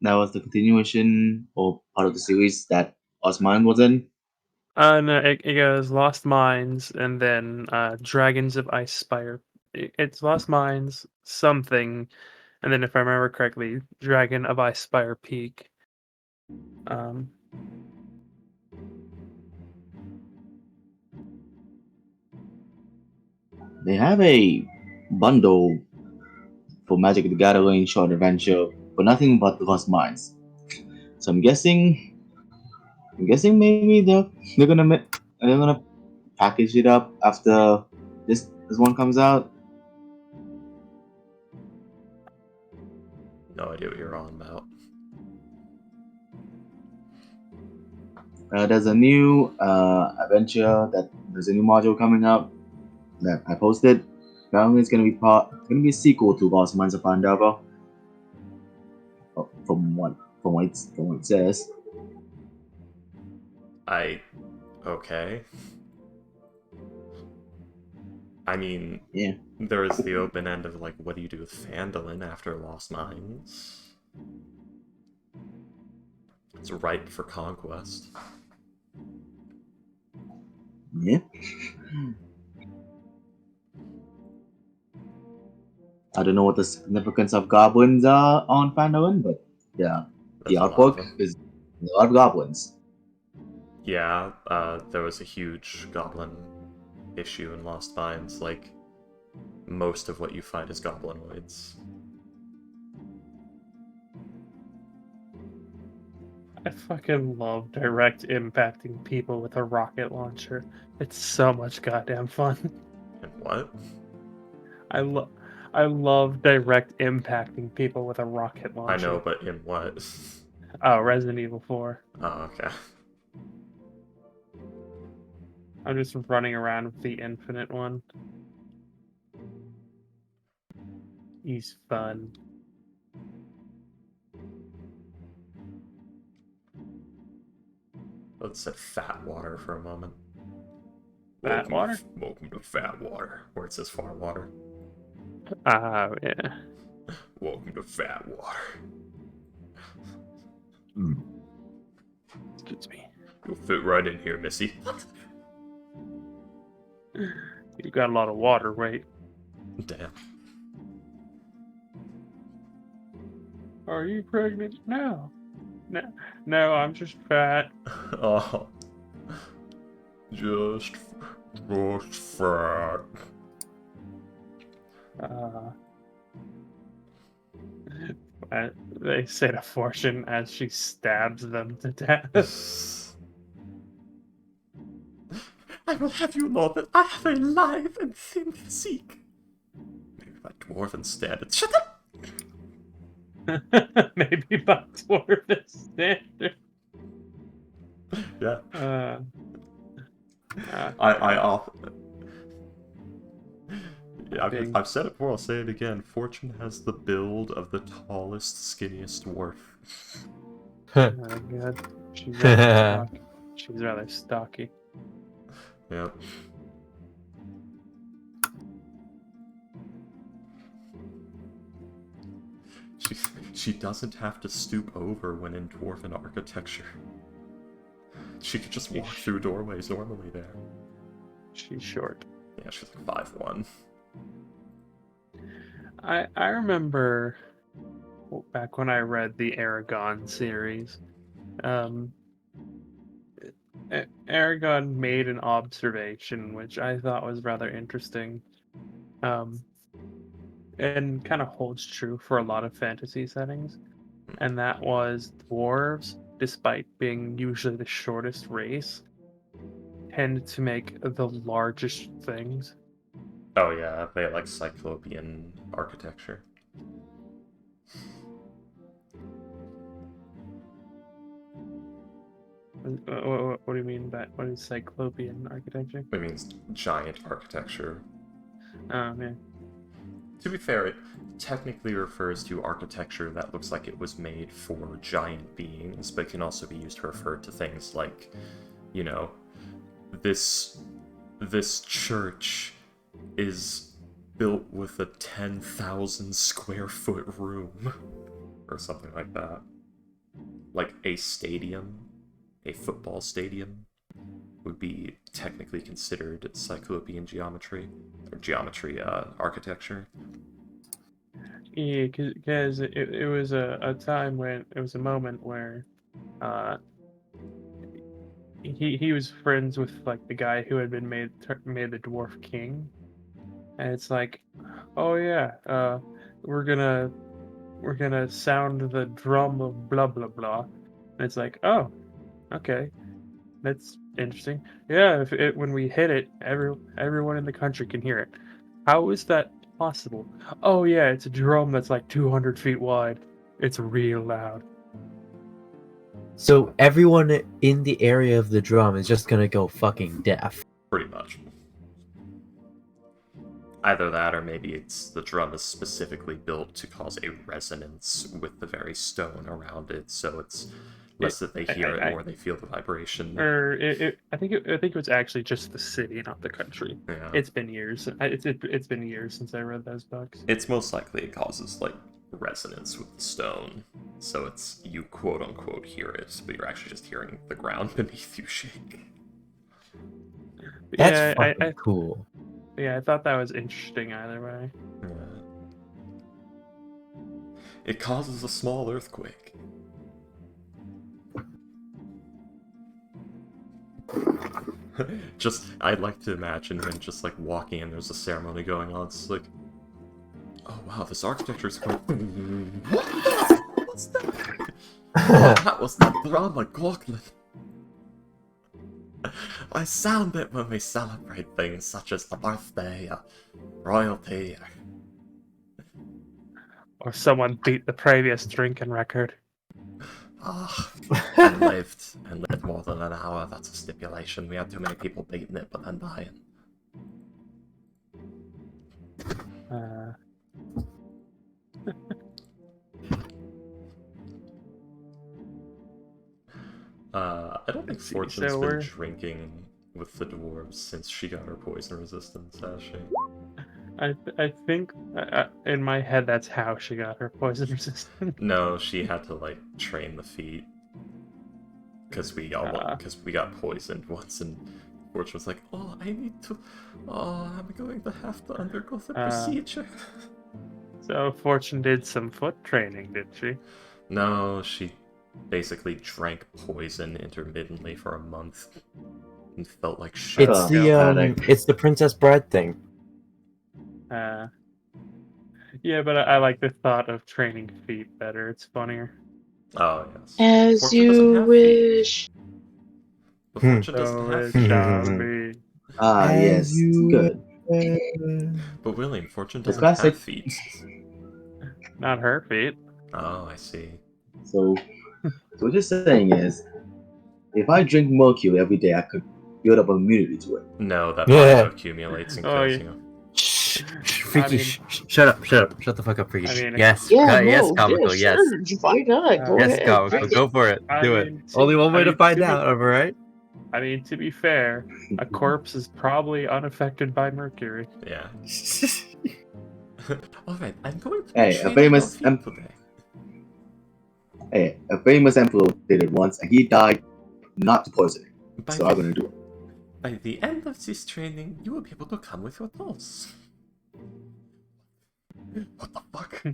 That was the continuation or part of the series that Osman was in. No, it goes Lost Mines and then Dragons of Ice Spire. It's Lost Mines, something, and then if I remember correctly, Dragon of Ice Spire Peak. Um, They have a bundle for Magic the Gathering Short Adventure, but nothing but the Lost Mines. So I'm guessing maybe they're gonna package it up after this one comes out. No idea what you're on about. There's a new adventure that there's a new module coming up that I posted. Apparently, it's gonna be a sequel to Lost Mines of Pandava. From what it says. Okay. I mean, Yeah. there is the open end of, like, what do you do with Phandalin after Lost Mines? It's ripe for conquest. Yeah. I don't know what the significance of goblins are on Phandalin, but yeah, the There's a lot of artwork them. is a lot of goblins. Yeah, there was a huge goblin issue in Lost Mines. Like, most of what you find is goblinoids. I fucking love direct impacting people with a rocket launcher. It's so much goddamn fun. And what? I love. I love direct impacting people with a rocket launcher. I know, but in what? Oh, Resident Evil 4. Oh, okay. I'm just running around with the infinite one. He's fun. Let's say fat water for a moment. Fat water? Welcome to Fat Water, where it says far water. Oh, yeah. Welcome to Fat Water. Excuse me. You'll fit right in here, Missy. You got a lot of water, right? Damn. Are you pregnant? No. No, I'm just fat. Oh. Just fat. They say to Fortune as she stabs them to death. I will have you know that I have a lithe and thin physique. Maybe my dwarven standards. Shut up! Maybe by dwarven standard. Yeah. I've said it before, I'll say it again. Fortune has the build of the tallest, skinniest dwarf. Oh god. She's rather stocky. Yep. She doesn't have to stoop over when in dwarven architecture. She could just walk through doorways normally there. She's short. Yeah, she's like 5'1". I remember back when I read the Aragon series, Aragon made an observation which I thought was rather interesting, and kind of holds true for a lot of fantasy settings, and that was dwarves, despite being usually the shortest race, tend to make the largest things. Oh yeah, they like Cyclopean architecture. What do you mean by what is Cyclopean architecture? It means giant architecture. Oh, yeah. To be fair, it technically refers to architecture that looks like it was made for giant beings, but can also be used to refer to things like, you know, this church is built with a 10,000 square foot room, or something like that. like a stadium, a football stadium, would be technically considered Cyclopean geometry, or geometry architecture. Yeah, because it was a time when it was a moment where uh, he was friends with like the guy who had been made the dwarf king, and it's like, oh yeah, we're gonna sound the drum of blah blah blah, and it's like, oh, okay, that's interesting. Yeah, when we hit it, everyone in the country can hear it. How is that possible? Oh yeah, it's a drum that's like 200 feet wide. It's real loud. So everyone in the area of the drum is just gonna go fucking deaf. Pretty much. Either that, or maybe it's the drum is specifically built to cause a resonance with the very stone around it, so it's less that they hear it, more they feel the vibration. I think it was actually just the city, not the country. Yeah. It's been years. It's been years since I read those books. It's most likely it causes like resonance with the stone, so it's you quote unquote hear it, but you're actually just hearing the ground beneath you shake. That's yeah, fucking cool. Yeah, I thought that was interesting either way. Yeah. It causes a small earthquake. Just, I'd like to imagine him just like walking in, there's a ceremony going on, it's like, oh wow, this architecture's quite... What's that? Oh, that was the drama Gauntlet. I sound it when we celebrate things such as the birthday, royalty. Or someone beat the previous drinking record. Ah, and lived more than an hour. That's a stipulation. We had too many people beating it, but then dying. I don't think Fortune's been drinking with the dwarves since she got her poison resistance, has she? I think in my head that's how she got her poison resistance. No, she had to like train the feet because we got poisoned once, and Fortune was like, "Oh, I need to. Oh, I'm going to have to undergo the procedure." So Fortune did some foot training, did she? No, she basically drank poison intermittently for a month and felt like shit. It's the Princess Bride thing. Yeah, but I like the thought of training feet better. It's funnier. Oh yes. As Fortune you wish. But Fortune doesn't have feet. Be. Yes, good. But William, Fortune doesn't have feet. Not her feet. Oh, I see. So what you're saying is, if I drink mercury every day, I could build up immunity to it. No, that auto accumulates and kills you. Freaky, shut up, shut the fuck up, Freaky. Yes, comical, yes. Sure, why not? Go ahead. Comical, go for it. Do it. Only one way to find out, alright? I mean, to be fair, a corpse is probably unaffected by mercury. Yeah. Alright, I'm going to a famous emperor did it once, and he died not to poisoning. So I'm gonna do it. By the end of this training, you will be able to come with your dolls. What the fuck? Do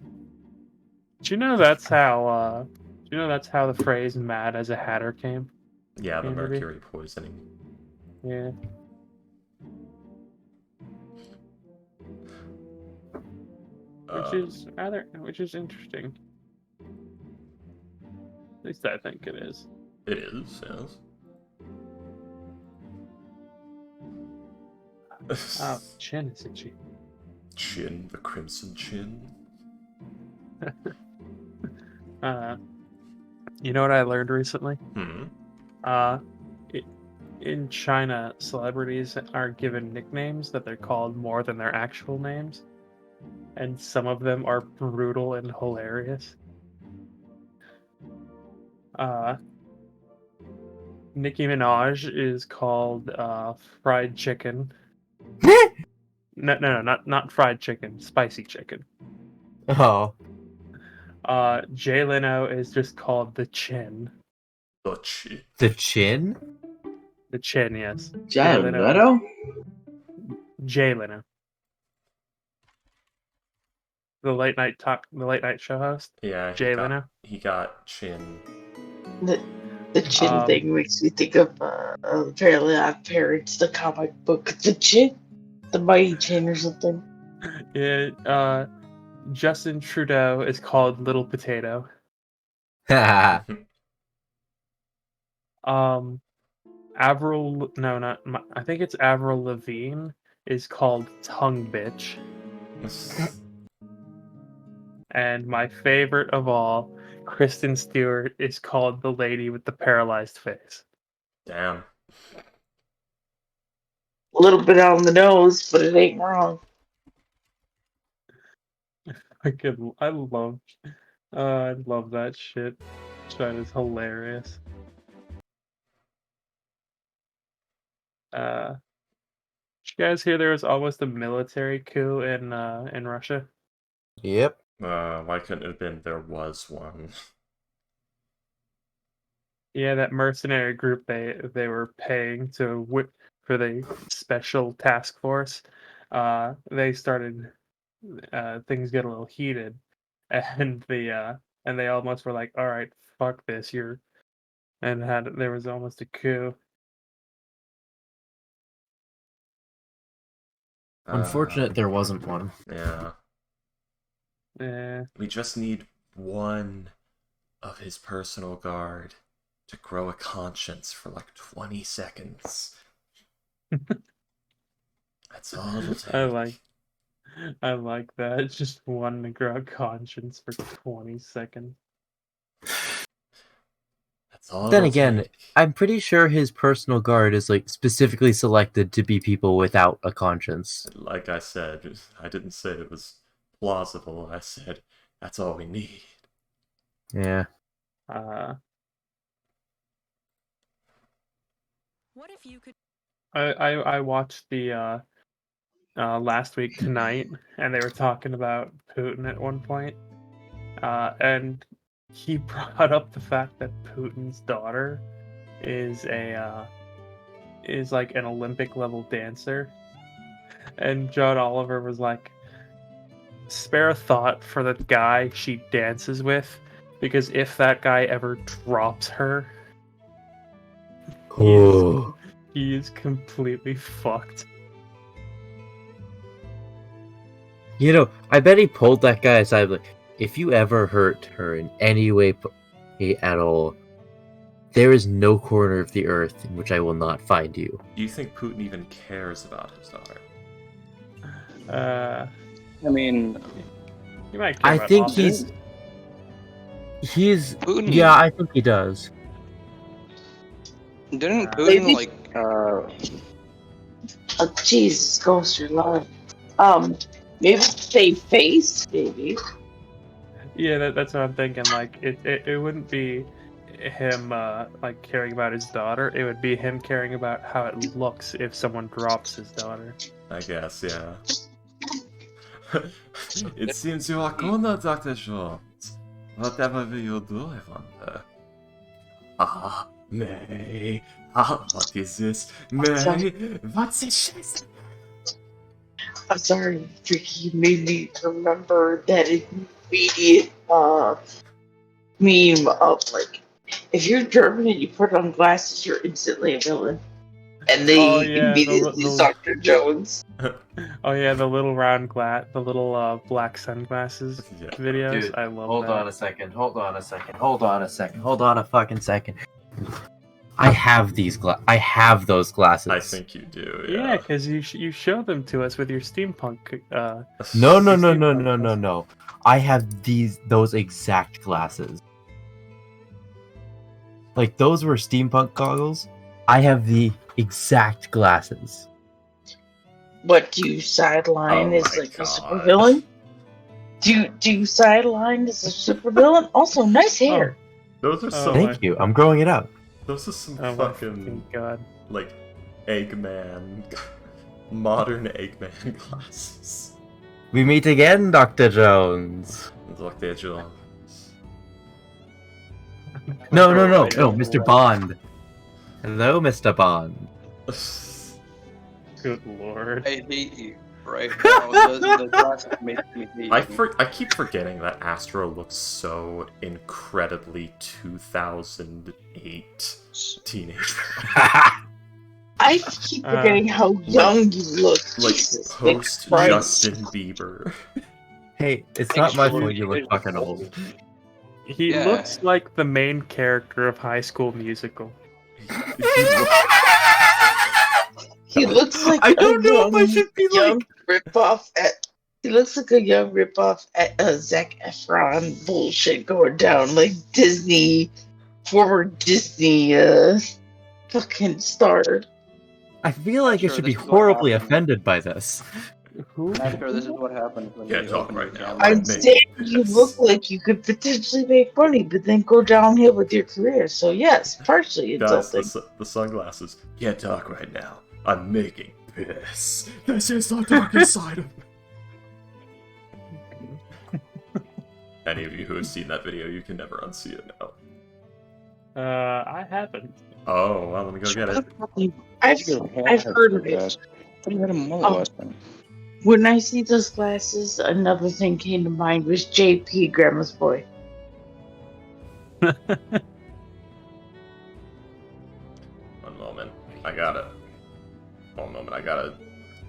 you know that's how? The phrase "mad as a hatter" came? Yeah, the mercury poisoning. Yeah. Which is interesting. At least I think it is. It is, yes. Oh, chin is itchy. Chin, the crimson chin. You know what I learned recently? Hmm. In China, celebrities are given nicknames that they're called more than their actual names, and some of them are brutal and hilarious. Nicki Minaj is called fried chicken. No, not fried chicken, spicy chicken. Oh. Jay Leno is just called the Chin. Oh, shit. The chin? The Chin, yes. Jared Leto? Jay Leno. The late night show host. Yeah, Jay Leno. He got chin. The chin thing makes me think of Fairly Odd Parents, the comic book. The Chin? The Mighty Chin or something. Yeah, Justin Trudeau is called Little Potato. Avril, no, not. I think it's Avril Lavigne is called Tongue Bitch. And my favorite of all, Kristen Stewart is called the lady with the paralyzed face. Damn. A little bit on the nose, but it ain't wrong. I love that shit. That is hilarious. Did you guys hear there was almost a military coup in Russia? Yep. Why couldn't it have been there was one? Yeah, that mercenary group they were paying to for the special task force. They started things get a little heated, and they almost were like, "All right, fuck this, there was almost a coup. Unfortunate there wasn't one. Yeah. Yeah. We just need one of his personal guard to grow a conscience for like 20 seconds. That's all it'll take. I like that. It's just one to grow a conscience for 20 seconds. That's all. Then again, I'm pretty sure his personal guard is like specifically selected to be people without a conscience. Like I said, I didn't say it was plausible. I said that's all we need. Yeah. What if you could? I watched the Last Week Tonight, and they were talking about Putin at one point, and he brought up the fact that Putin's daughter is like an Olympic level dancer, and John Oliver was like, spare a thought for the guy she dances with, because if that guy ever drops her, he is completely fucked. You know, I bet he pulled that guy aside like, if you ever hurt her in any way at all, there is no corner of the earth in which I will not find you. Do you think Putin even cares about his daughter? I mean, you might care I about think Austin. he's Putin. Yeah, I think he does. Didn't Putin Maybe- like Oh, Jesus, Ghost, you're lying. Maybe save face, maybe. Yeah, that's what I'm thinking. Like, it wouldn't be him like caring about his daughter. It would be him caring about how it looks if someone drops his daughter. I guess, yeah. It seems you are cornered, Dr. Schultz. Whatever will you do, I wonder? Ah, May. Ah, what is this? May, what's this shit? I'm sorry, Tricky, you made me remember that immediate meme of like, if you're German and you put on glasses, you're instantly a villain. And they immediately Dr. Jones. Oh yeah, the little round the little black sunglasses Yeah. videos. Dude, I love hold that. on a second. Hold on a fucking second. I have I have those glasses. I think you do, Yeah, because you show them to us with your steampunk. No. I have those exact glasses. Like, those were steampunk goggles. I have the exact glasses. What, do you sideline Oh as my like a God. supervillain? Do you sideline as a supervillain? Also, nice hair. Those are some. Thank you. I'm growing it out. Those are some Oh my fucking god. like Eggman, modern Eggman glasses. We meet again, Dr. Jones. Dr. Jones. No, Right. Mr. Bond. Hello, Mr. Bond. Good lord. I hate you right now. The glasses make me hate you. I keep forgetting that Astro looks so incredibly 2008 teenager. I keep forgetting how young you look. Like Jesus, post Christ. Justin Bieber. Hey, it's Thanks not my for fault you look your- fucking old. He Yeah. looks like the main character of High School Musical. He looks like I don't know if I should be young ripoff at. He looks like a young ripoff at Zac Efron bullshit going down, like Disney, former Disney fucking star. I feel like I Sure, should this be is what horribly happened. offended by this. Who? After this is what happens when Yeah, you talk open right your now. camera. I'm Make saying you this. look like you could potentially make money, but then go downhill with your career. So yes, partially Guys, insulting. the sunglasses. Can't talk right now. I'm making this. This is the darkest side of me. Any of you who have seen that video, you can never unsee it now. I haven't. Oh, well, let me go get it. I've heard of it. You had a mullet Oh. last time. When I see those glasses, another thing came to mind was JP, Grandma's boy. One moment. I gotta. One moment. I gotta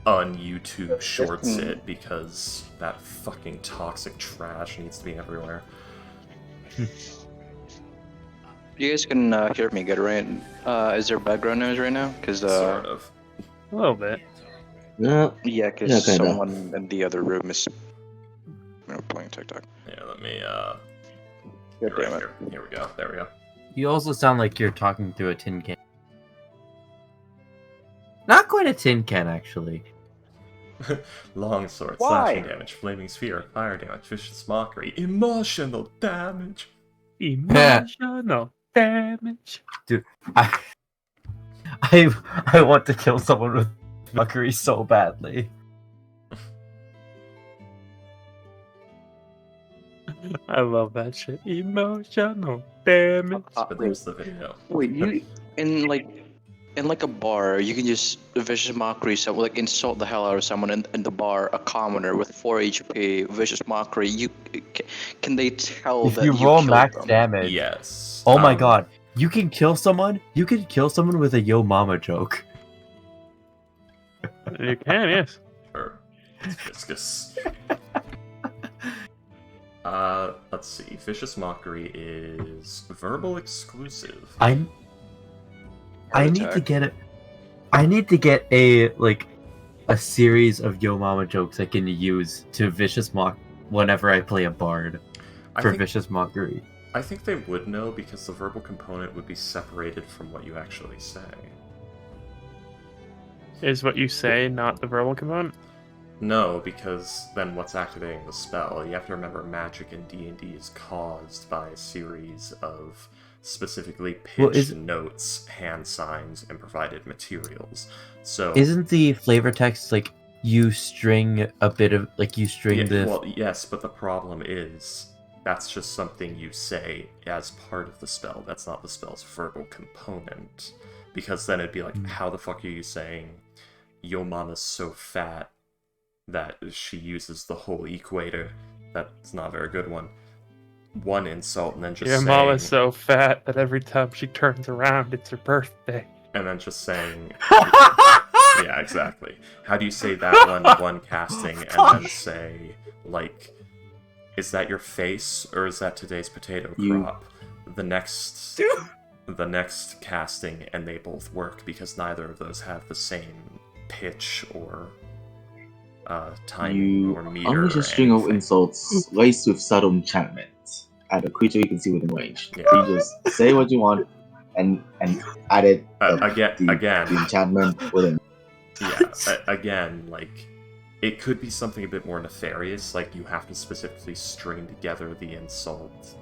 un-YouTube shorts it because that fucking toxic trash needs to be everywhere. You guys can hear me good, right? Is there background noise right now? Because Sort of. A little bit. No, yeah, because Yeah, kinda. someone in the other room is playing TikTok. Yeah, let me, God damn it. Here we go. There we go. You also sound like you're talking through a tin can. Not quite a tin can, actually. Long sword, Why? slashing damage, flaming sphere, fire damage, vicious mockery, emotional damage. Emotional damage. I want to kill someone with mockery so badly. I love that shit. Emotional damage. But there's the video. Wait, you in like a bar, you can just vicious mockery, so like insult the hell out of someone in the bar, a commoner with 4 HP, vicious mockery. Can they tell If that you you roll killed max them? damage, Yes. oh my god, you can kill someone. You can kill someone with a yo mama joke. You can, yes. Sure. It's viscous. Let's see. Vicious mockery is verbal exclusive. I need to get it. I need to get a series of yo mama jokes I can use to vicious mock whenever I play a bard I for think, vicious mockery. I think they would know because the verbal component would be separated from what you actually say. Is what you say not the verbal component? No, because then what's activating the spell? You have to remember magic in D&D is caused by a series of specifically pitched notes, hand signs, and provided materials. So Isn't the flavor text like you string a bit of well, yes, but the problem is that's just something you say as part of the spell. That's not the spell's verbal component. Because then it'd be like, how the fuck are you saying yo mama's so fat that she uses the whole equator? That's not a very good one. One insult and then just Your saying... mama's so fat that every time she turns around, it's her birthday. And then just saying... Yeah, exactly. How do you say that one casting and then say, like, is that your face or is that today's potato crop? The next casting and they both work because neither of those have the same pitch or time or meter. Unleash or a string of anything. insults laced with subtle enchantment at a creature you can see within range. Yeah. You just say what you want and add it Again, the enchantment within. yeah, again, like, it could be something a bit more nefarious, like you have to specifically string together the insult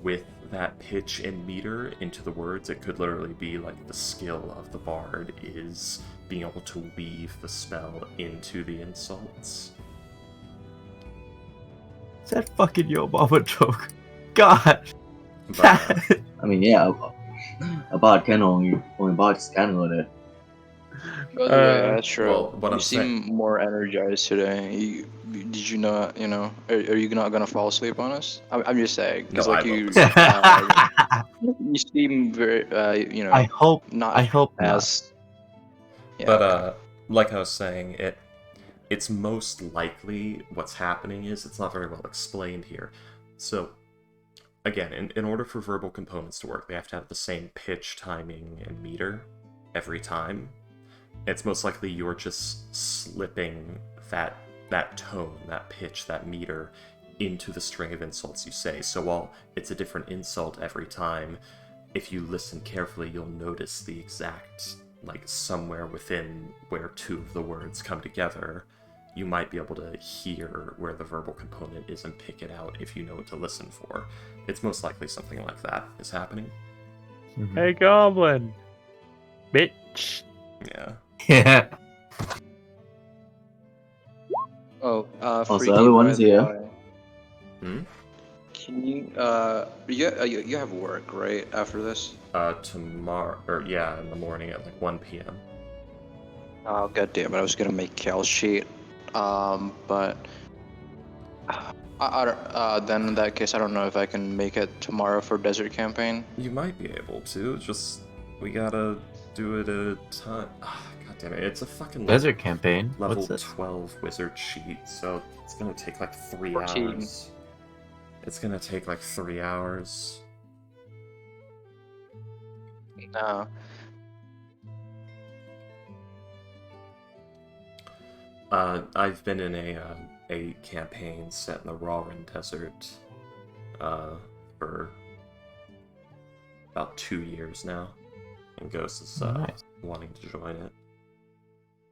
with that pitch and meter into the words. It could literally be like the skill of the bard is being able to weave the spell into the insults. Is that fucking yo mama joke? God. But, I mean, yeah, a bot can only bots can learn it. By the way, Uh, Astro, well, what you I'm seem more energized today. Did you not, are you not gonna fall asleep on us? I'm just saying, because No, like I you, will. you seem very, I hope not not. as, yeah. But like I was saying, it's most likely what's happening is it's not very well explained here. So again, in order for verbal components to work, they have to have the same pitch, timing, and meter every time. It's most likely you're just slipping that tone, that pitch, that meter into the string of insults you say. So while it's a different insult every time, if you listen carefully, you'll notice the exact, like, somewhere within where two of the words come together, you might be able to hear where the verbal component is and pick it out if you know what to listen for. It's most likely something like that is happening. Hey, Goblin! Bitch! Yeah. Yeah. Oh, Also, Freaky, everyone's by the here. way, Hmm? can you, you have work, right, after this? Tomorrow, or yeah, in the morning at like 1 p.m. Oh, god damn it, I was gonna make Cal sheet. But I don't, then in that case, I don't know if I can make it tomorrow for Desert Campaign. You might be able to, just we gotta do it at a time. God damn it, it's a fucking Desert campaign. level What's this? 12 wizard sheet, so it's gonna take like 3 14. hours. It's gonna take like 3 hours. No. I've been in a campaign set in the Rawrin Desert for about 2 years now, and Ghost is Nice. wanting to join it.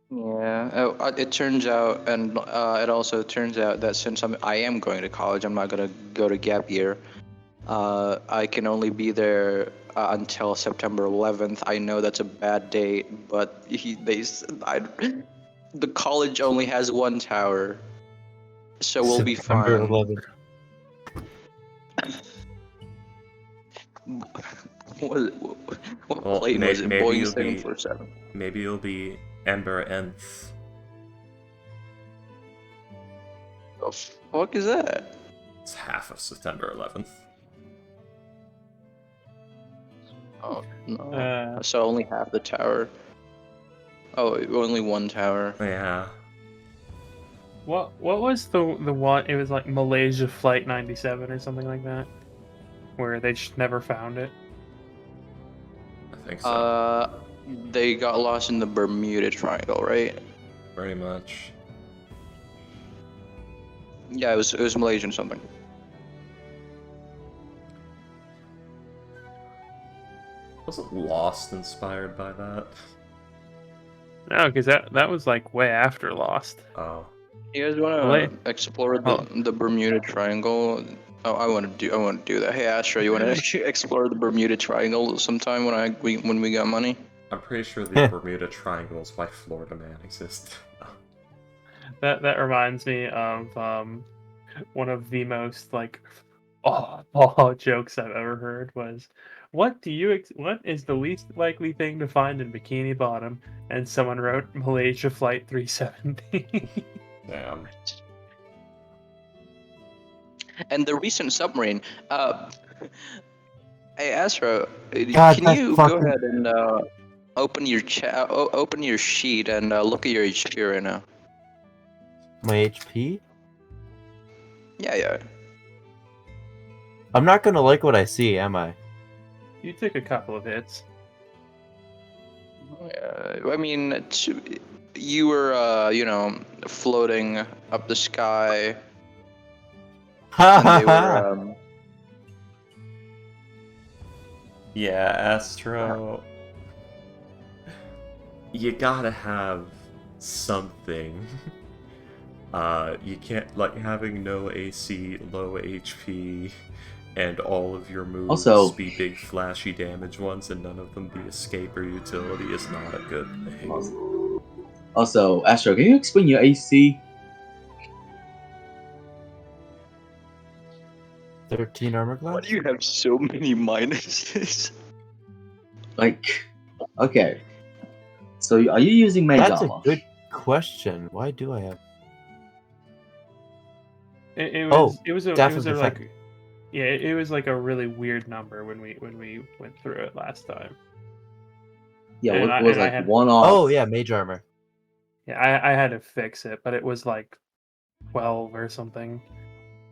Yeah, it turns out, and it also turns out that since I am going to college, I'm not gonna go to gap year. I can only be there until September 11th. I know that's a bad date, but the college only has one tower, so we'll be September fine. 11th. What Well, plane was it? maybe Boeing you'll be 747. maybe you'll be Ember Nth. The fuck is that? It's half of September 11th. Oh no. Uh, So only half the tower. Oh, only one tower. Yeah. what was the one? It was like Malaysia Flight 97 or something like that, where they just never found it. I think so. They got lost in the Bermuda Triangle, right? Pretty much. Yeah, it was Malaysian something. Wasn't Lost inspired by that? No, because that was like way after Lost. Oh. You guys want Malay- to explore Oh. the Bermuda Triangle? Oh, I want to do that. Hey, Astro, you want to explore the Bermuda Triangle sometime when we got money? I'm pretty sure the Bermuda Triangle is why Florida Man exists. That reminds me of one of the most like jokes I've ever heard was, what is the least likely thing to find in Bikini Bottom? And someone wrote Malaysia Flight 370. Damn. And the recent submarine. Hey, Astro, God, can that's you fucking- go ahead and open your open your sheet and look at your HP right now? My HP? Yeah. I'm not gonna like what I see, am I? You took a couple of hits. I mean, you were, floating up the sky. And they were, Yeah, Astro. You gotta have something. You can't, like, having no AC, low HP, and all of your moves Also- be big flashy damage ones and none of them be escape or utility is not a good thing. Also, Astro, can you explain your AC? 13 armor Why class? do you have so many minuses? Like, okay. So are you using mage That's a armor? good question. Why do I have? It Oh, was it was a Staff it was of a Defense. like yeah, it was like a really weird number when we went through it last time. Yeah, And it was I like had one off. Oh yeah, mage armor. yeah, I had to fix it, but it was like 12 or something.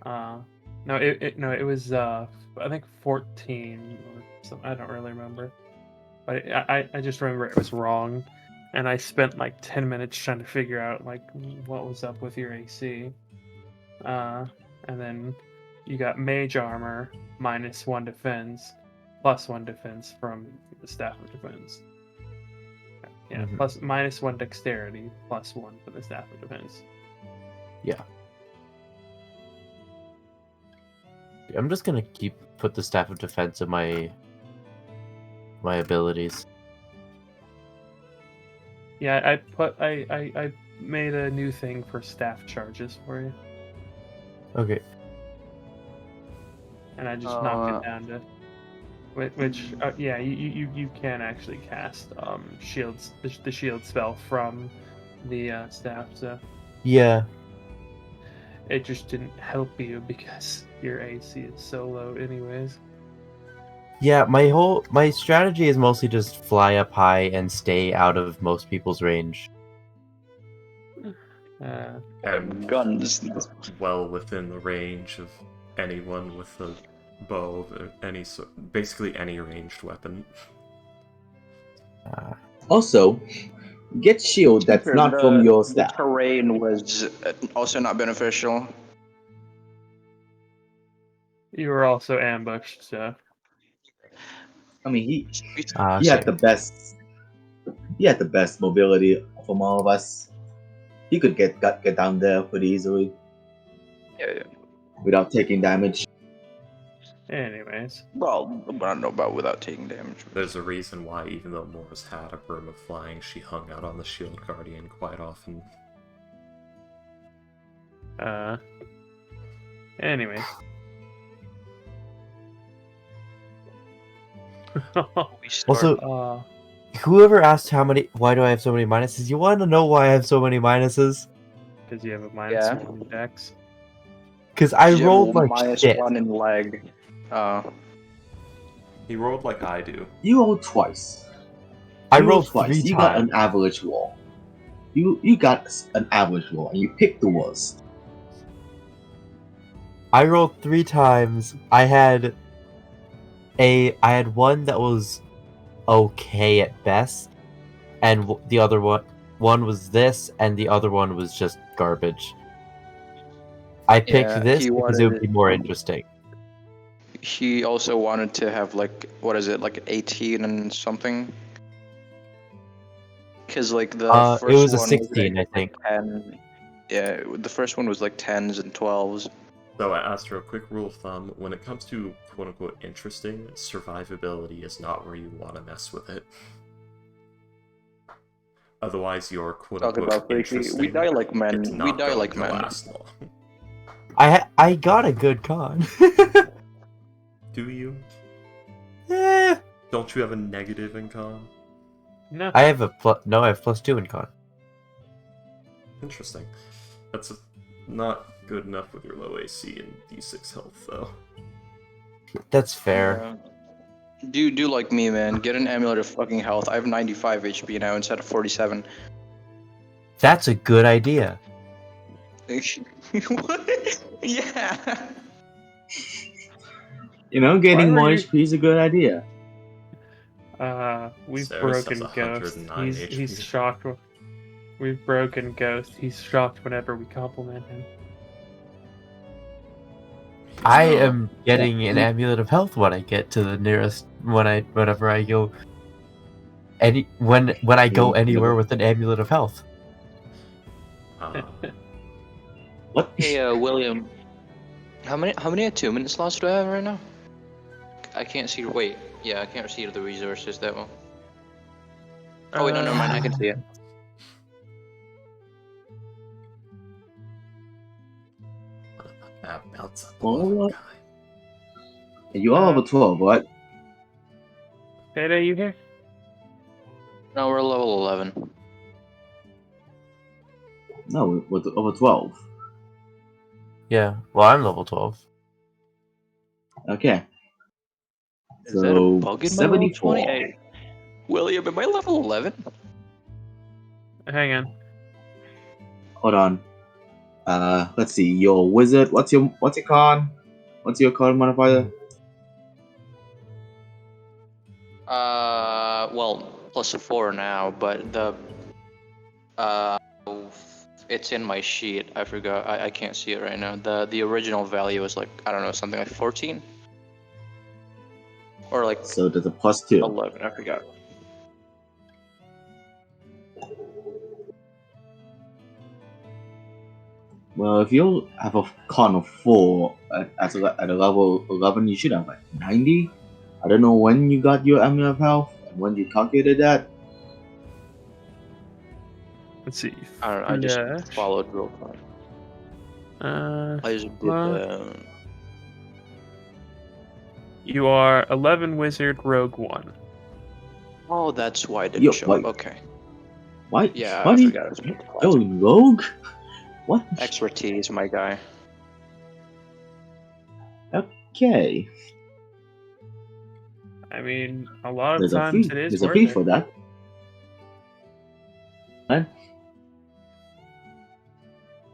No, it was I think 14 or something. I don't really remember, but I just remember it was wrong, and I spent like 10 minutes trying to figure out like what was up with your AC. And then you got mage armor -1 defense, +1 defense from the staff of defense. Yeah, Mhm. plus -1 dexterity, +1 for the staff of defense. Yeah. I'm just gonna put the Staff of Defense in my abilities. Yeah, I made a new thing for staff charges for you, Okay. and I just knocked it down to which yeah, you can actually cast shields the shield spell from the staff, so Yeah. it just didn't help you because your AC is so low anyways. Yeah, my strategy is mostly just fly up high and stay out of most people's range. And Guns. well within the range of anyone with a bow, basically any ranged weapon. Also, get shield that's not from your The staff. terrain was also not beneficial. You were also ambushed, so I mean, he Okay. had the best. He had the best mobility from all of us. He could get down there pretty easily Yeah. without taking damage. anyways. Well, I don't know about without taking damage. There's a reason why, even though Morris had a broom of flying, she hung out on the Shield Guardian quite often. Anyways. Also, whoever asked why do I have so many minuses? You want to know why I have so many minuses? Because you have a -1 dex. Because I You have rolled like shit. -1 in leg. He rolled like I do. You rolled twice. I You rolled twice. 3 You got times. an average roll. You got an average roll, and you picked the worst. I rolled 3 times. I had one that was okay at best, and the other one was this, and the other one was just garbage. I picked Yeah, this he because it would wanted- be more interesting. He also wanted to have like, what is it, like 18 and something? Because like the It first was a one 16, was I think. 10. Yeah, the first one was like 10s and 12s. So I asked her a quick rule of thumb: when it comes to quote-unquote interesting, survivability is not where you want to mess with it. Otherwise, your Talk quote-unquote about freaky. interesting We die like men. is We not die going like to men. last long. I got a good con. Do you? Eh, Don't you have a negative in con? No. I have no, I have +2 in con. Interesting. That's not good enough with your low AC and D6 health, though. That's fair. Yeah. Do like me, man. Get an amulet of fucking health. I have 95 HP now instead of 47. That's a good idea. What? Yeah. You know, getting Why more were you- HP is a good idea. We've Ceres broken has Ghost. 109 He's HP. shocked. We've broken Ghost. He's shocked whenever we compliment him. I am getting an amulet of health when I get to the nearest whenever I go when I go anywhere with an amulet of health. What? Hey, William. How many attunement slots do I have right now? I can't see. Wait. Yeah, I can't see the resources that well. Oh wait, no, never mind. I can see it. What about the Well, little what? guy? You are level 12, what? Payday, you here? No, we're level 11. No, we're over 12. Yeah, well, I'm level 12. Okay. Is that a So, bug in my level 20? 74. Hey, William, am I level 11? Hang on. Hold on. Let's see. Your wizard. What's your con? What's your con modifier? Well, +4 now, but it's in my sheet. I forgot. I can't see it right now. The original value is like, I don't know, something like 14? Or like So there's a +2. 11, I forgot. Well, if you have a con of 4 at a level 11, you should have like 90. I don't know when you got your Amulet of Health and when you calculated that. Let's see. I don't know, I just Flash. followed real fast. I just did You are 11 wizard, rogue 1. Oh, that's why it didn't Yo, show wait. up. Okay. What? Yeah, What? I forgot. It's Yo, rogue? What? expertise, my guy. Okay. I mean, a lot of There's a times fee. it is There's a worth fee it. for that. Right?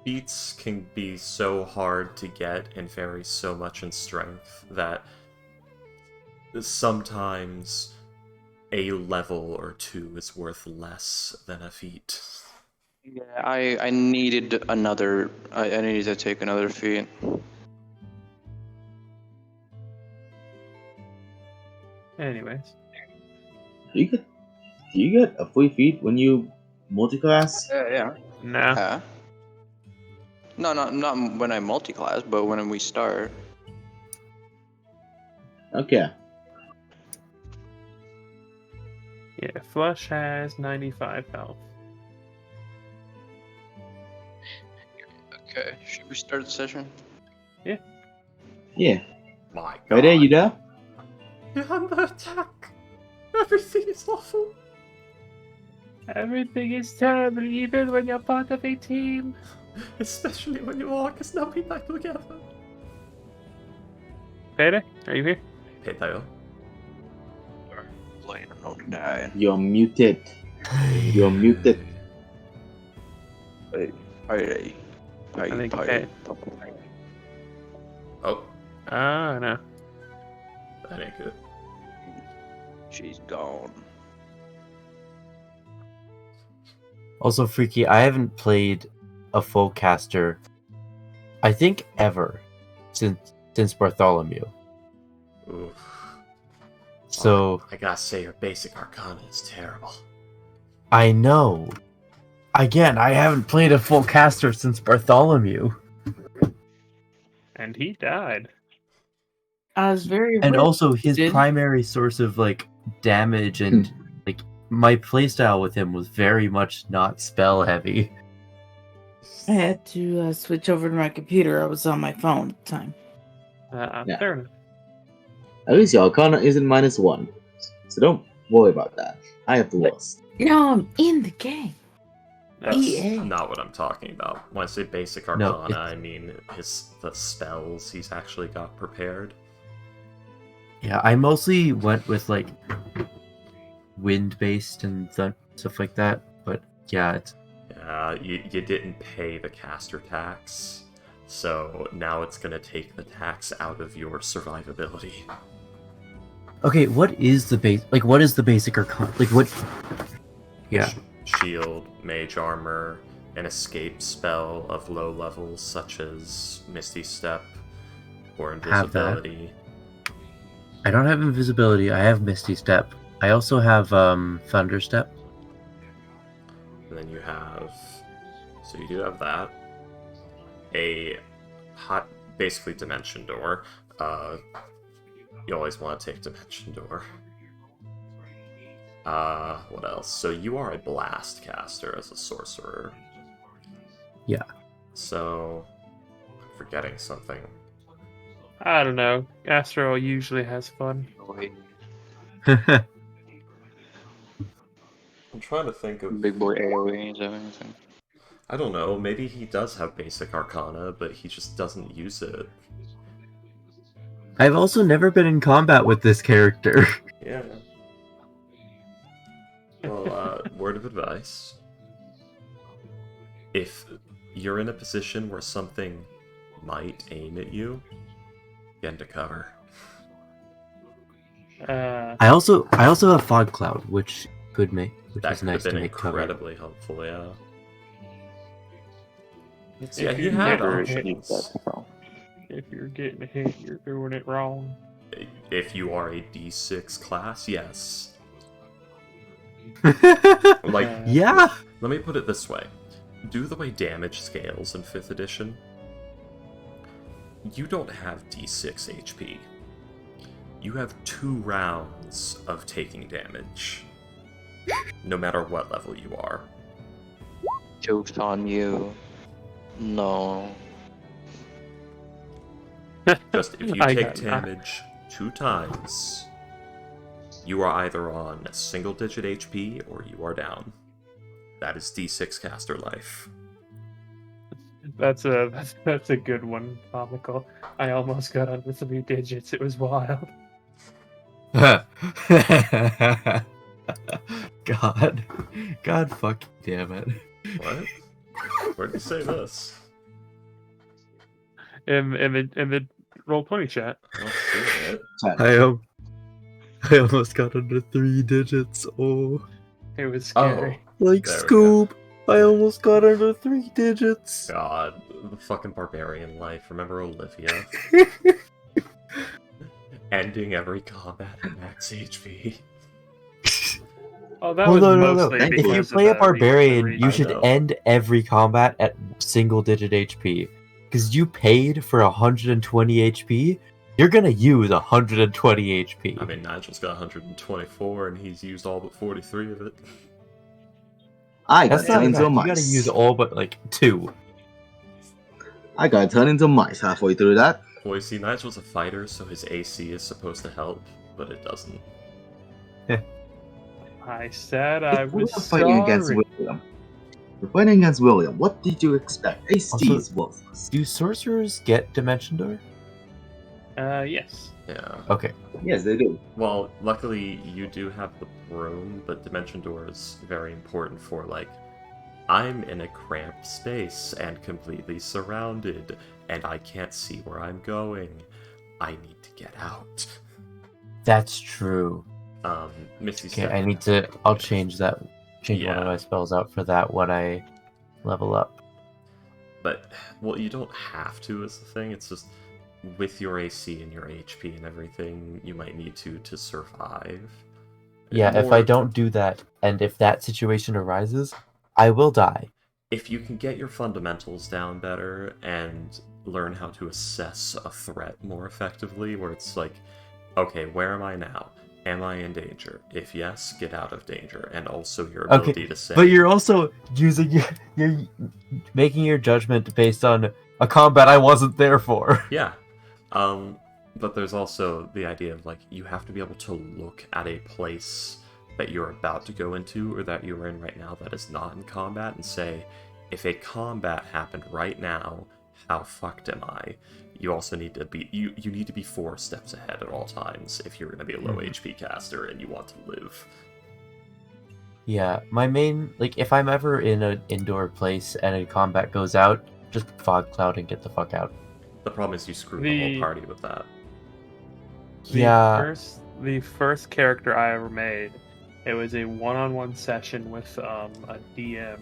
Feats can be so hard to get and vary so much in strength that sometimes a level or 2 is worth less than a feat. Yeah, I needed another. I needed to take another feat. Anyways. Do you get a free feat when you multiclass? Yeah. No. No, not when I multi-class, but when we start. Okay. Yeah, Flush has 95 health. Okay, should we start the session? Yeah. My god. Right there, you there? You're under attack! Everything is awful! Everything is terrible, even when you're part of a team. Especially when you are, because now we die together. Payday, are you here? Petail. Playing on die. You're muted. You're muted. I think Pay. Oh, Ah, no. that ain't good. She's gone. Also, Freaky, I haven't played a full caster, I think, ever since Bartholomew. Oof. So I gotta say, your basic arcana is terrible. I know. Again, I haven't played a full caster since Bartholomew. And he died. I was very And rich, also, his dude. primary source of like damage and like my playstyle with him was very much not spell heavy. I had to switch over to my computer. I was on my phone at the time. Yeah. Fair enough. At least your arcana isn't -1. So don't worry about that. I have the worst. You know, I'm in the game. That's EA. not what I'm talking about. When I say basic No, arcana, I mean the spells he's actually got prepared. Yeah, I mostly went with like wind based and stuff like that. But yeah, it's You didn't pay the caster tax, so now it's gonna take the tax out of your survivability. okay. What is the base? Like, what is the basic arcana? Like, what? Yeah. Shield, mage armor, an escape spell of low levels such as Misty Step or Have that. Invisibility. I don't have invisibility. I have Misty Step. I also have Thunder Step. And then you have, so you do have that. A hot, basically Dimension Door. You always want to take Dimension Door. What else? So you are a Blast caster as a sorcerer. Yeah. So, I'm forgetting something. I don't know. Astro usually has fun. I'm trying to think of. Big boy AoEs or anything. I don't know. Maybe he does have basic Arcana, but he just doesn't use it. I've also never been in combat with this character. Yeah. Well, word of advice. If you're in a position where something might aim at you, get into cover. I also have fog cloud, which is That could nice have to been make cover. incredibly helpful, yeah. If Yeah, he you had never options. If you're getting hit, you're doing it wrong. If you are a D6 class, yes. Like, Yeah. let me put it this way. Do the way damage scales in 5th edition. You don't have D6 HP. You have 2 rounds of taking damage. No matter what level you are. Joke's on you. No. Just if you I take got- damage 2 times, you are either on single digit HP or you are down. That is D6 caster life. That's a good one, comical. I almost got under 3 digits. It was wild. God fucking damn it. What? Where did you say this? In the Roll20 chat. Not seeing it. I almost got under 3 digits. Oh, It was scary. like There we Scoob. I almost got under 3 digits. God, the fucking barbarian life. Remember Olivia? Ending every combat at max HP. Oh, that Well, was no. mostly If you If you because of play a the barbarian, rewatch you I should know. end every combat at single digit HP. Because you paid for 120 HP, you're gonna use 120 HP. I mean, Nigel's got 124 and he's used all but 43 of it. I got That's not turned into a enough. You gotta mice. use all but like 2. I got turned into mice halfway through that. Well, you see, Nigel's a fighter, so his AC is supposed to help, but it doesn't. I said I We was were fighting against sorry. William. We're fighting against William. What did you expect? AC Also- is worthless. Do sorcerers get Dimension Door? Yes. Yeah. Okay. Yes, they do. Well, luckily you do have the broom, but Dimension Door is very important for, like, I'm in a cramped space and completely surrounded, and I can't see where I'm going. I need to get out. That's true. Missy Okay, said, I'll change that. Change one of Yeah. my spells out for that when I level up. But, well, you don't have to is the thing. It's just, with your AC and your HP and everything, you might need to survive. Yeah, if More- I don't do that, and if that situation arises, I will die. If you can get your fundamentals down better and learn how to assess a threat more effectively, where it's like, okay, where am I now? Am I in danger? If yes, get out of danger. And also your ability to say... But you're also using you're making your judgment based on a combat I wasn't there for. Yeah. But there's also the idea of, like, you have to be able to look at a place that you're about to go into or that you're in right now that is not in combat and say, if a combat happened right now, how fucked am I? You also need to be you need to be 4 steps ahead at all times if you're going to be a low HP caster and you want to live. Yeah, my main, like, if I'm ever in an indoor place and a combat goes out, just fog cloud and get the fuck out. The problem is you screw the whole party with that. The first character I ever made, it was a one-on-one session with a DM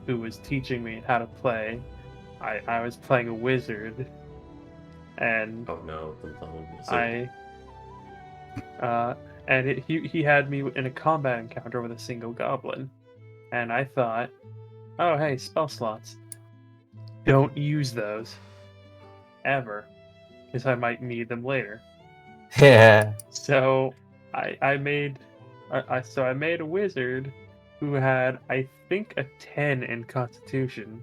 who was teaching me how to play. I was playing a wizard, and Oh no, the lone wizard. he had me in a combat encounter with a single goblin, and I thought, oh hey, spell slots. Don't use those ever, because I might need them later. Yeah. So I made a wizard who had, I think, a 10 in Constitution,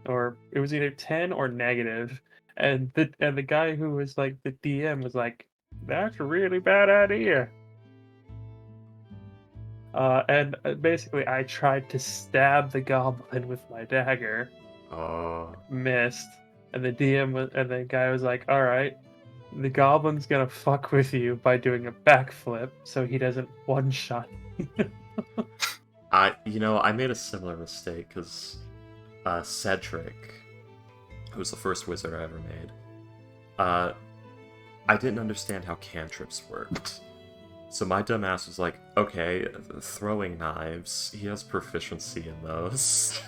or it was either 10 or negative, and the guy who was like the DM was like, "That's a really bad idea." And basically, I tried to stab the goblin with my dagger, Oh. missed, and the guy was like, "All right, the goblin's gonna fuck with you by doing a backflip, so he doesn't one shot." I made a similar mistake because Cedric, who was the first wizard I ever made, I didn't understand how cantrips worked. So my dumbass was like, okay, throwing knives, he has proficiency in those.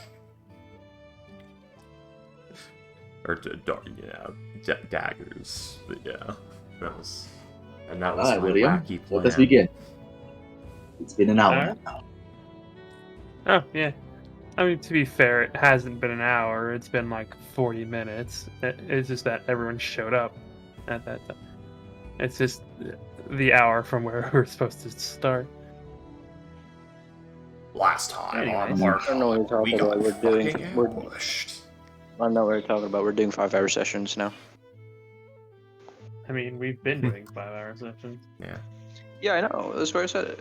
Or, daggers. But yeah, that was my Alright, William, wacky plan. let us begin. It's been an hour Alright. now. Oh yeah, I mean, to be fair, it hasn't been an hour. It's been like 40 minutes. It's just that everyone showed up at that time. It's just the hour from where we're supposed to start. Last time Anyways. on I don't know what you're Archon, we talking got about. We're fucking doing- ambushed. I know what we're talking about. We're doing 5-hour sessions now. I mean, we've been doing 5-hour sessions. Yeah. Yeah, I know. That's why I said it.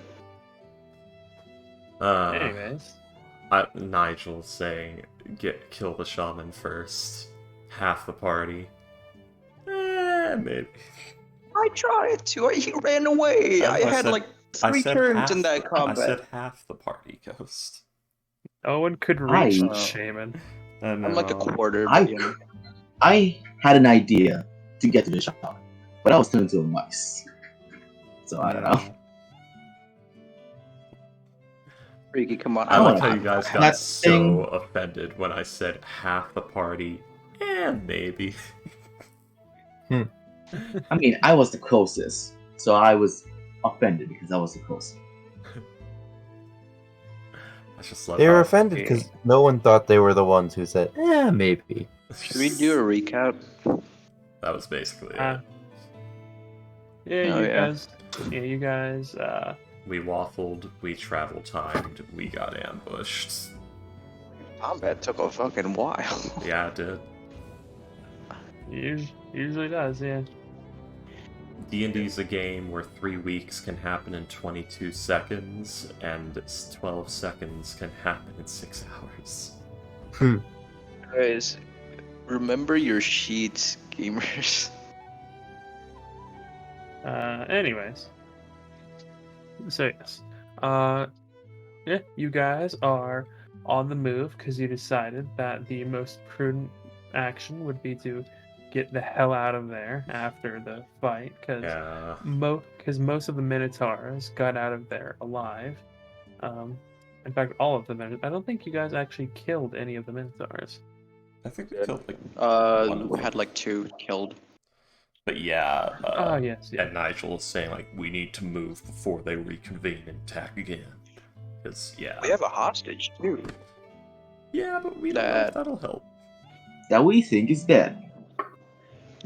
Anyways, Nigel's saying, kill the shaman first. Half the party. Maybe. I tried to. He ran away. I had said- like I 3 said turns half- in that I combat. said half the party, Ghost. Owen could reach I- the shaman. I'm like a quarter. I- but, you know. I had an idea to get to the shop, but I was turned into a mice. So I don't know. Freaky, come on. I Oh, like yeah. how you guys got That so thing- offended when I said half the party. Maybe. I mean, I was the closest, so I was offended because I was the closest. I just love They were how- offended because no one thought they were the ones who said, maybe. Should we do a recap? That was basically Uh, it. Yeah, Oh, you yeah. guys. Yeah, you guys. We waffled, we travel timed, we got ambushed. Combat took a fucking while. Yeah, it did. Usually does, yeah. D&D's a game where 3 weeks can happen in 22 seconds, and 12 seconds can happen in 6 hours. Guys, remember your sheets, gamers. Anyways. So yes. Yeah, you guys are on the move because you decided that the most prudent action would be to get the hell out of there after the fight, because Yeah. most of the Minotaurs got out of there alive. In fact, all of the Minotaurs. I don't think you guys actually killed any of the Minotaurs. I think we killed like We had like 2 killed. But yeah, Oh yes, yeah. and Nigel is saying like we need to move before they reconvene and attack again. Because yeah. We have a hostage too. Yeah, but we don't know if that'll help. That we think is dead.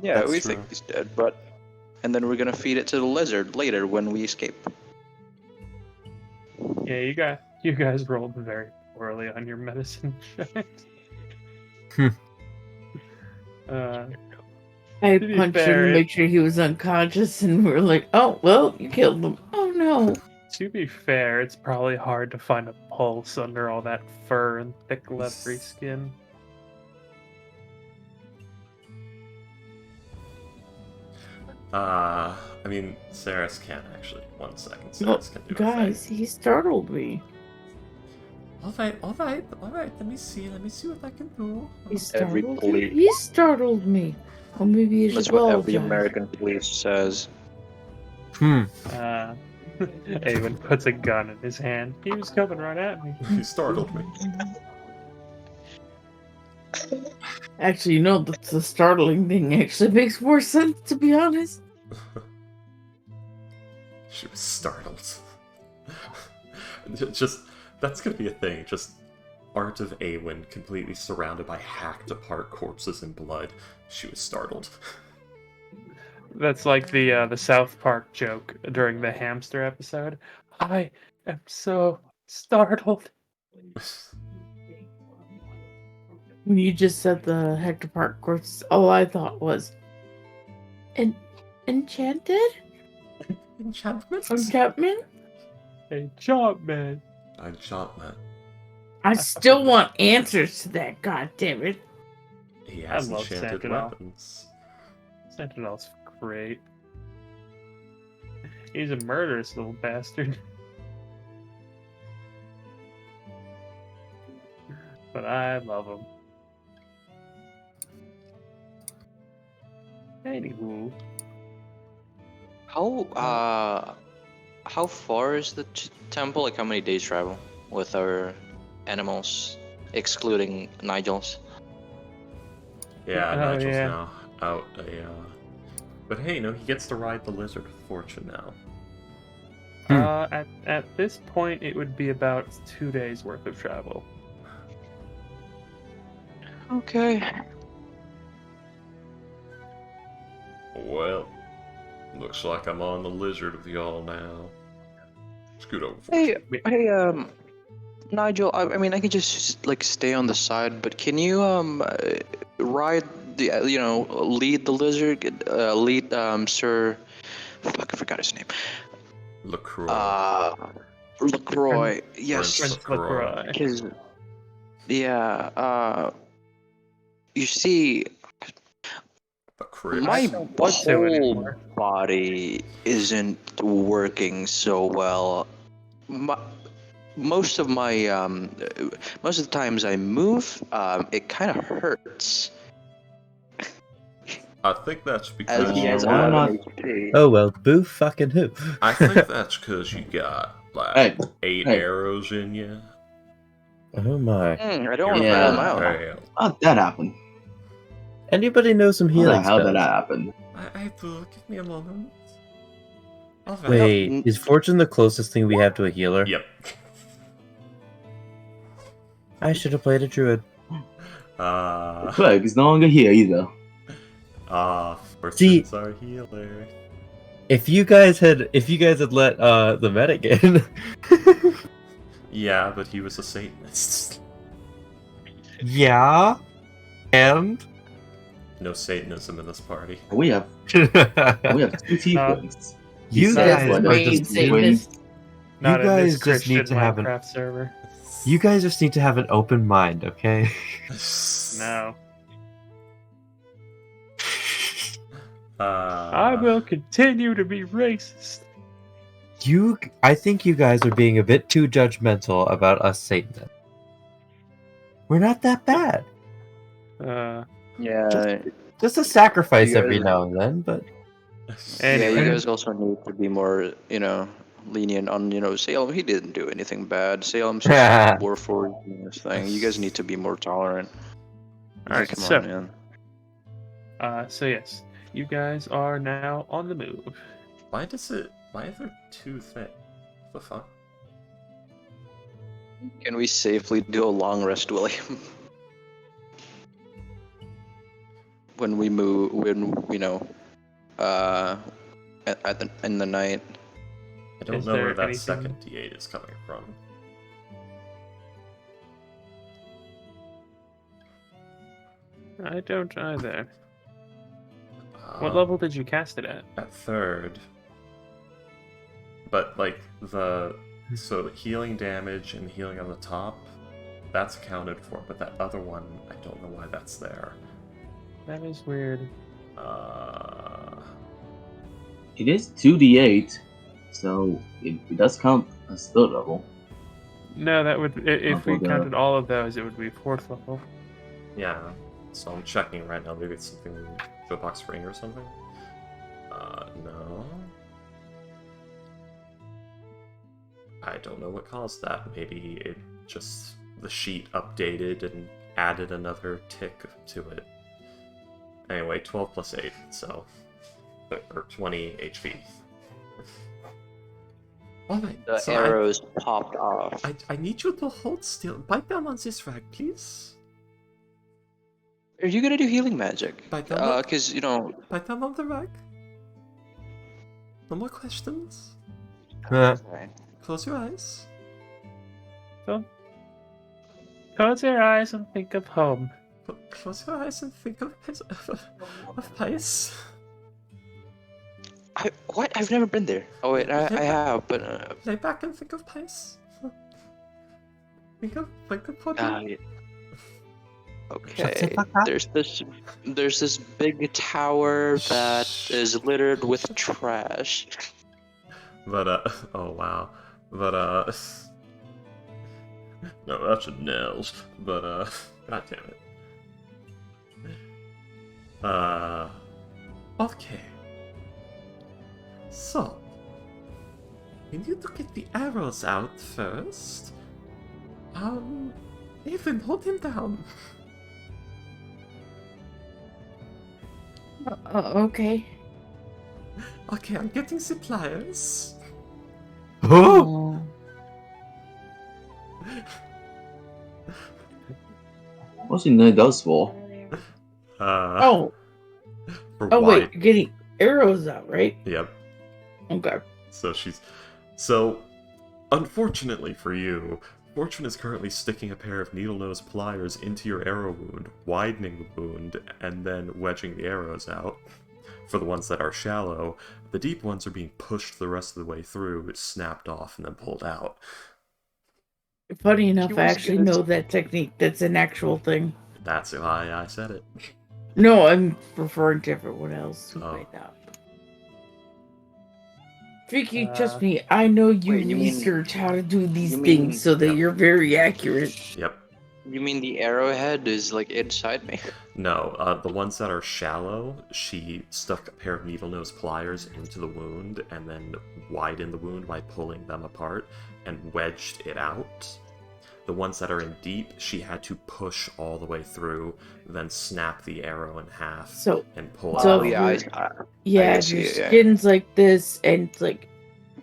Yeah, That's we true. think he's dead, but and then we're gonna feed it to the lizard later when we escape. Yeah, you guys rolled very poorly on your medicine check. I To be punched him fair, to make sure he was unconscious, and we were like, "Oh well, you killed him." Oh no! To be fair, it's probably hard to find a pulse under all that fur and thick leathery skin. I mean, Saris can actually. 1 second, Well, Saris can do guys, a thing. he startled me. Alright, let me see what I can do. He Every startled police- me. He startled me. Or maybe he That's should what every apologize. American police says. Avon puts a gun in his hand. He was coming right at me. You startled me. Actually, no, that's the startling thing. Actually, makes more sense, to be honest. She was startled. Just, that's gonna be a thing. Just Art of Awen completely surrounded by hacked apart corpses and blood. She was startled. That's like the South Park joke during the hamster episode. I am so startled. When you just said the Hector Park course, all I thought was enchanted? Enchantment? Enchantment? Hey, job, man. Enchantment. I still want answers to that, god damn it. He has love enchanted Sentinel. weapons. Sentinel's great. He's a murderous little bastard. But I love him. Anywho. How far is the temple? Like, how many days travel with our animals, excluding Nigel's? Yeah, Oh, Nigel's yeah. now out. But hey, no, he gets to ride the lizard of fortune now. At this point, it would be about 2 days worth of travel. Okay. Well, looks like I'm on the lizard with y'all now. Scoot over. Hey, Nigel. I mean, I could just like stay on the side, but can you ride the lead the lizard, lead Sir. Fuck, I forgot his name. LaCroix. LaCroix. Yes. Prince LaCroix. His, yeah. You see, The Chris. my don't want to whole anymore. body isn't working so well. Most of the times I move, it kind of hurts. I think that's As because he has why 11 not? HP. Oh well, boo fucking who? I think that's because you got like Hey, 8 hey. arrows in you. Oh my. I don't want to Yeah. pull him out. Hell. How'd that happen? Anybody know some How the healing hell did spells? that happen? I have to give me a moment. Alright. Wait, is fortune the closest thing we have to a healer? Yep. I should have played a druid. Clegg is no longer here either. Fortune's our healer. If you guys had let the medic in. Yeah, but he was a Satanist. Yeah. And No Satanism in this party. We have two tieflings. you He guys says are what just Satanist. Not in guys this just need Christian to have an- Minecraft server. you guys just need to have an open mind, okay? No. I I will continue to be racist. I think you guys are being a bit too judgmental about us Satanists. We're not that bad. Yeah. Just a sacrifice You guys- every now and then, but Yeah, you Anyway. guys also need to be more, lenient on, Salem. He didn't do anything bad. Salem's just war for this thing. You guys need to be more tolerant. Alright, Come so- on, man. So yes, you guys are now on the move. Why are there 2 things? What the fuck? Can we safely do a long rest, William? When we move, in the night. I don't Is know where there that anything- second D8 is coming from. I don't either. What Uh, level did you cast it at? At 3rd. But, like, so healing damage and healing on the top, that's accounted for, but that other one, I don't know why that's there. That is weird. It is 2d8, so it does count as third level. No, that would if we Level counted all of those, it would be 4th level. Yeah, so I'm checking right now. Maybe it's something Showbox Ring or something? No. I don't know what caused that. Maybe it just, the sheet updated and added another tick to it. Anyway, 12 plus 8, so, or 20 HP. Alright, The so arrows popped off. I need you to hold still. Bite down on this rag, please. Are you gonna do healing magic? Bite down on, Because, bite down on the rag. No more questions. Alright. Close your eyes. Close your eyes and think of home. Close your eyes and think of Pice. What? I've never been there. Oh wait, I have, but Lay back and think of Pice. Think of pudding. yeah. Okay. There's this big tower that is littered with trash. But oh wow. But no, that's a nails. But god damn it. Okay. So, we need to get the arrows out first. Evelyn, hold him down. Okay. Okay, I'm getting suppliers. Oh. What's he need those for? Oh. For Oh why? wait, you're getting arrows out, right? Yep. Okay. So, unfortunately for you, Fortune is currently sticking a pair of needle-nose pliers into your arrow wound, widening the wound, and then wedging the arrows out. For the ones that are shallow, the deep ones are being pushed the rest of the way through, snapped off, and then pulled out. Funny enough, He I was actually gonna- know that technique. That's an actual thing. That's why I said it. No, I'm referring to everyone else who Oh. played that. Vicky, Uh, trust me, I know you wait, you mean- research how to do these you things mean- so that Yep. you're very accurate. Yep. You mean the arrowhead is like inside me? No, the ones that are shallow, she stuck a pair of needle-nose pliers into the wound and then widened the wound by pulling them apart and wedged it out. The ones that are in deep, she had to push all the way through, then snap the arrow in half So, and pull So out. Oh if yeah, you're- I yeah, if see your it, yeah. skin's like this and it's like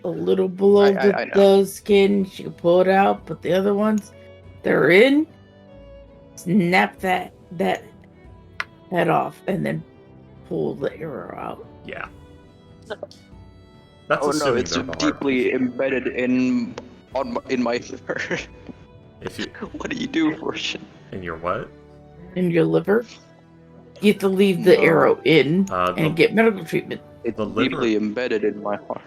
a little below I know. the skin, she can pull it out, but the other ones, they're in, snap that head off and then pull the arrow out. Yeah. That's Oh no, assuming it's they're hard. deeply embedded in my liver. If you What do you do, Fortune? in your what? In your liver, you have to leave the No. arrow in The- and get medical treatment. It's The liver- deeply embedded in my heart.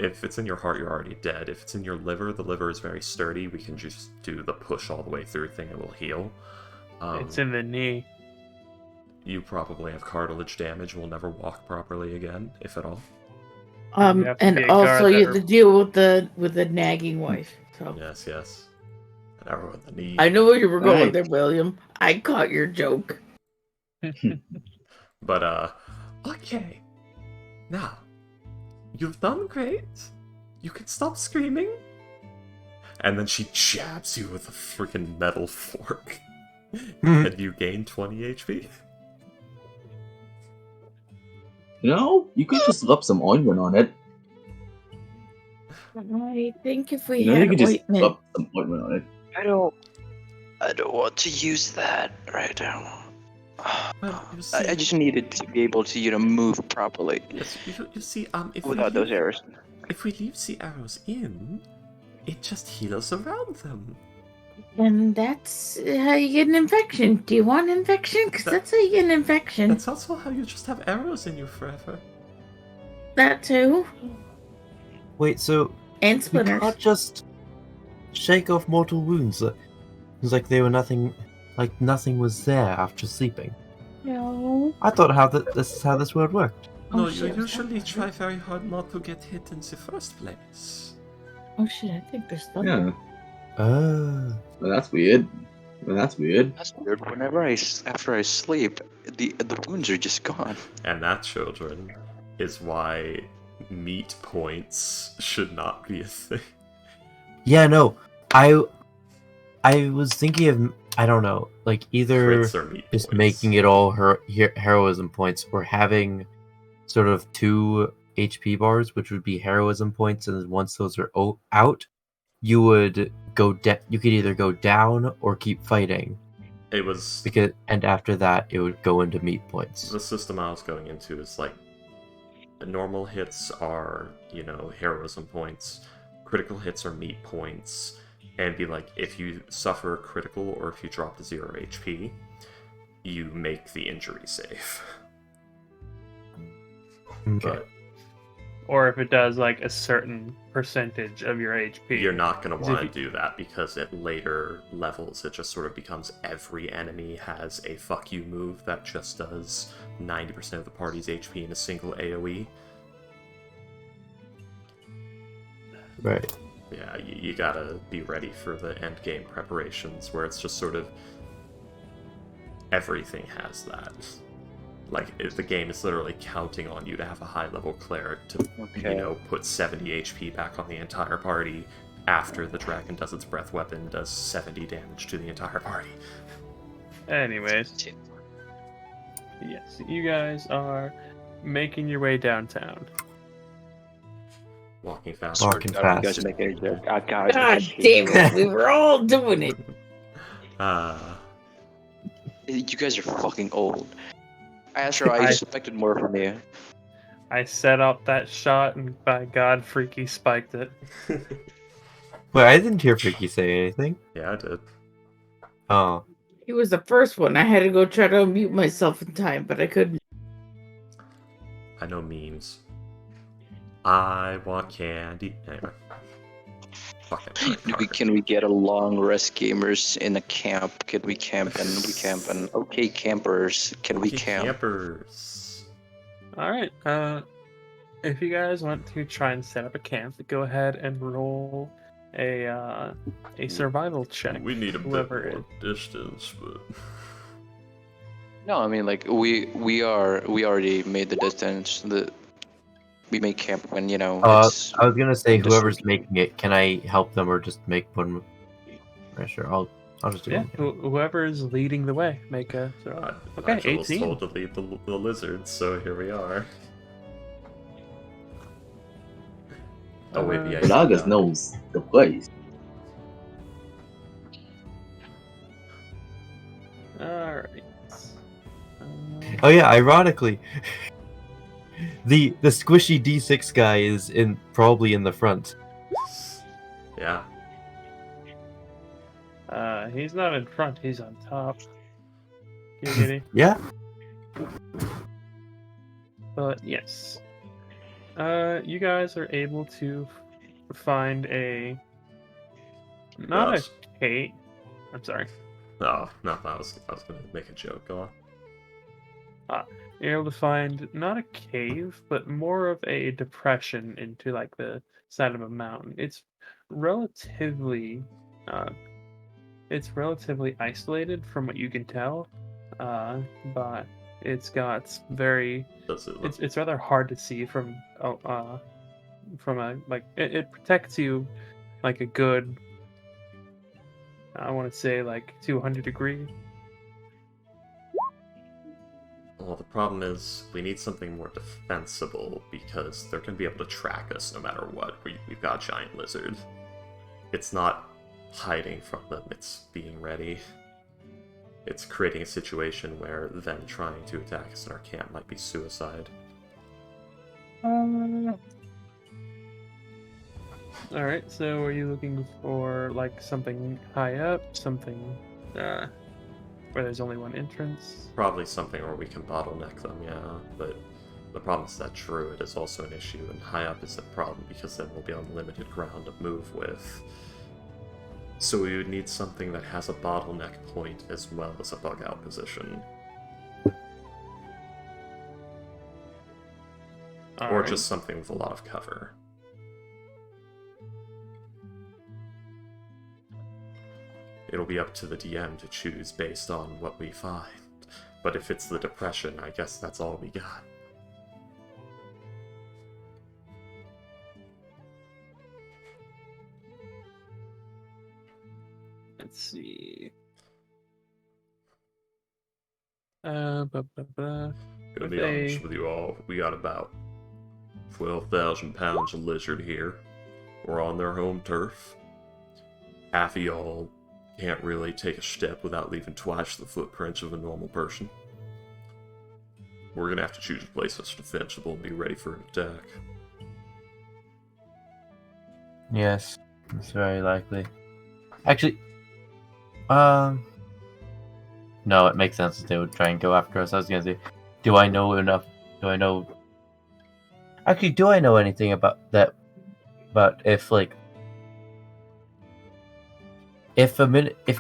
If it's in your heart, you're already dead. If it's in your liver, the liver is very sturdy. We can just do the push all the way through thing. It will heal. It's in the knee. You probably have cartilage damage. Will never walk properly again, if at all. You have to And be a also guard you that have to deal with the nagging wife. So Yes, yes. An arrow in the knee. I know where you were going Right. there, William. I caught your joke. But okay. Now, you've done great. You can stop screaming. And then she jabs you with a freaking metal fork. And you gain 20 HP. You know, you could just rub some ointment on it. I think if we You know, you had could just ointment, rub some ointment on it. I don't want to use that right now. Well, you see, I just needed to be able to, move properly yes, you see, if without those arrows. If we leave the arrows in, it just heals around them. and that's how you get an infection. Do you want an infection? Because that's how you get an infection. That's also how you just have arrows in you forever. That too. Wait, so And we splinters. can't just shake off mortal wounds? It's like they were nothing, like nothing was there after sleeping. No. I thought this is how this world worked. No, Oh, you shit. usually try very hard not to get hit in the first place. Oh shit, I think there's thunder. Yeah, Oh. well, that's weird. Well, that's weird. That's weird. Whenever after I sleep, the wounds are just gone. And that, children, is why meat points should not be a thing. Yeah, no. I was thinking of, I don't know, like either Crits are meat just points. making it all heroism points or having sort of 2 HP bars, which would be heroism points, and then once those are out, you would you could either go down or keep fighting, It was and after that it would go into meat points. the system I was going into is like the normal hits are, heroism points, critical hits are meat points, and be like if you suffer critical or if you drop to 0 HP, you make the injury save. Okay. But Or if it does like a certain percentage of your HP. you're not going to If want to you- do that because at later levels it just sort of becomes every enemy has a fuck you move that just does 90% of the party's HP in a single AoE. Right. Yeah, you gotta be ready for the end game preparations where it's just sort of everything has that. Like, the game is literally counting on you to have a high-level cleric to, Okay. put 70 HP back on the entire party after the dragon does its breath weapon, does 70 damage to the entire party. Anyways, yes, you guys are making your way downtown. Walking fast. Walking Are you guys fast. making it? God God damn it, we were all doing it. You guys are fucking old. Astro, I I- expected more from you. I set up that shot, and by God, Freaky spiked it. Wait, I didn't hear Freaky say anything. Yeah, I did. Oh. He was the first one. I had to go try to unmute myself in time, but I couldn't. I know memes. I want candy. Anyway. Fucking Can we get a long rest, gamers, in a camp? Can we camp and we camp and okay, campers, can we camp? Campers. All right. If you guys want to try and set up a camp, go ahead and roll a survival check. We need a bit whoever more distance, but No, I mean like we already made the distance. We make camp when it's I was gonna say just- whoever's making it, can I help them or just make one? Right, sure, I'll just do Yeah, one. whoever is leading the way, make a. Okay, Nigel was 18. told to lead the lizards, so here we are. Oh wait, yeah. Nagas knows the place. All right. Oh yeah, ironically, the squishy D6 guy is probably in the front. Yeah. He's not in front. He's on top. Giggity. Yeah. But yes, you guys are able to find not Yes. a cave. I'm sorry. Oh no, I was gonna make a joke. Go on. You're able to find not a cave, but more of a depression into like the side of a mountain. It's relatively isolated from what you can tell, but it's got very Does it look? it's rather hard to see from a like it protects you like a good, I want to say like 200 degree. Well, the problem is we need something more defensible because they're gonna be able to track us no matter what. We've got a giant lizard. It's not hiding from them, it's being ready. It's creating a situation where them trying to attack us in our camp might be suicide. Alright, so are you looking for like something high up, something where there's only one entrance? Probably something where we can bottleneck them, yeah, but the problem is that Druid is also an issue, and high up is a problem because then we'll be on limited ground to move with. So we would need something that has a bottleneck point as well as a bug out position. Or Alright. just something with a lot of cover. It'll be up to the DM to choose based on what we find. But if it's the depression, I guess that's all we got. Let's see. Blah, blah, blah. Gonna With be honest a- with you all, we got about 12,000 pounds of lizard here. We're on their home turf. Half of y'all can't really take a step without leaving twice the footprints of a normal person. We're gonna have to choose a place that's defensible and be ready for an attack. Yes, it's very likely. Actually, No, it makes sense that they would try and go after us. I was gonna say, do I know enough? Do I know? Actually, do I know anything about that? But if if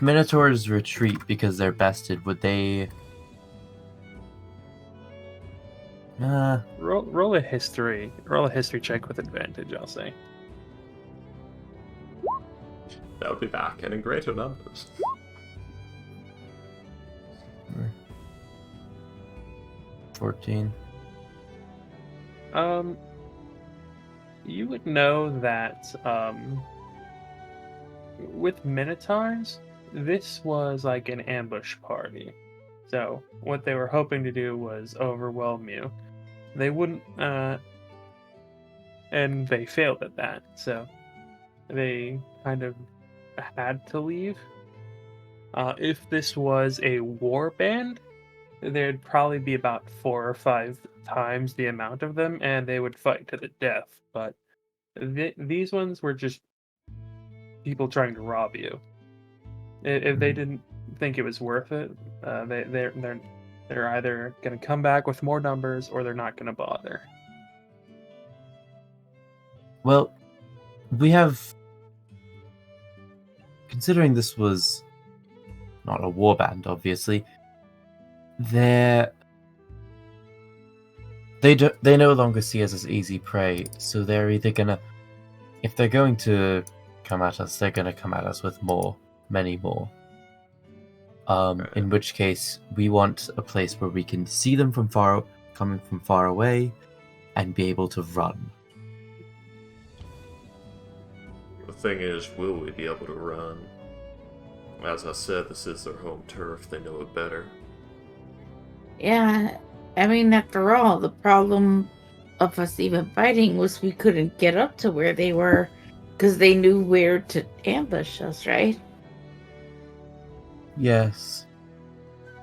Minotaurs retreat because they're bested, would they? Roll a history check with advantage. I'll say. That would be back and in greater numbers. 14. You would know that with Minotaurs, this was like an ambush party. So what they were hoping to do was overwhelm you. They wouldn't, and they failed at that. So they kind of had to leave. If this was a war band, there'd probably be about 4 or 5 times the amount of them, and they would fight to the death. But these ones were just people trying to rob you. If they didn't think it was worth it, they're either going to come back with more numbers or they're not going to bother. Well, we have. Considering this was not a warband, obviously, they no longer see us as easy prey. So they're either gonna, if they're going to come at us, they're gonna come at us with many more. In which case, we want a place where we can see them coming from far away, and be able to run. The thing is, will we be able to run? As I said, this is their home turf. They know it better. Yeah, I mean, after all, the problem of us even fighting was we couldn't get up to where they were because they knew where to ambush us, right? Yes.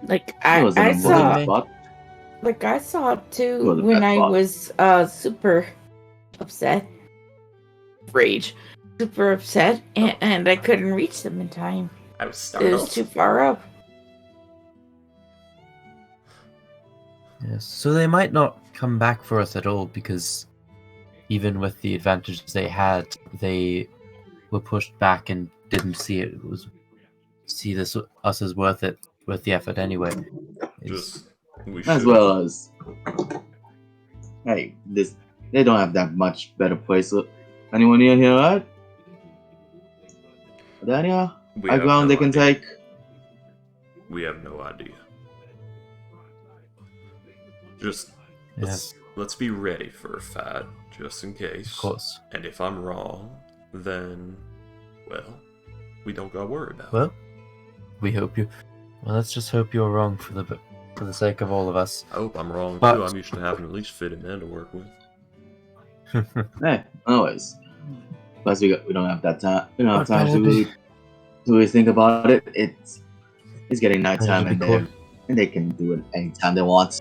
Like That was an I important saw, spot. like I saw it too Well, the when best I spot. was super upset, super upset, and I couldn't reach them in time. I was It startled. was too far up. Yes. So they might not come back for us at all because even with the advantage they had, they were pushed back and didn't see us as worth the effort anyway. Just we As should. well as, hey, they don't have that much better place. Anyone near here, right? Daniel, We a have ground no they can idea. take. We have no idea. Just Yes, let's be ready for a fight, just in case. of course. And if I'm wrong, then, well, we don't gotta worry about it. Well, we hope you. Well, let's just hope you're wrong for the sake of all of us. I hope I'm wrong But- too. I'm used to having at least fitted men to work with. Hey, always. Plus, we don't have that time. We don't have But time that'll be- to really think about it. It's getting nighttime, That'll and be cool. they can do it anytime they want.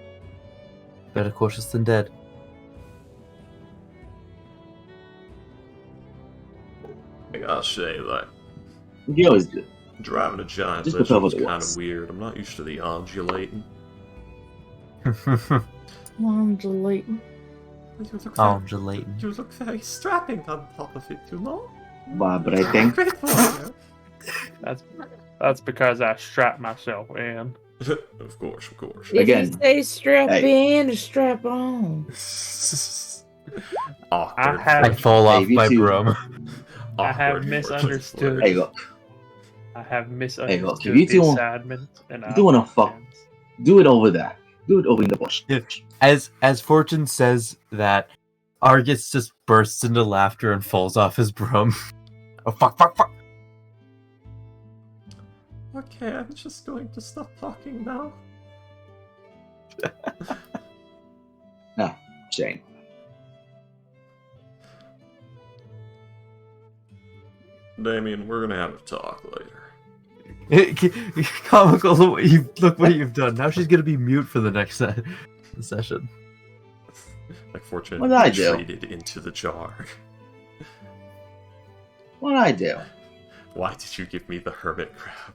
Better cautious than dead. I gotta say, like, You always do. driving a giant Just lizard prepare was for the kind of worst. weird. I'm not used to the undulating. Undulating. Undulating. You look very strapping on top of it, you know? Vibrating. That's because I strapped myself in. Of course. Did Again, you say strap hey. in or strap on? Awkward. I I fall off Hey, you my two. broom. I have Awkward misunderstood. Hey, look. I have Hey, misunderstood look, if you the two- assignment, and you do wanna fuck- Do it over there. Do it over in the bush. As Fortune says that, Argus just bursts into laughter and falls off his broom. Oh fuck! Okay, I'm just going to stop talking now. Shane. Damien, we're gonna have a talk later. Comical, look what you've done. Now she's gonna be mute for the next session. Like Fortune What did I do? retreated into the jar. What'd I do? Why did you give me the hermit crab?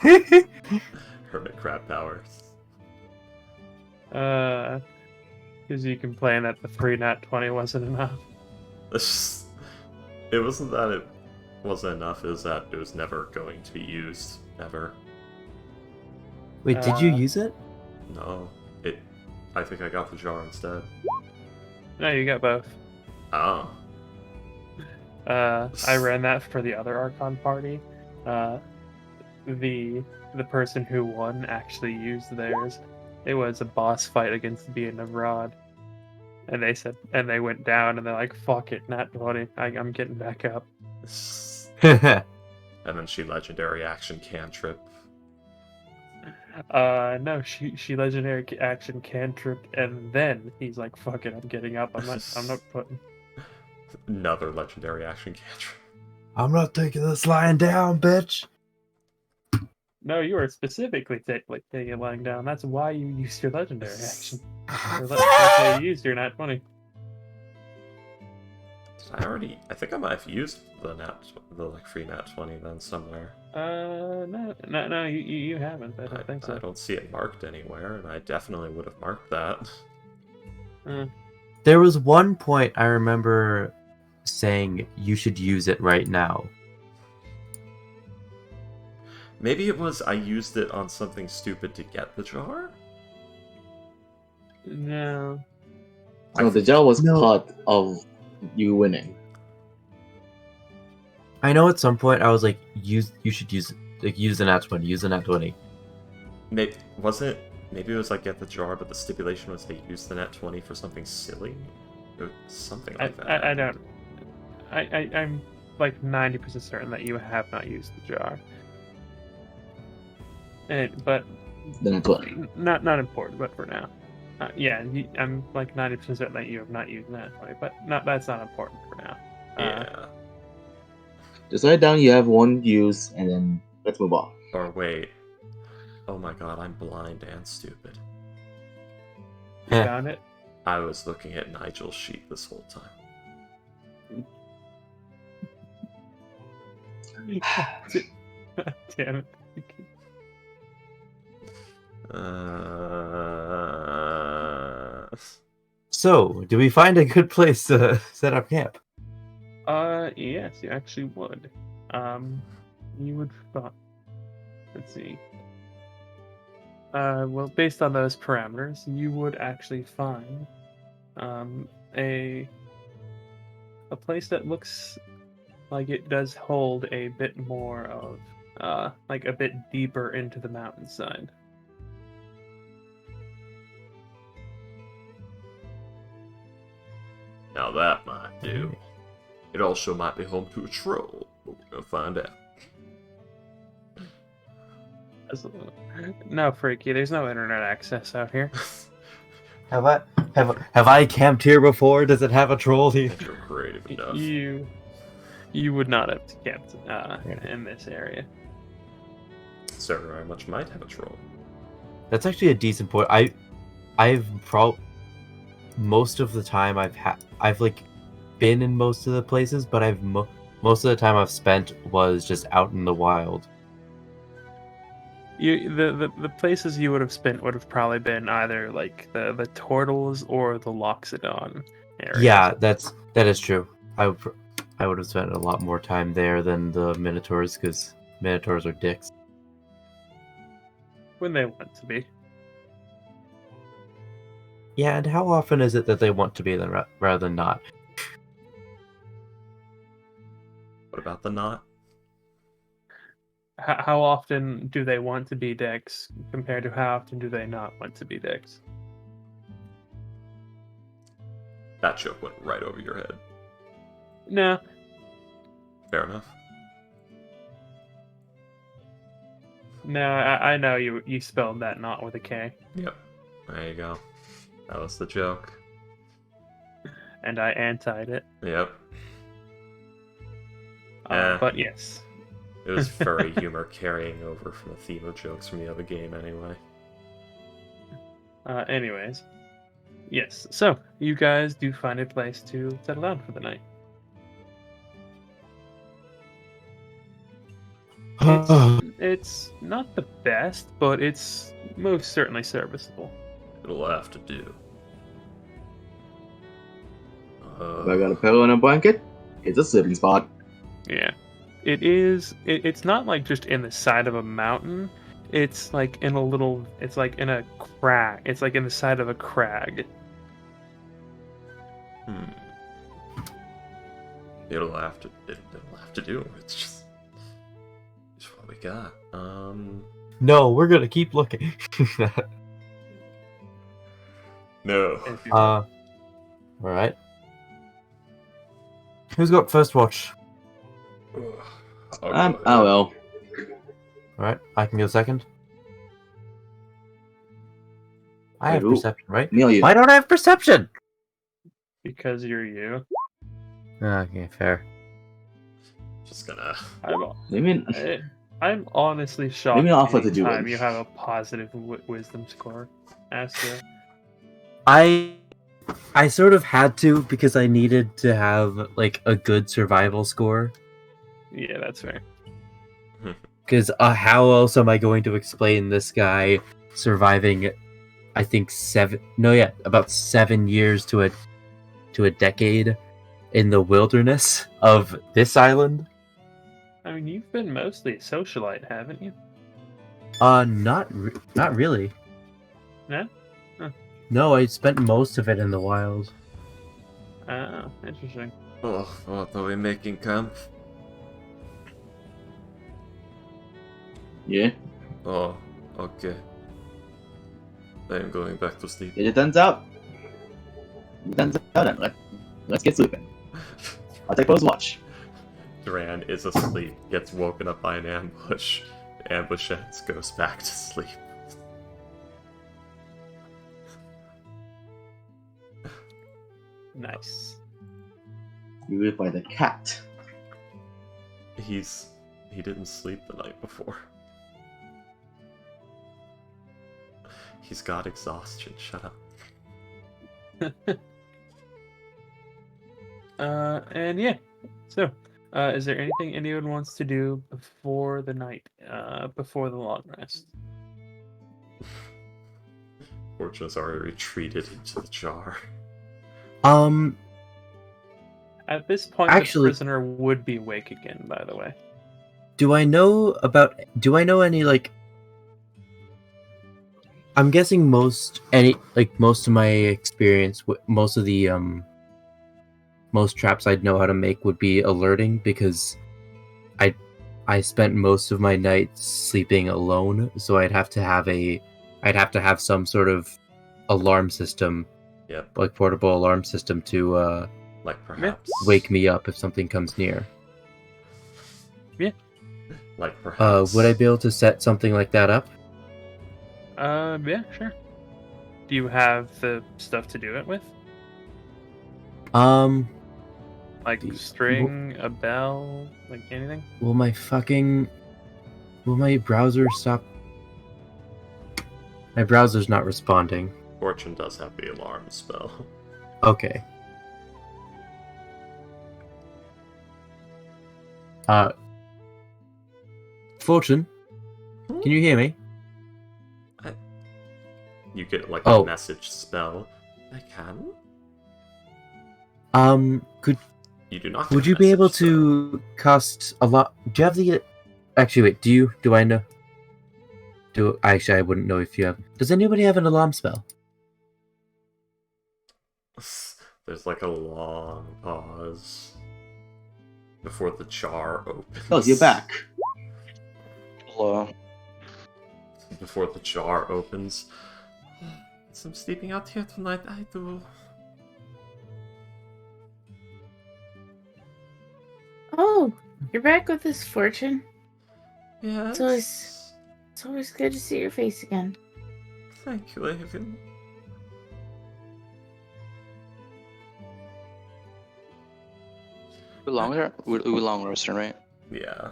Hermit crab powers. Because you complain that the 3 nat 20 wasn't enough. It wasn't that it wasn't enough, it was that it was never going to be used, ever. Wait, did you Uh, use it? No. I think I got the jar instead. No, you got both. Oh. I ran that for the other Archon party. The person who won actually used theirs. It was a boss fight against Being of Rod. And they went down and they're like, fuck it, nat 20. I'm getting back up. And then she legendary action cantrip. No, she legendary action cantrip, and then he's like, "Fuck it, I'm getting up. I'm not putting." Another legendary action cantrip. I'm not taking this lying down, bitch. No, you are specifically taking it lying down. That's why you used your legendary action. That's why you used your nat 20. I think I might have used the free nat 20 then somewhere. No, you haven't. I don't think so. I don't see it marked anywhere, and I definitely would have marked that. There was one point I remember saying you should use it right now. Maybe it was I used it on something stupid to get the jar? No. So the jar was part of you winning. I know at some point I was like, you should use the nat 20, use the nat 20. Maybe it was like get the jar, but the stipulation was they use the nat 20 for something silly? Or something like that. I don't. I'm like 90% certain that you have not used the jar. But The nat 20. not important, but for now. I'm like 90% certain that you have not used nat 20, but that's not important for now. Yeah. Just write down you have one use, and then let's move on. Or wait. Oh my god, I'm blind and stupid. You found it? I was looking at Nigel's sheet this whole time. Damn it. So, do we find a good place to set up camp? Yes, you actually would. You would let's see. Well, based on those parameters, you would actually find a place that looks like it does hold a bit more of like a bit deeper into the mountainside. Now that might do. It also might be home to a troll, but we're gonna find out. No, Freaky, there's no internet access out here. Have I camped here before? Does it have a troll here? If you're creative enough. You would not have camped in this area. So very much might have a troll. That's actually a decent point. Most of the time I've like been in most of the places, but most of the time I've spent was just out in the wild. The places you would have spent would have probably been either like the Turtles or the Loxodon area. Yeah, that is true. I would have spent a lot more time there than the Minotaurs, because Minotaurs are dicks. When they want to be. Yeah, and how often is it that they want to be rather than not? What about the knot? How often do they want to be dicks compared to how often do they not want to be dicks? That joke went right over your head. No. Fair enough. No, I know you spelled that not with a K. Yep. There you go. That was the joke. And I antied it. Yep. But yes. It was furry humor carrying over from the theme of jokes from the other game anyway. Anyways. Yes, so you guys do find a place to settle down for the night. It's not the best, but it's most certainly serviceable. It'll have to do. If I got a pillow and a blanket, it's a sleeping spot. Yeah. It is. It's not like just in the side of a mountain. It's like in a little. It's like in a crag. It's like in the side of a crag. It'll have to do. It's what we got. No, we're gonna keep looking. No. All right. Who's got first watch? I'll go I ahead. will. All right, I can go second. I Wait, have who? perception, right? Amelia. Why don't I have perception? Because you're you. Okay, fair. Just gonna. I'm honestly shocked. Maybe I'll offer to do anytime it. you have a positive wisdom score. Astro. I sort of had to because I needed to have like a good survival score. Yeah, that's fair. Because how else am I going to explain this guy surviving? I think about 7 years to a decade in the wilderness of this island. I mean, you've been mostly a socialite, haven't you? Not really. No? Huh. No, I spent most of it in the wild. Oh, interesting. Oh, what are we making camp? Yeah. Oh, okay. I am going back to sleep. It turns out. Then let's get sleeping. I'll take first watch. Duran is asleep, gets woken up by an ambush. The ambush ends, goes back to sleep. Nice. You live by the cat. He didn't sleep the night before. He's got exhaustion, shut up. And yeah. So, is there anything anyone wants to do before the night, before the long rest? Fortune has already retreated into the jar. At this point, Actually- the prisoner would be awake again, by the way. Do I know any like? I'm guessing most of my experience, most of the most traps I'd know how to make would be alerting because I spent most of my nights sleeping alone, so I'd have to have some sort of alarm system, Yep, like portable alarm system to like perhaps. wake me up if something comes near. Like perhaps. Would I be able to set something like that up? Yeah, sure. Do you have the stuff to do it with? Like string, a bell, like anything? Will my browser stop? My browser's not responding. Fortune does have the alarm spell. Okay. Fortune, can you hear me? You get like Oh. a message spell. I can? Could You do not. would get a you be able message spell. to cast a lot? Do you have the? Actually, wait. Do I know? Actually, I wouldn't know if you have. Does anybody have an alarm spell? There's like a long pause before the jar opens. Oh, you're back. Hello. Before the jar opens. So I'm sleeping out here tonight, I do. Oh, you're back with this Fortune. Yes. It's always good to see your face again. Thank you, Raven. We long resting, right? Yeah.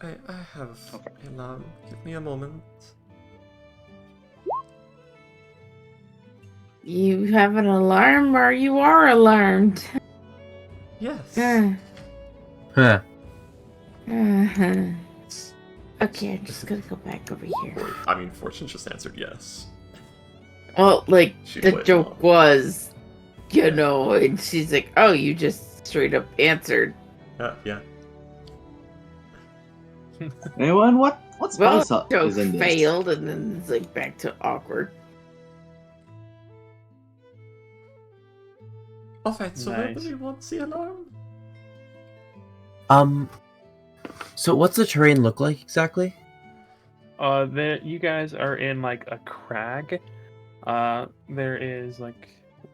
I have Okay. an alarm. Give me a moment. You have an alarm, or you are alarmed. Yes. Uh, Huh. uh-huh. Okay, I'm just gonna go back over here. I mean, Fortune just answered yes. Well, like, She the played joke along. was, you know, and she's like, oh, you just straight up answered. Yeah. Anyone? What Well, spice up joke is in this? failed, and then it's like back to awkward. Alright, so Nice. nobody wants the alarm? So what's the terrain look like exactly? You guys are in like a crag. There is like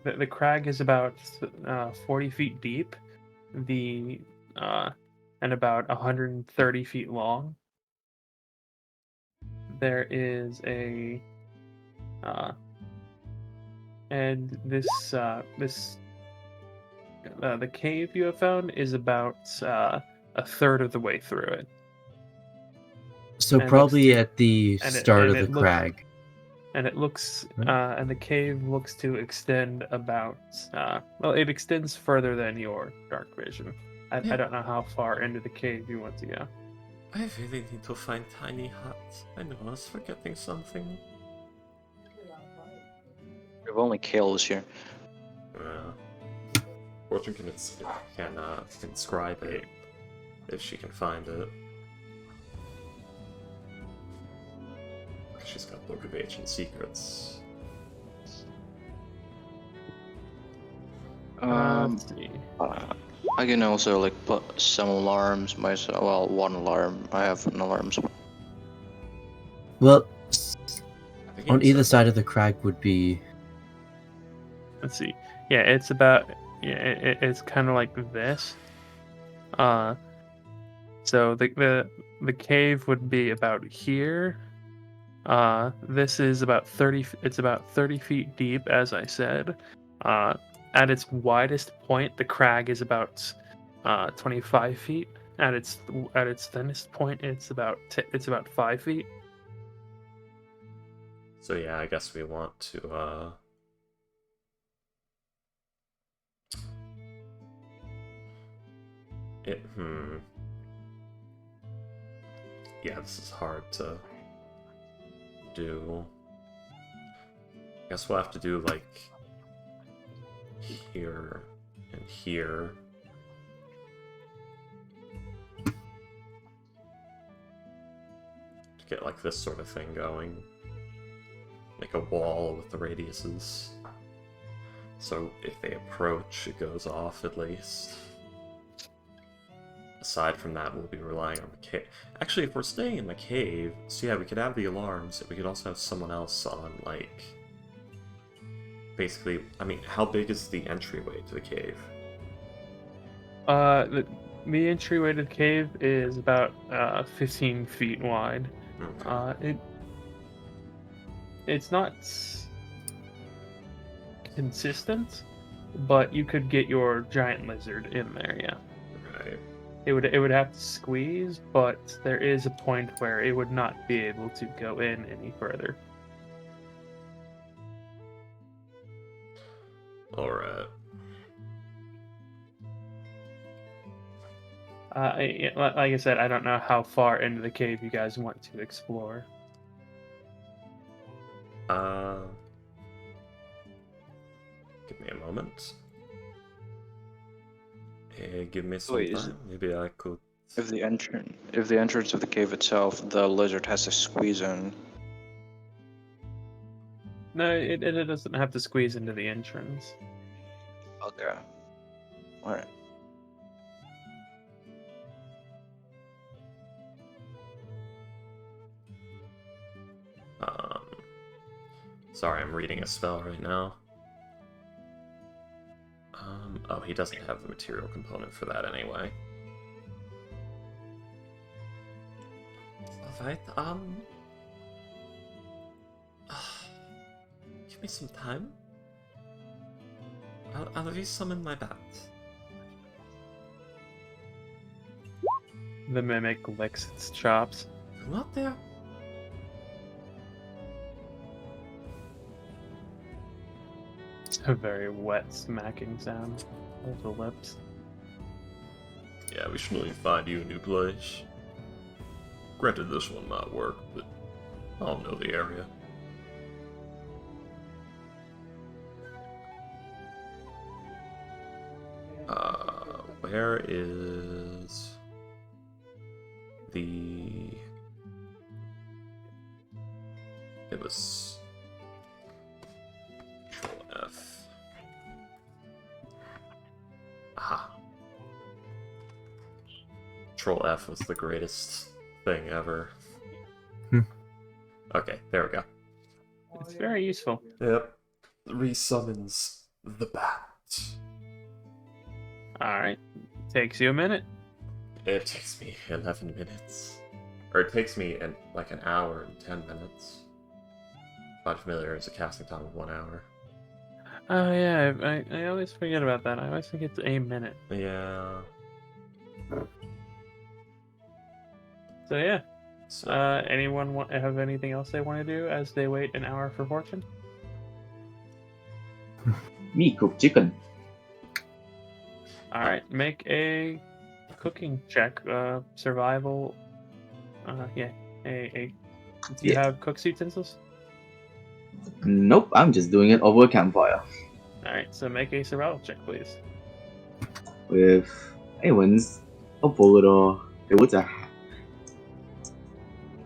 the crag is about 40 feet deep, and about 130 feet long. There is the cave you have found is about a third of the way through it. So And probably at the and it- start and of the it looks- crag. And it looks, Hmm. and the cave looks to extend about, it extends further than your dark vision. I Yeah. don't know how far into the cave you want to go. I really need to find tiny huts. I know I was forgetting something. We've only kills here. Fortune can inscribe it if she can find it. She's got Book of Ancient Secrets. Let's see. I can also like put some alarms myself. Well, one alarm. I have an alarm. Well, I think on it's either side of the crag would be. Let's see. Yeah, it's about, it's kind of like this. So the cave would be about here. This is about 30. It's about 30 feet deep, as I said. At its widest point, the crag is about 25 feet. At its thinnest point, it's about 5 feet. So yeah, I guess we want to Yeah, this is hard to do. I guess we'll have to do like here and here. To get like this sort of thing going. Make a wall with the radiuses. So if they approach, it goes off at least. Aside from that, we'll be relying on the cave. Actually, if we're staying in the cave, so yeah, we could have the alarms, we could also have someone else on, like... Basically, I mean, how big is the entryway to the cave? The entryway to the cave is about 15 feet wide. Okay. It's not consistent, but you could get your giant lizard in there, yeah. Right. It would have to squeeze, but there is a point where it would not be able to go in any further. Alright. Like I said, I don't know how far into the cave you guys want to explore. Give me a moment. Give me some Wait, time. Maybe I could... If the entrance of the cave itself, the lizard has to squeeze in. No, it doesn't have to squeeze into the entrance. Okay. Alright. Sorry, I'm reading a spell right now. Oh, he doesn't have the material component for that anyway. Alright, give me some time. I'll re-summon my bat. The mimic licks its chops. Come out there. It's a very wet smacking sound of the lips. Yeah, we should really find you a new place. Granted, this one might work, but I'll know the area. Where is the... It was... Control F. Aha. Control F was the greatest thing ever. Okay, there we go. It's very useful. Yep. Resummons the bat. Alright. Takes you a minute. It takes me 11 minutes. Or it takes me like an hour and 10 minutes. Not familiar as a casting time of 1 hour. Oh yeah, I always forget about that. I always think it's a minute. Yeah. So yeah. So, Anyone have anything else they want to do as they wait an hour for fortune? Me cook chicken. Alright, make a cooking check. Survival. Yeah. Do you Yeah. have cook's utensils? Nope, I'm just doing it over a campfire. Alright, so make a survival check, please. With anyone's a bullet or it was a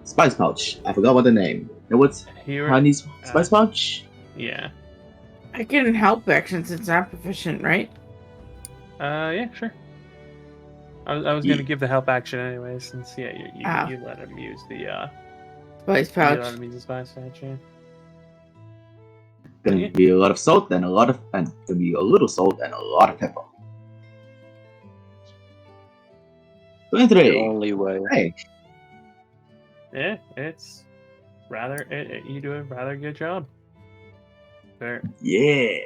spice pouch. I forgot what the name. It was Here. honey's spice pouch. Yeah. I can help action since I'm proficient, right? Yeah, sure. I was gonna give the help action anyway, since yeah, you let him use the Spice you let pouch. him use the spice pouch. Yeah. Gonna Yeah. be a lot of salt and gonna be a little salt and a lot of pepper. The 23. only way. Hey, Yeah, it's rather you do a rather good job. There. yeah.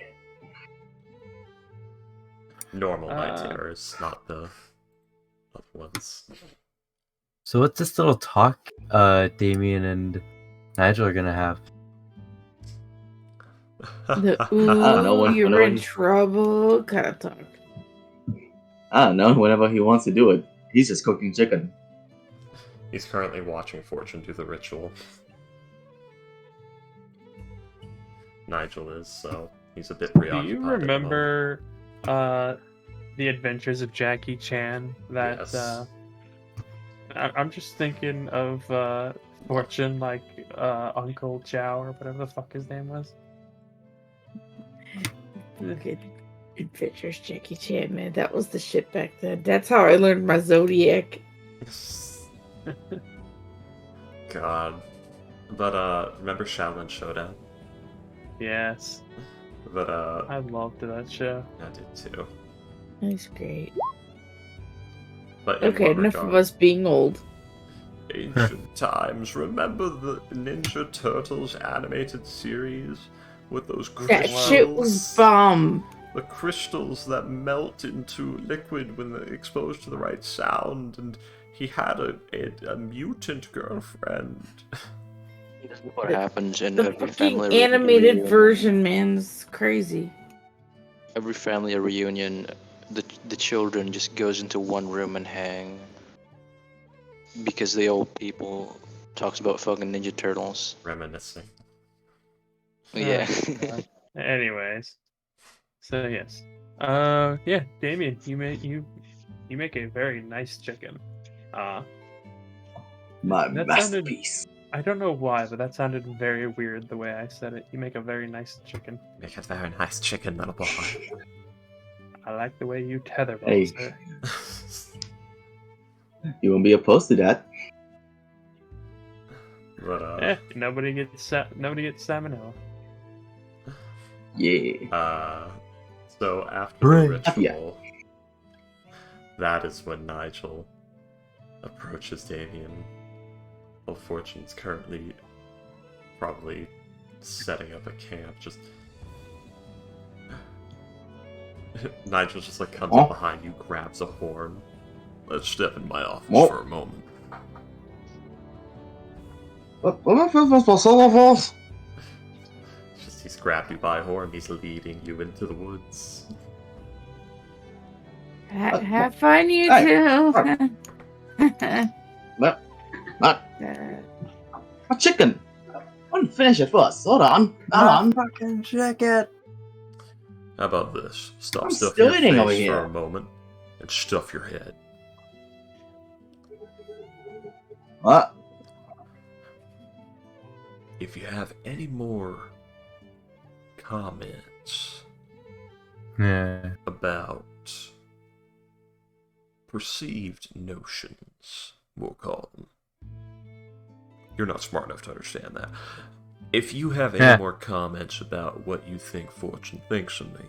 normal night terrors, not the other ones. So what's this little talk Damien and Nigel are gonna have? The I don't know, ooh, you're whenever in he- trouble kind of talk. I don't know, whenever he wants to do it, he's just cooking chicken. He's currently watching Fortune do the ritual. Nigel is, so he's a bit Do preoccupied. you at the moment. remember the Adventures of Jackie Chan? That Yes. I'm just thinking of Fortune, like Uncle Chow or whatever the fuck his name was. Good adventures, Jackie Chan, man. That was the shit back then. That's how I learned my zodiac. God. But remember Shaolin Showdown? Yes, But I loved that show. I did too. That's great. But in Okay, what enough regard? of us being old. Ancient times. Remember the Ninja Turtles animated series with those That crystals? shit was bomb. The crystals that melt into liquid when they're exposed to the right sound, and he had a mutant girlfriend. This is what happens in The every fucking family animated reunion. version, man, is crazy. Every family reunion, the children just goes into one room and hang. Because the old people talks about fucking Ninja Turtles. Reminiscing. Yeah. God. Anyways, so yes, yeah, Damien, you make a very nice chicken. My That masterpiece. I don't know why, but that sounded very weird the way I said it. You make a very nice chicken. Make a very nice chicken, little boy. I like the way you tether Hey. balls there. You won't be opposed to that. But Yeah, nobody gets salmonella. Yeah. So after Great. the ritual, that is when Nigel approaches Damien. Well, Fortune's currently probably setting up a camp. Just Nigel just like comes up behind you, grabs a horn. Let's step in my office for a moment. What am I supposed to say? Just he's grabbed you by a horn. He's leading you into the woods. Have fun, you Hey, two. Not a chicken. I want to finish it first. Hold on. Not fucking chicken. How about this? Stop I'm stuffing still your eating over face here. for a moment and stuff your head. What? If you have any more comments Yeah. about perceived notions, we'll call them. You're not smart enough to understand that. If you have any more comments about what you think Fortune thinks of me,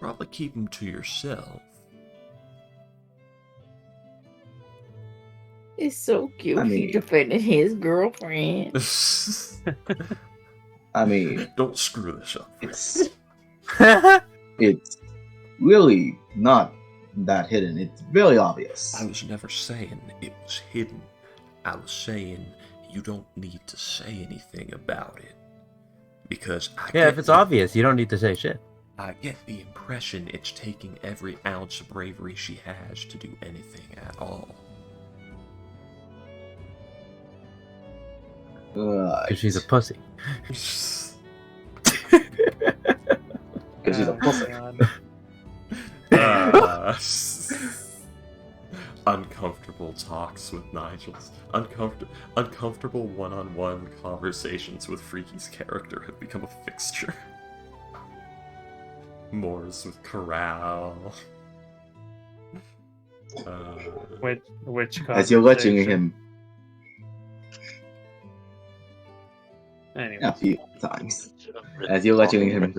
probably keep them to yourself. It's so cute. I He mean- defended his girlfriend. I mean, Don't screw this up. it's it's really not that hidden. It's really obvious. I was never saying it was hidden. I was saying you don't need to say anything about it. Because Yeah, if it's obvious, you don't need to say shit. I get the impression it's taking every ounce of bravery she has to do anything at all. Because she's a pussy. Because she's a Oh, pussy. God. Uncomfortable talks with Nigel's. Uncomfortable one-on-one conversations with Freaky's character have become a fixture. Mores with Corral. Which As you're watching conversation? him Anyway. a few times, as you're watching him,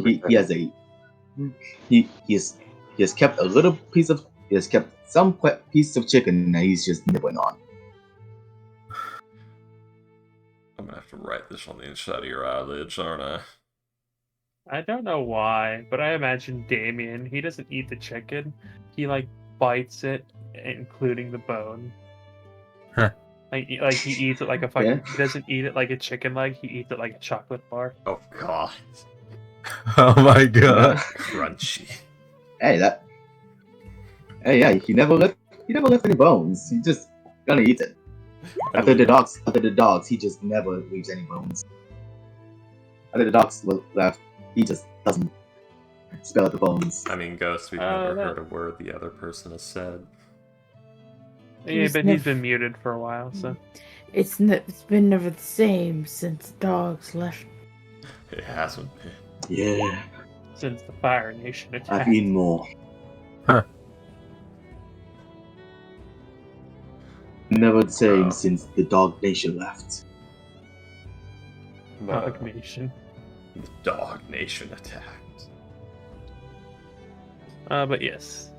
he has kept a little piece of some piece of chicken that he's just nibbling on. I'm gonna have to write this on the inside of your eyelids, aren't I? I don't know why, but I imagine Damien, he doesn't eat the chicken. He like bites it, including the bone. Huh. Like he eats it like a fucking. Yeah. He doesn't eat it like a chicken leg. He eats it like a chocolate bar. Oh god. Oh my god. Crunchy. Hey, yeah, he never left any bones. He just gonna eat it. After the dogs, he just never leaves any bones. After the dogs left, he just doesn't spell the bones. I mean, Ghost, we've Oh, never that- heard a word the other person has said. Yeah, He's but he's nev- been muted for a while, so. It's been never the same since the dogs left. It hasn't been. Yeah, Since the Fire Nation I've attacked. eaten more. Huh. Never the same Oh. since the dog nation left. Dog Nation. The Dog Nation attacked. But yes.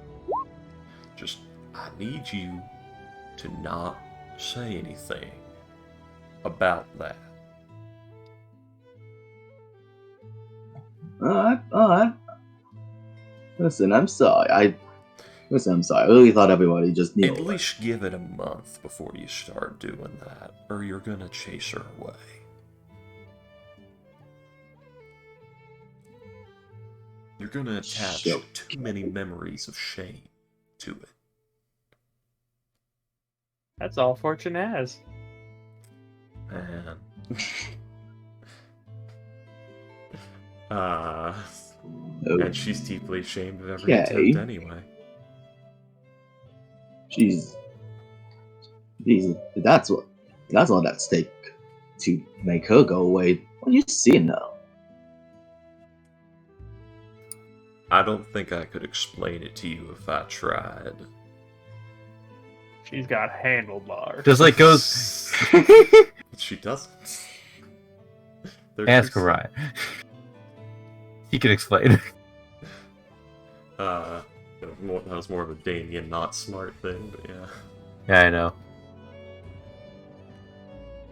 Just, I need you to not say anything about that. Alright. Listen, I'm sorry. I really thought everybody just knew. At least give it a month before you start doing that, or you're gonna chase her away. You're gonna attach Shit. too many memories of shame to it. That's all Fortune has. Man. Oh, And she's deeply ashamed of every Okay. attempt anyway. jeez. That's all at stake to make her go away. What are you seeing now? I don't think I could explain it to you if I tried. She's got handlebars. Just like goes. She doesn't. They're Ask too- Orion. He can explain. That was more of a Damien not smart thing, but yeah. Yeah, I know.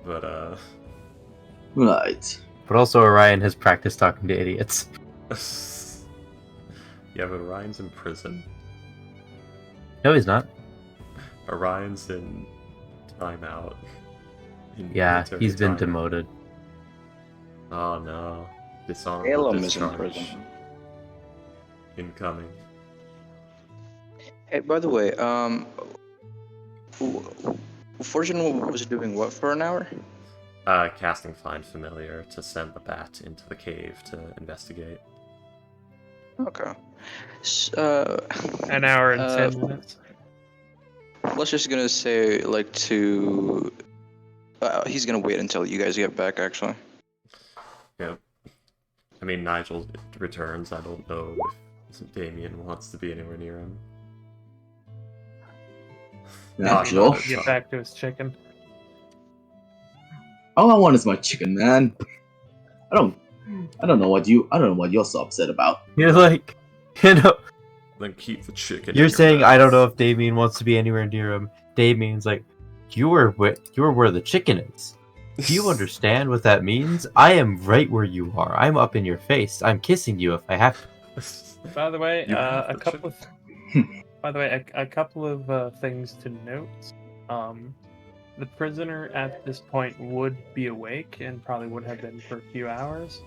But Right. But also, Orion has practiced talking to idiots. yeah, but Orion's in prison. No, he's not. Orion's in timeout. In Yeah, military he's been timeout. demoted. Oh no. Dishonorable Salem is in discharge. prison. Incoming. Hey, by the way, Fortune was doing what for an hour? Casting Find Familiar to send the bat into the cave to investigate. Okay. An hour and 10 minutes. Let's just gonna say like to. He's gonna wait until you guys get back. Actually. Yeah. I mean, Nigel returns. I don't know if Damien wants to be anywhere near him. Nigel. Get back to his chicken. All I want is my chicken, man. I don't know what you're so upset about. You're like, Then keep the chicken. you're in your saying I don't mouth. know if Damien wants to be anywhere near him. Damien's like, you're where the chicken is. Do you understand what that means? I am right where you are. I'm up in your face. I'm kissing you if I have to. By the way, You have a the couple of a couple of things to note. The prisoner at this point would be awake and probably would have been for a few hours,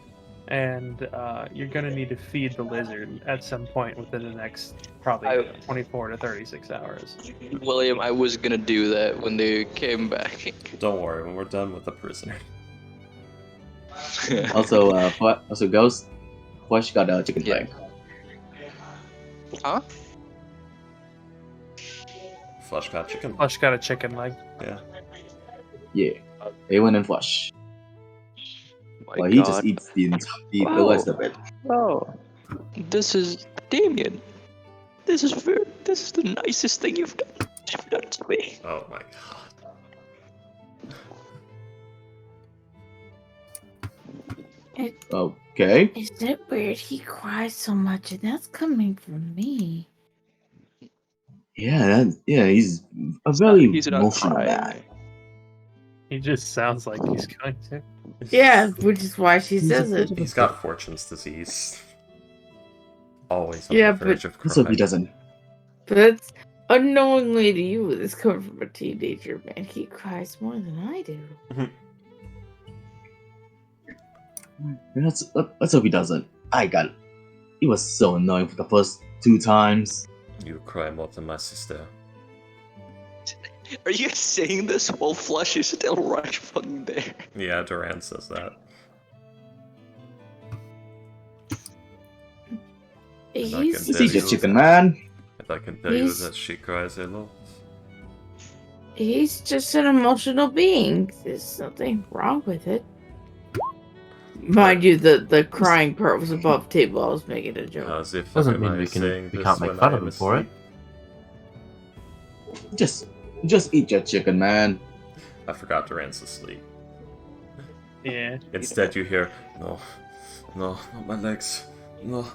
and you're gonna need to feed the lizard at some point within the next probably 24 to 36 hours. William, I was gonna do that when they came back. Don't worry, when we're done with the prisoner. Also, Ghost, Flesh got a chicken Yeah. leg. Huh? Flesh got chicken. Flesh got a chicken leg. Yeah. Yeah, Awen and Flesh. My Well, he just God. eats the rest of it. Oh, this is Damien. This is the nicest thing you've done to me. Oh my god. Okay. Is it weird he cries so much and that's coming from me? Yeah, he's a very He's not emotional crying. man. He just sounds like he's going to. Yeah, which is why she He's a says bit it. of a He's got Fortune's disease. Always on Yeah, the verge of Let's hope he crying. doesn't. But that's unknowingly to you. This coming from a teenager, man. He cries more than I do. Let's hope he doesn't. He was so annoying for the first 2 times. You cry more than my sister. Are you saying this while Flesh is still right fucking there? Yeah, Duran says that. He's Let's eat your chicken, man. If I can tell you He's- that she cries a lot. he's just an emotional being. There's nothing wrong with it. Mind you, the crying part was above table. I was making a joke. As if Doesn't am mean I we saying this can't make when fun I of am him for it. asleep? Just eat your chicken, man. I forgot Duran's asleep. Yeah. Instead, you hear, no, not my legs, no.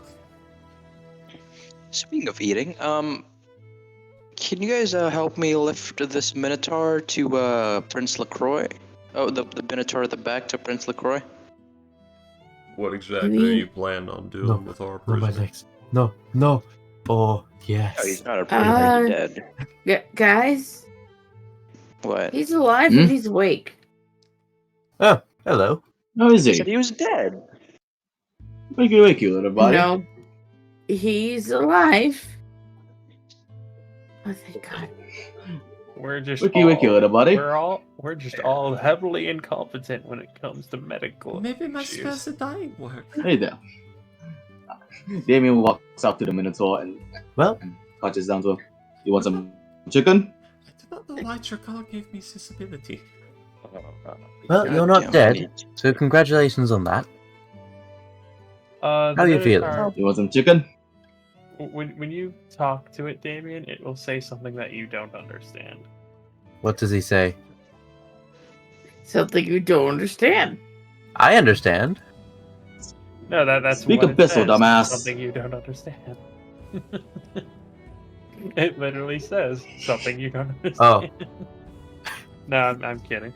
Speaking of eating, can you guys help me lift this Minotaur to Prince LaCroix? Oh, the Minotaur at the back to Prince LaCroix? What exactly mean- are you planning on doing No, with our No, my prisoner? legs. No. Oh, yes. Oh, he's not a prisoner, he's dead. Guys, What? he's alive Hmm? and he's awake. Oh, hello. How is He said he? he was dead. Wake you, little buddy. No, he's alive. Oh, thank God. We're just Wake you, little buddy. we're just all heavily incompetent when it comes to medical Maybe my issues. spells are dying work. Hey there. Damien walks up to the Minotaur and Well, touches down to him. You want some chicken? I do not know why your color gave me this ability. you're not dead, so congratulations on that. The How you feeling? Minotaur, You want some chicken? when you talk to it, Damien, it will say something that you don't understand. What does he say? Something you don't understand. I understand. No, that's Speak what a it pistol, says. dumbass. Something you don't understand. It literally says something you don't understand. No, I'm kidding.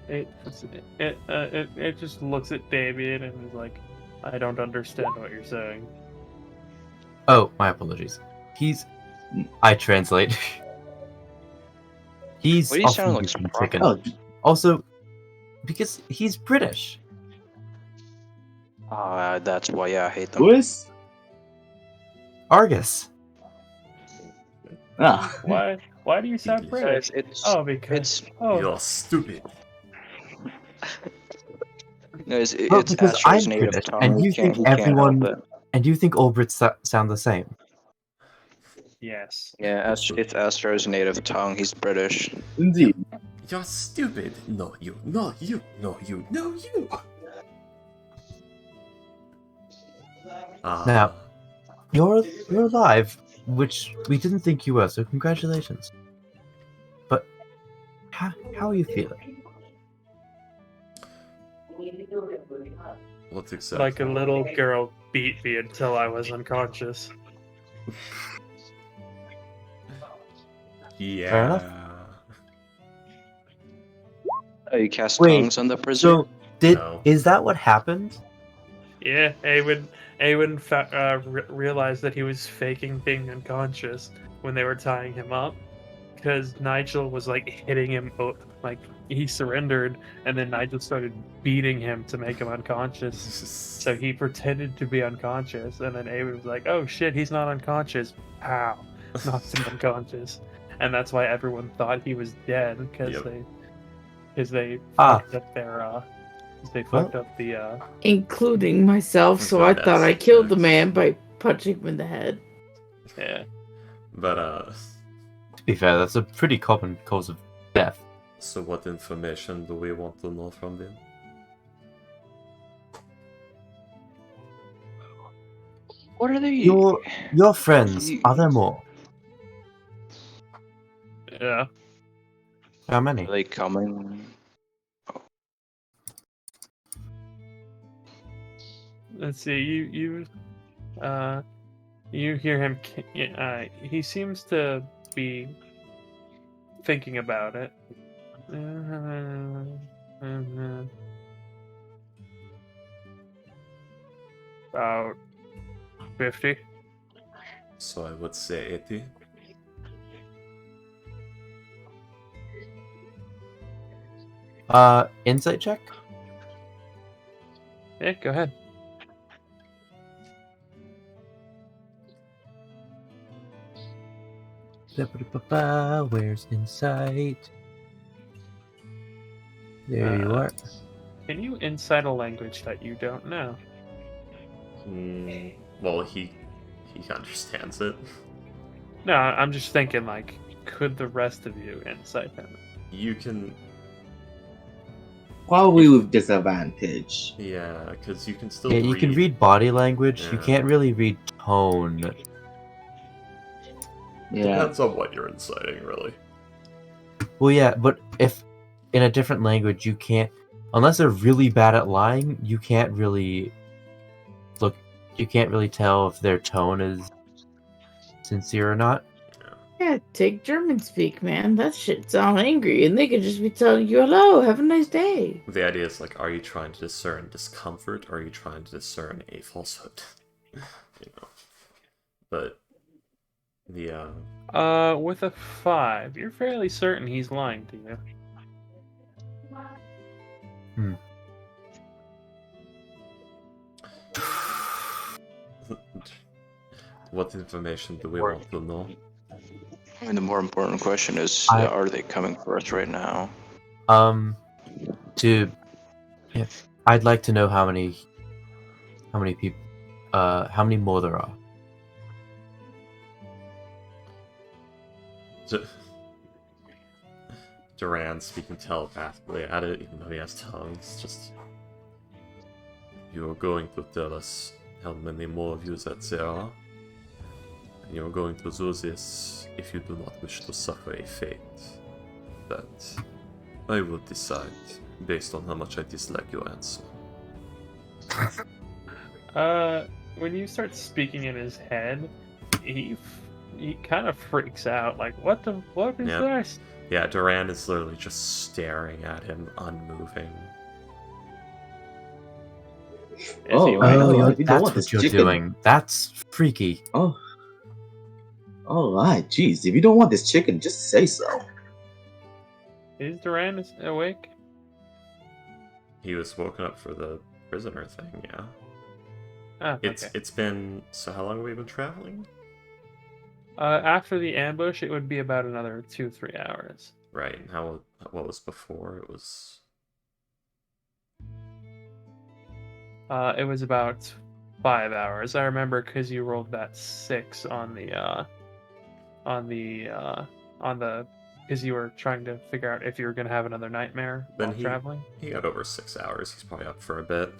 It just looks at Damien and is like, I don't understand what you're saying. Oh, my apologies. I translate. He's What do you sound often like, eating Sprocket? chicken. Oh, Also, because he's British. That's why I hate them. who is? Argus. Ah, Why do you sound English. British? It's Oh, because it's You're stupid. no, it's, Well, it's because Astro's I'm native British, tongue. and He you can't think he can't help everyone, it. and you think all Brits sound the same. yes. Yeah, it's Astro's native tongue. He's British. indeed. You're stupid. No, you. No, you. No, you. No, you. Ah. Now- You're alive, which we didn't think you were. So congratulations. But how are you feeling? What exactly? Like a little girl beat me until I was unconscious. Yeah. Fair enough. Oh, you cast Wait, tongues on the prisoner? So No. is that what happened? Yeah, Awen realized that he was faking being unconscious when they were tying him up, because Nigel was like hitting him, like he surrendered, and then Nigel started beating him to make him unconscious. So he pretended to be unconscious, and then Awen was like, "Oh shit, he's not unconscious!" Pow, knocked him unconscious, and that's why everyone thought he was dead because Yep. they Ah. fucked up their they Well- fucked up the Including myself, so I That's thought I killed the nice. man by punching him in the head. yeah. But To be fair, that's a pretty common cause of death. so what information do we want to know from them? What are they? Your friends, are there more? Yeah. How many? Are they coming? Let's see. You hear him. He seems to be thinking about it. About 50. So I would say 80. Insight check? Yeah, go ahead. Where's insight? There you are. Can you incite a language that you don't know? Well, he understands it. No, I'm just thinking, like, could the rest of you incite him? You can, Probably with disadvantage. yeah, because you can still Yeah, you can read body language. You Yeah. can't really read tone. Yeah. Depends on what you're inciting, really. Well, yeah, but if in a different language you can't, unless they're really bad at lying, you can't really look. You can't really tell if their tone is sincere or not. Yeah, take German speak, man. That shit sound angry, and they could just be telling you, hello, have a nice day. The idea is like, are you trying to discern discomfort, or are you trying to discern a falsehood? You know. But the With a 5, you're fairly certain he's lying to you. what information do we want to know? I mean, the more important question is, are they coming for us right now? Yeah, I'd like to know how many people, how many more there are. Duran speaking telepathically at it, even though he has tongues. Just, you're going to tell us how many more of you that there are. And you're going to do this if you do not wish to suffer a fate that I will decide based on how much I dislike your answer. When you start speaking in his head, he kind of freaks out. Like, what is Yep. this? Yeah, Duran is literally just staring at him, unmoving. Is Oh, he right. like, Oh, if you don't That's want this what you're chicken- doing. That's freaky. Oh. Alright, jeez. If you don't want this chicken, just say so. is Duran awake? He was woken up for the prisoner thing, yeah. Ah, okay. It's been, so how long have we been traveling? After the ambush, it would be about another 2-3 hours. Right. And what was before? It was. It was about 5 hours. I remember because you rolled that 6 on the because you were trying to figure out if you were gonna have another nightmare Then while traveling. He got over 6 hours. He's probably up for a bit.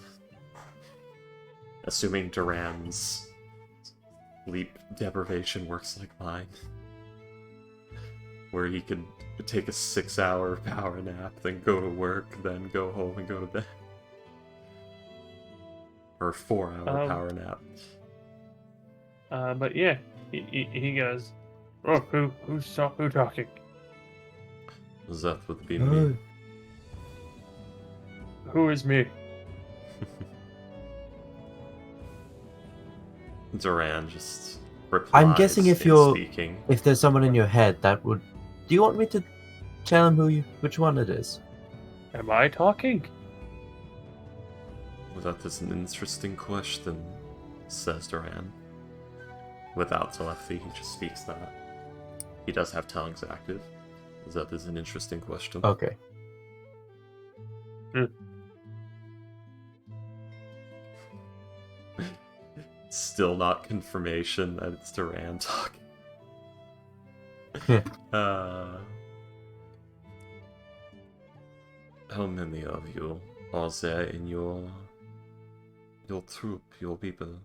Assuming Duran's sleep deprivation works like mine. Where he could take a 6-hour power nap, then go to work, then go home and go to bed. Or a 4-hour power nap. But yeah, he goes, "Oh, who's talking? That would be me. Who is me?" Duran just replies. I'm guessing if you're speaking. if there's someone in your head that would. Do you want me to tell him which one it is? Am I talking? Well, that is an interesting question, says Duran. Without telepathy, he just speaks that. He does have tongues active. That is an interesting question. Okay. Still not confirmation that it's Duran talking. How many of you are there in your troop, your people?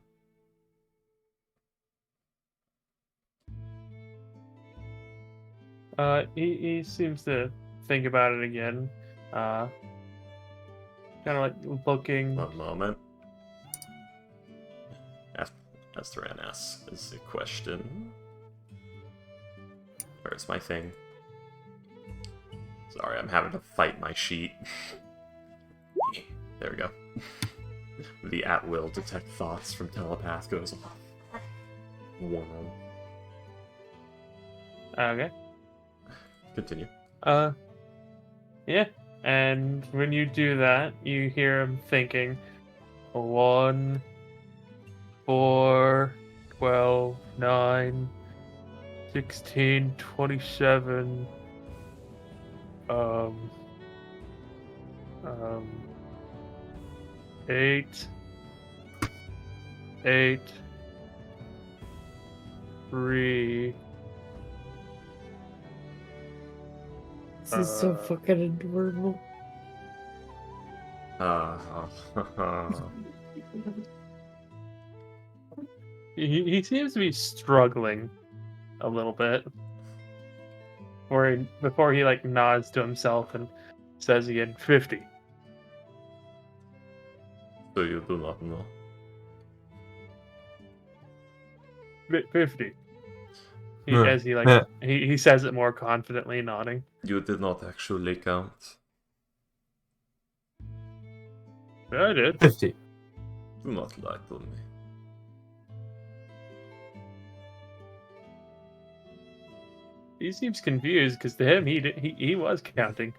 He seems to think about it again. Kind of like looking. One moment. As Duran asks is a question. Where's my thing? Sorry, I'm having to fight my sheet. There we go. The at-will detect thoughts from telepath goes off. Wow. Okay. Continue. Yeah. And when you do that, you hear him thinking, 1, 4, 12, 9, 16, 27, 8, 3. This is so fucking adorable. He seems to be struggling a little bit. Before he like nods to himself and says again, 50. So you do not know. 50. As he like he says it more confidently, nodding. You did not actually count. Yeah, I did. 50. Do not lie to me. He seems confused because to him he was counting.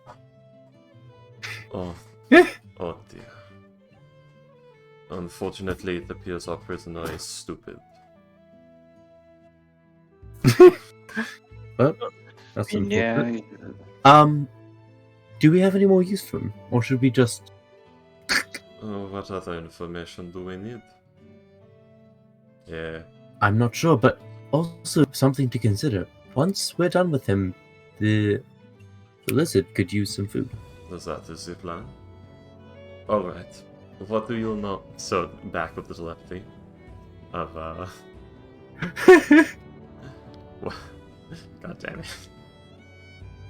Oh, oh dear. Unfortunately, it appears our prisoner is stupid. Well, that's unfortunate. Yeah. Do we have any more use for him, or should we just? What other information do we need? Yeah. I'm not sure, but also something to consider. Once we're done with him, the lizard could use some food. That is the plan. Alright. What do you know? So, back with the telepathy. Of, God damn it.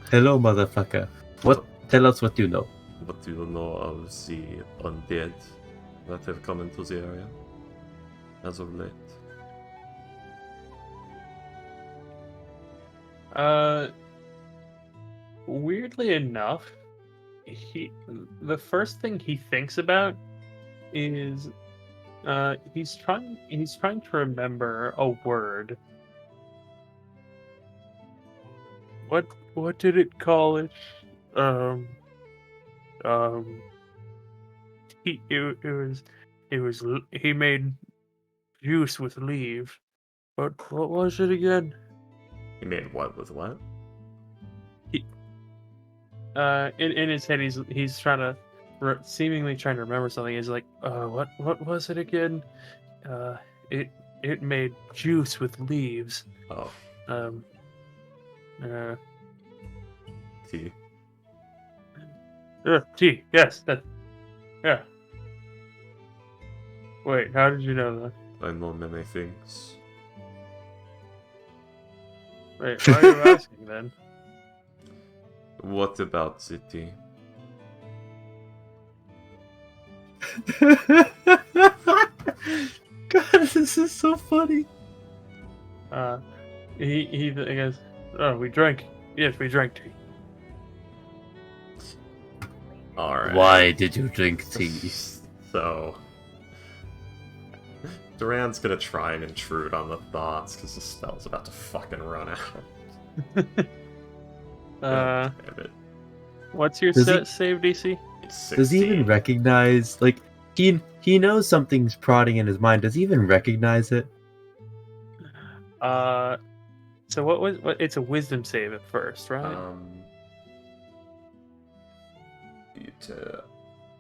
Hello, motherfucker. What? Tell us what you know. What do you know of the undead that have come into the area as of late? Weirdly enough, the first thing he thinks about is he's trying to remember a word. What did it call it? He made juice with leave. What was it again? He made what with what? In his head, he's trying to seemingly trying to remember something. He's like, what was it again? It made juice with leaves. Oh, tea. Tea. Yes, that. Yeah. Wait, how did you know that? I know many things. Wait, why are you asking then? What about the tea? God, this is so funny. He goes, oh, we drank. Yes, we drank tea. Alright. Why did you drink tea? So, Duran's gonna try and intrude on the thoughts because the spell's about to fucking run out. Damn it. What's your Does he- save DC? It's 16. Does he even recognize, like, he knows something's prodding in his mind. Does he even recognize it? So what? It's a wisdom save at first, right?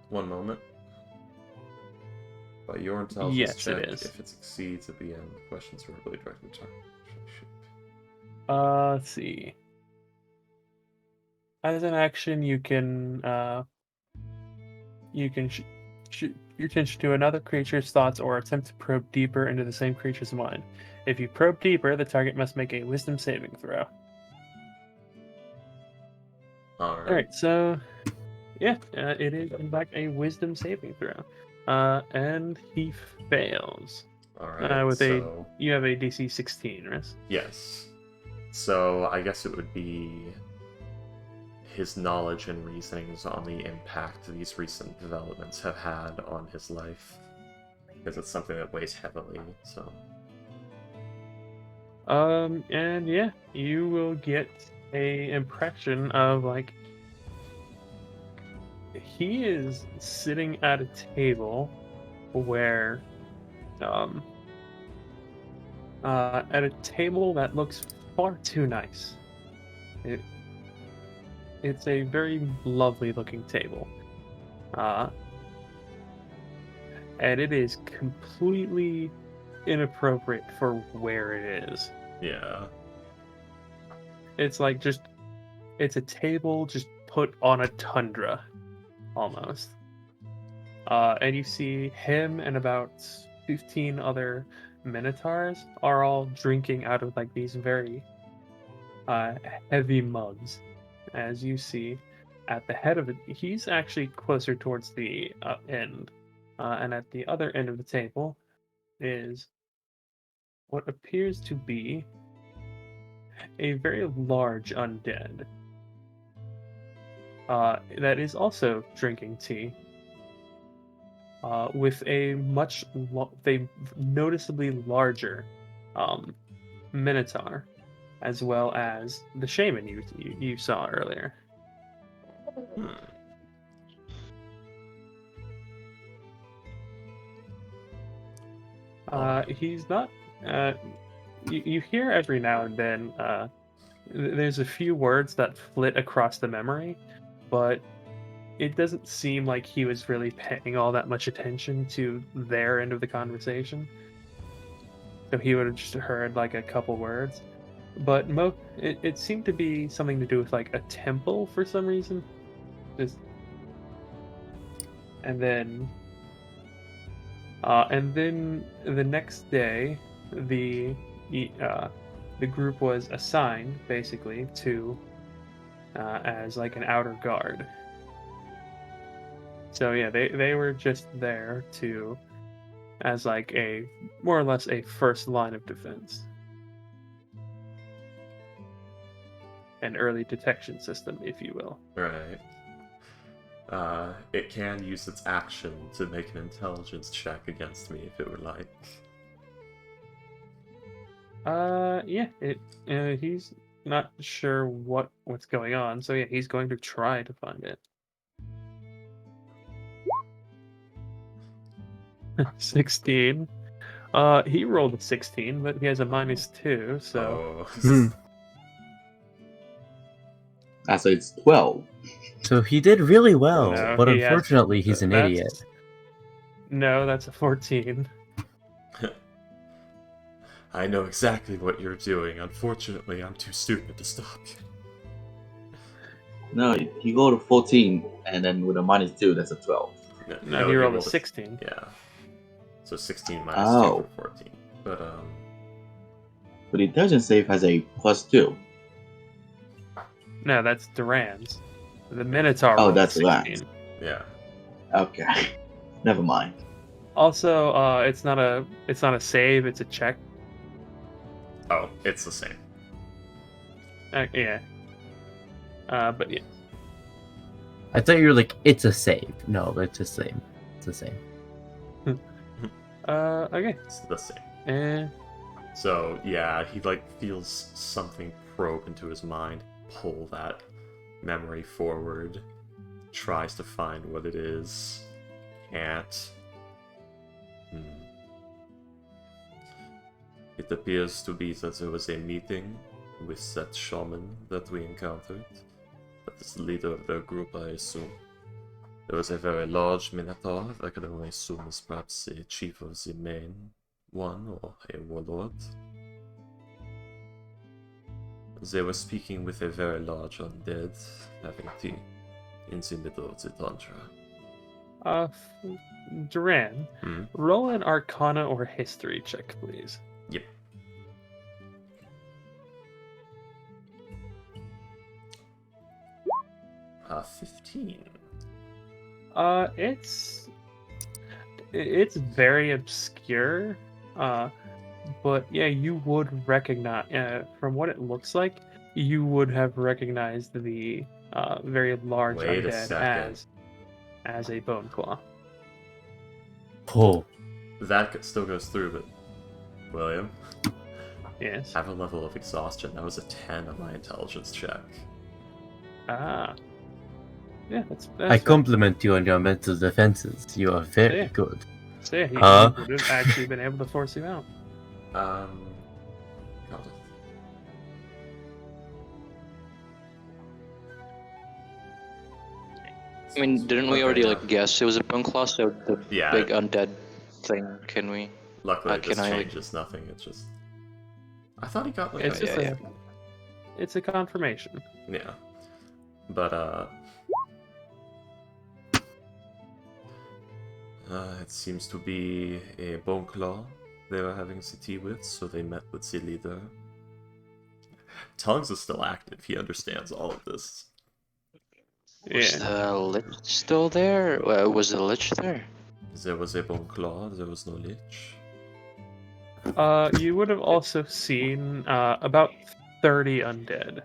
One moment. By your intelligence Yes, check, it is. if it succeeds at the end, questions verbally directed to target. Let's see. As an action, you can shoot your attention to another creature's thoughts or attempt to probe deeper into the same creature's mind. If you probe deeper, the target must make a wisdom saving throw. Alright, so yeah, it is in fact a wisdom saving throw. And he fails. Alright, you have a DC 16, right? Yes. So I guess it would be his knowledge and reasonings on the impact these recent developments have had on his life. Because it's something that weighs heavily, so... and yeah, you will get a impression of, like, he is sitting at a table where, at a table that looks far too nice. It's a very lovely looking table. And it is completely inappropriate for where it is. Yeah. It's like it's a table just put on a tundra, almost. And you see him and about 15 other minotaurs are all drinking out of like these very heavy mugs. As you see, at the head of it, he's actually closer towards the end. And at the other end of the table is what appears to be a very large undead that is also drinking tea with a noticeably larger minotaur, as well as the shaman you saw earlier. He's not. You hear every now and then. There's a few words that flit across the memory, but it doesn't seem like he was really paying all that much attention to their end of the conversation. So he would have just heard like a couple words. But it seemed to be something to do with like a temple for some reason. And then the next day, the group was assigned basically to as like an outer guard. So yeah, they were just there to as like a more or less a first line of defense. An early detection system, if you will. Right. It can use its action to make an intelligence check against me if it would like. Yeah. He's not sure what's going on, so yeah, he's going to try to find it. 16. He rolled a 16, but he has a -2, so. So it's 12. So he did really well, No, but he has- unfortunately he's an that's- idiot. No, that's a 14. I know exactly what you're doing. Unfortunately, I'm too stupid to stop you. No, you go to 14, and then with a -2, that's a 12. No, he rolled a 16. Yeah. So 16 minus 2 Oh. for 14. But, But the intelligence save has a +2. No, that's Duran's. The Minotaur Oh, rolled that's 16. yeah. Okay. Never mind. Also, it's not a save, it's a check. Oh, it's the same. Yeah. But yeah. I thought you were like, it's a save. No, it's the same. It's the same. Okay. It's the same. And So, yeah, he, like, feels something probe into his mind, pull that memory forward, tries to find what it is, can't. It appears to be that there was a meeting with that shaman that we encountered. That is the leader of their group, I assume. There was a very large minotaur, I can only assume is perhaps a chief of the main one, or a warlord. They were speaking with a very large undead, having tea in the middle of the tundra. Duran, Hmm? roll an Arcana or History check, please. Yep. Uh, 15. It's very obscure, but yeah, you would recognize from what it looks like. You would have recognized the very large Wait a undead second. as a bone claw. Pull. That still goes through, but William, Yes. I have a level of exhaustion. That was a 10 on my intelligence check. Ah. Yeah, that's I fair. compliment you on your mental defenses. You are very Yeah. good. So yeah, he Huh? would have actually been able to force you out. Got it. I mean, didn't we Okay, already yeah. like guess it was a bone claw? So the Yeah. big undead thing, can we? Luckily, this can I, like- changes nothing. It's just. I thought he got like It's a. just it's a confirmation. Yeah. But, it seems to be a bone claw they were having the tea with, so they met with the leader. Tongues is still active, he understands all of this. Was Yeah. the lich still there? Was the lich there? There was a bone claw, there was no lich. You would have also seen about 30 undead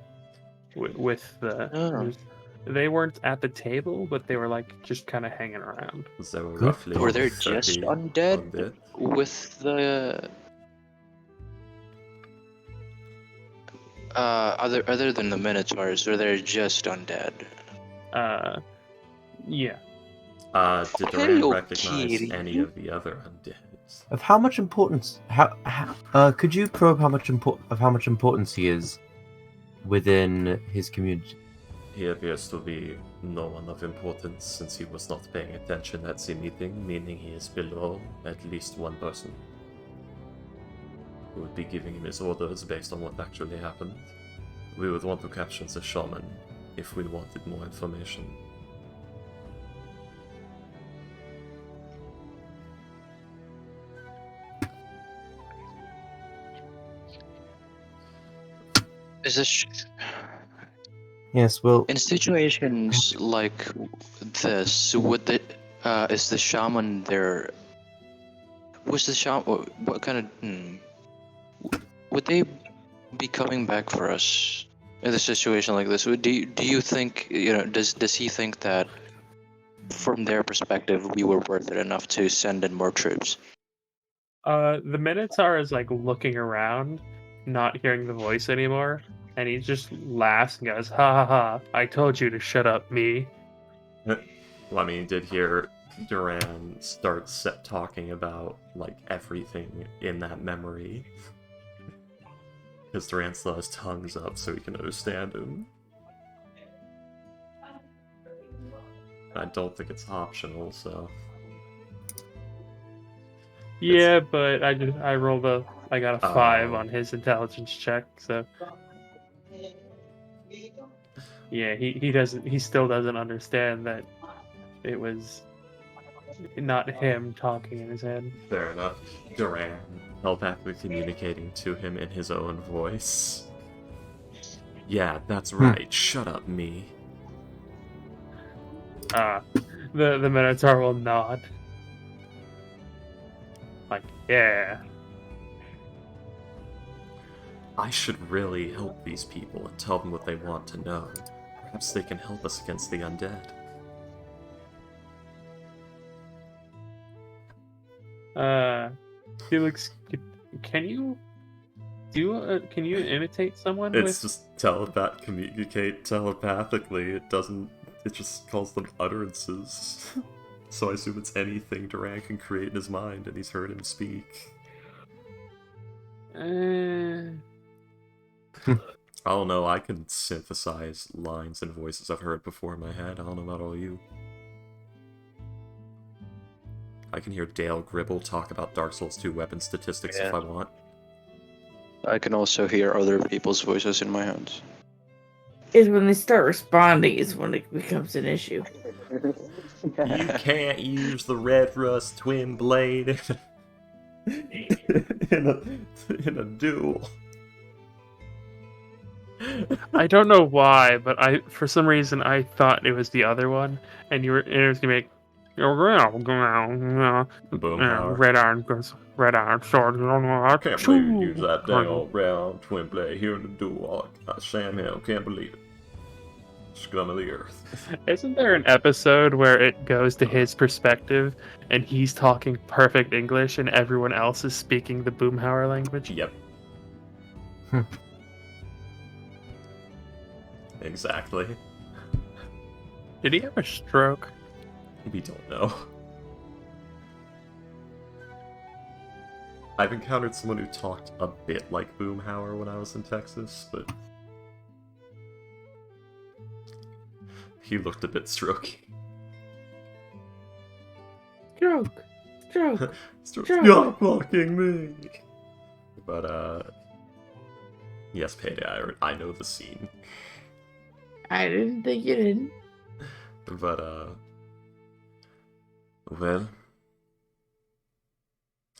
with the. Oh. They weren't at the table, but they were like just kind of hanging around. There were Good. roughly Were there 30 just undead with the? Other than the minotaurs, were there just undead? Yeah. Did Duran Hello, recognize kitty. any of the other undeads? Of how much importance? Could you probe how much importance he is within his community? He appears to be no one of importance since he was not paying attention at the meeting, meaning he is below at least one person who would be giving him his orders based on what actually happened. We would want to capture the shaman if we wanted more information. Is this Yes, well, in situations like this? Would the is the shaman there? Was the shaman? What kind of? Would they be coming back for us in a situation like this? Do you think Does he think that from their perspective we were worth it enough to send in more troops? The Minotaur is like looking around, not hearing the voice anymore, and he just laughs and goes, "Ha ha ha! I told you to shut up, me." Well, I mean, you did hear Duran start talking about like everything in that memory. Because Duran still has tongues up so he can understand him. I don't think it's optional, so... Yeah, but I rolled I got a 5 Oh. on his intelligence check, so yeah, he still doesn't understand that it was not him talking in his head. Fair enough. Duran, telepathically communicating to him in his own voice. Yeah, that's right. Shut up, me. The Minotaur will nod. Like, yeah. I should really help these people and tell them what they want to know. Perhaps they can help us against the undead. Felix, can you can you imitate someone It's with? just communicate telepathically. It just calls them utterances. So I assume it's anything Duran can create in his mind, and he's heard him speak. I don't know, I can synthesize lines and voices I've heard before in my head. I don't know about all you. I can hear Dale Gribble talk about Dark Souls 2 weapon statistics if I want. I can also hear other people's voices in my head. Is when they start responding is when it becomes an issue. You can't use the Red Rust Twin Blade in a duel. I don't know why, but for some reason I thought it was the other one, and it was gonna make Boom power. red iron sword. I can't believe you used that dang old round twin blade here in the duel. Sam Hill, can't believe it. Scum of the earth. Isn't there an episode where it goes to his perspective and he's talking perfect English and everyone else is speaking the Boomhauer language? Yep. Exactly. Did he have a stroke? We don't know. I've encountered someone who talked a bit like Boomhauer when I was in Texas, but he looked a bit strokey. Stroke. Stop fucking me! But, yes, Payday, I know the scene. I didn't think you did. But, well,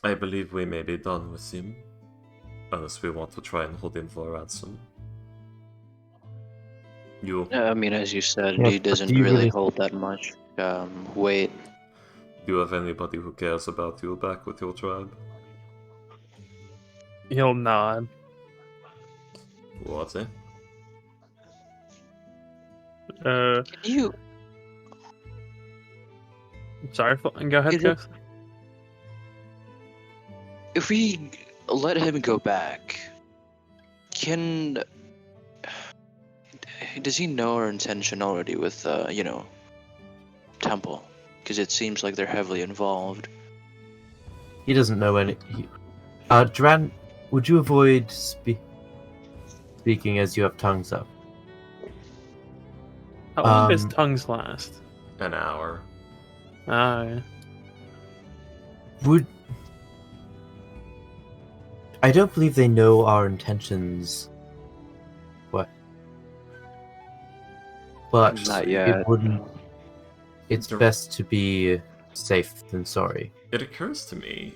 I believe we may be done with him, unless we want to try and hold him for ransom. You... I mean, as you said, Yeah, he but doesn't do you really really- hold that much. Wait. Do you have anybody who cares about you back with your tribe? He'll nod. What's it? Can you... Sorry, go ahead, Is it- Ghost. If we let him go back, can... Does he know our intention already with, Temple? Because it seems like they're heavily involved. He doesn't know any. Duran, would you avoid speaking as you have tongues up? How long does Um, tongues last? An hour. Oh, yeah. Would I don't believe they know our intentions. What? But Not yet. it wouldn't. It's Dur- best to be safe than sorry. It occurs to me...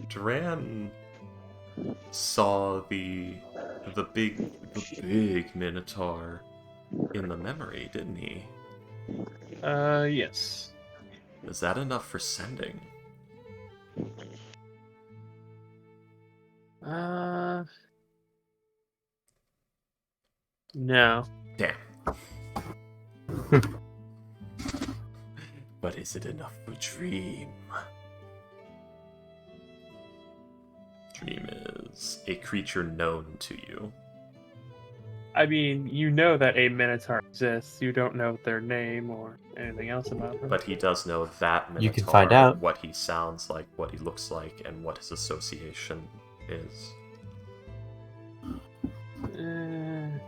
Duran saw the big Minotaur in the memory, didn't he? Yes. Is that enough for sending? No. Damn. But is it enough for Dream? Dream is a creature known to you. I mean, you know that a Minotaur exists. You don't know their name or anything else about them. But he does know that Minotaur, You can find out. what he sounds like, what he looks like, and what his association is.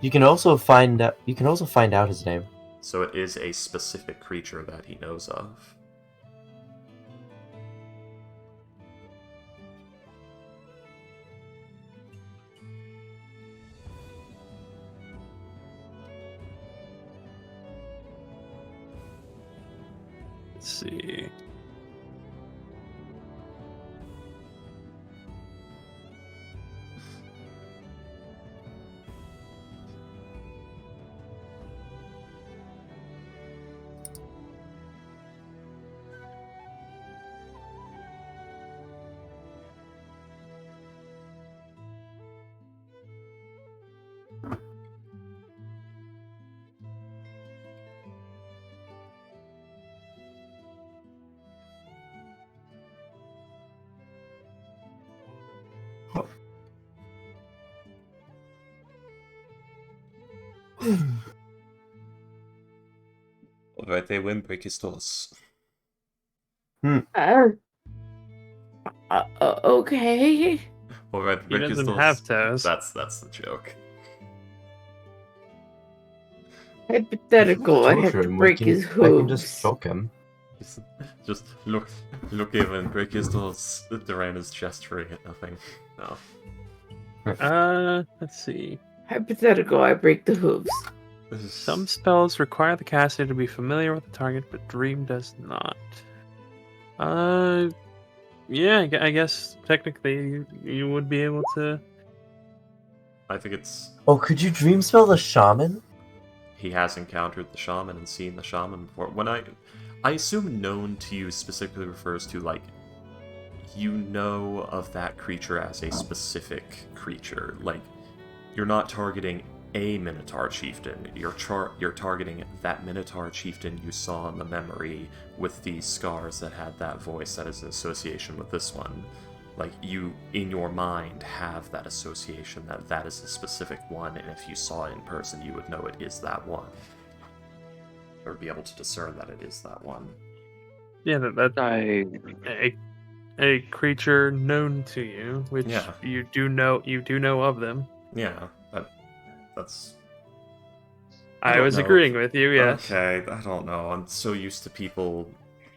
You can also find out. You can also find out his name. So it is a specific creature that he knows of. Let's see. Alright, they win, break his toes. Okay. Alright, He break his doesn't toes. have toes. That's the joke. Hypothetical, I have to Torture him, break his I can hooves. just choke him. Just look even, break his toes. Duran is gesturing at nothing. No. Let's see. Hypothetical, I break the hooves. Some spells require the caster to be familiar with the target, but Dream does not. Yeah, I guess technically you would be able to. I think it's... Oh, could you dream spell the shaman? He has encountered the shaman and seen the shaman before. When I assume known to you specifically refers to, like, you know of that creature as a specific creature. Like, you're not targeting a Minotaur chieftain. You're targeting that Minotaur chieftain you saw in the memory with these scars that had that voice that is an association with this one. Like, you, in your mind, have that association that is a specific one, and if you saw it in person, you would know it is that one. Or be able to discern that it is that one. Yeah, a creature known to you, which Yeah. you do know of them. Yeah, that's... I don't was know. agreeing with you, yes. Okay, I don't know. I'm so used to people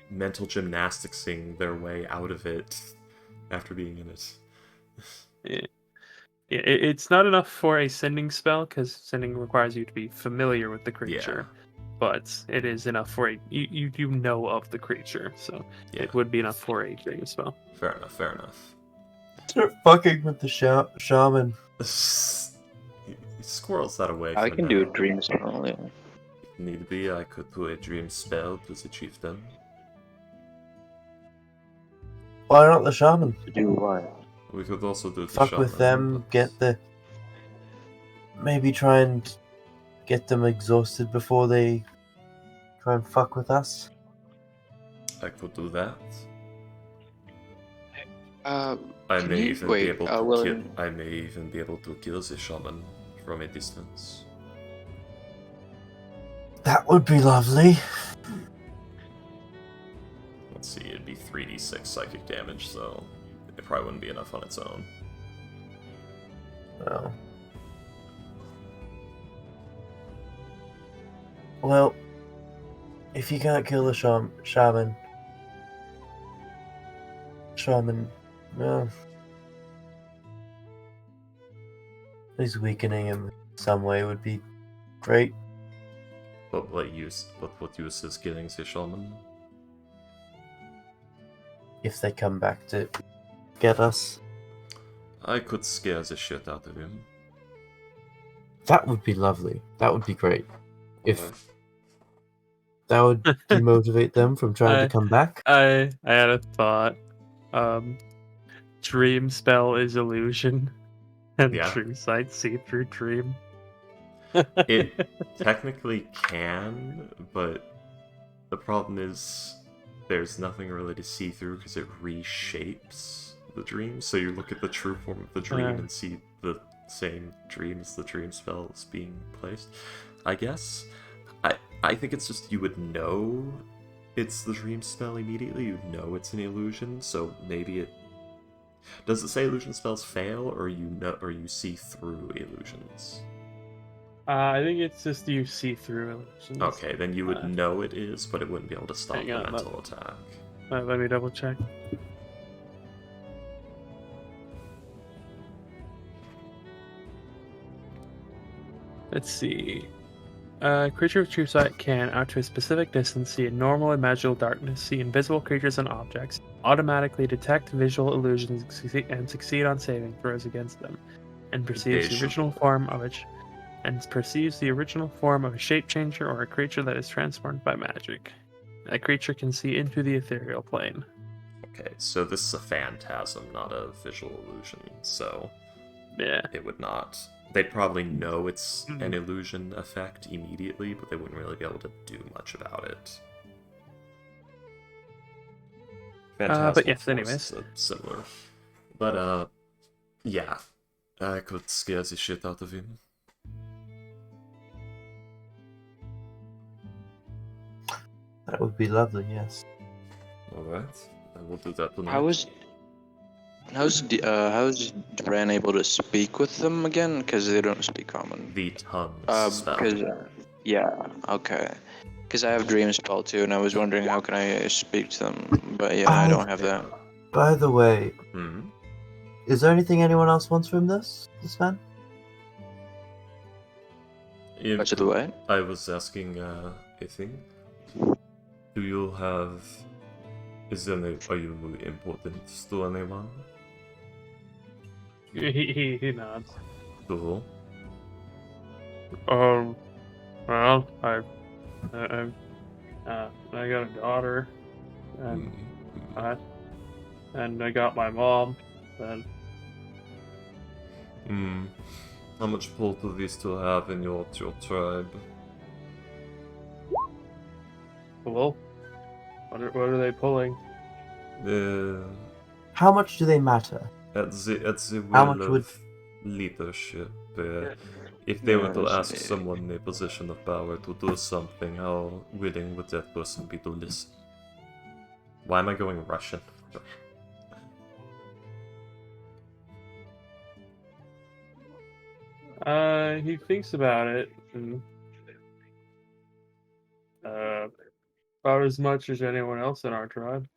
mental gymnasticsing their way out of it after being in it. It's not enough for a sending spell, because sending requires you to be familiar with the creature. But it is enough for you know of the creature, so Yeah. it would be enough for a dream spell. Fair enough. Start fucking with the shaman. He squirrels that away I for can now. do a dream spell. Yeah. If need be, I could do a dream spell to the chieftain. Why not the shaman? To do what? We could also do the Fuck shaman, with them, but- maybe try and get them exhausted before they try and fuck with us. I could do that. Uh, I Can may you- even wait, be able to well, kill. I may even be able to kill the shaman from a distance. That would be lovely. Let's see, it'd be 3d6 psychic damage, so it probably wouldn't be enough on its own. Oh. Well, if you can't kill the shaman, well, at least weakening him in some way would be great. But what use is killing the shaman? If they come back to get us, I could scare the shit out of him. that would be lovely. That would be great. If Okay. that would demotivate them from trying to come back. I had a thought. Dream spell is illusion, and Yeah. true sight see through dream. It technically can, but the problem is there's nothing really to see through because it reshapes the dream. So you look at the true form of the dream and see the same dream as the dream spell is being placed. I guess. I think it's just you would know it's the dream spell immediately. You know it's an illusion, so maybe it... Does it say illusion spells fail, or you see through illusions? I think it's just you see through illusions. Okay, then you would Uh, know it is, but it wouldn't be able to stop hang the on, mental attack. Let me double check. Let's see. Creature with true sight can, out to a specific distance, see in normal and magical darkness, see invisible creatures and objects, automatically detect visual illusions and succeed on saving throws against them, and perceives the original form of a shape changer or a creature that is transformed by magic. That creature can see into the ethereal plane. Okay, so this is a phantasm, not a visual illusion, so Yeah. it would not. They'd probably know it's Mhm. an illusion effect immediately, but they wouldn't really be able to do much about it. Phantasmal yes, Force anyways. is similar. But, yeah. I could scare the shit out of him. That would be lovely, yes. Alright, I will do that tonight. How's Duran able to speak with them again? Because they don't speak common. The tongue spell. Because yeah, okay. Because I have dream spell too, and I was wondering how can I speak to them, but yeah, I don't have that. By the way, Hmm? is there anything anyone else wants from this man? Much of the way. I was asking a thing. Do you have... Are you important to anyone? He nods. Cool. Well, I got a daughter, and I got my mom, and How much pull do these two have in your tribe? well, what are they pulling? How much do they matter? At the How will much of would- leadership. If they were to Yes, ask someone in a position of power to do something, how willing would that person be to listen? Why am I going Russian? He thinks about it, and about as much as anyone else in our tribe.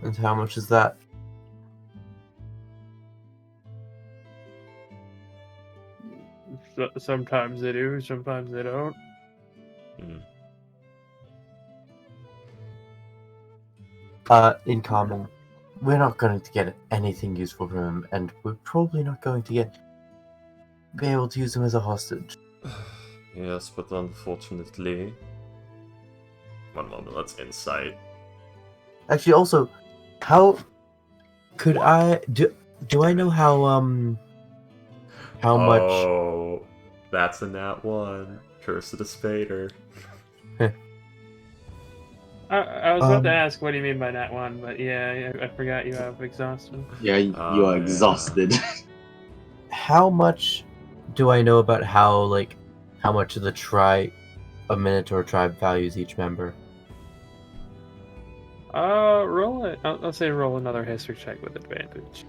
And how much is that? Sometimes they do, sometimes they don't. In common, we're not going to get anything useful from him, and we're probably not going to be able to use him as a hostage. Yes, but unfortunately... One moment, that's insight. Actually, also, how could I do I know how much? Oh, that's a nat 1. Curse of the Spader. I was about to ask what do you mean by that one, but yeah, I forgot you have exhaustion. Yeah, you are exhausted. How much do I know about how much of the a Minotaur tribe values each member? Roll it. I'll say roll another history check with advantage.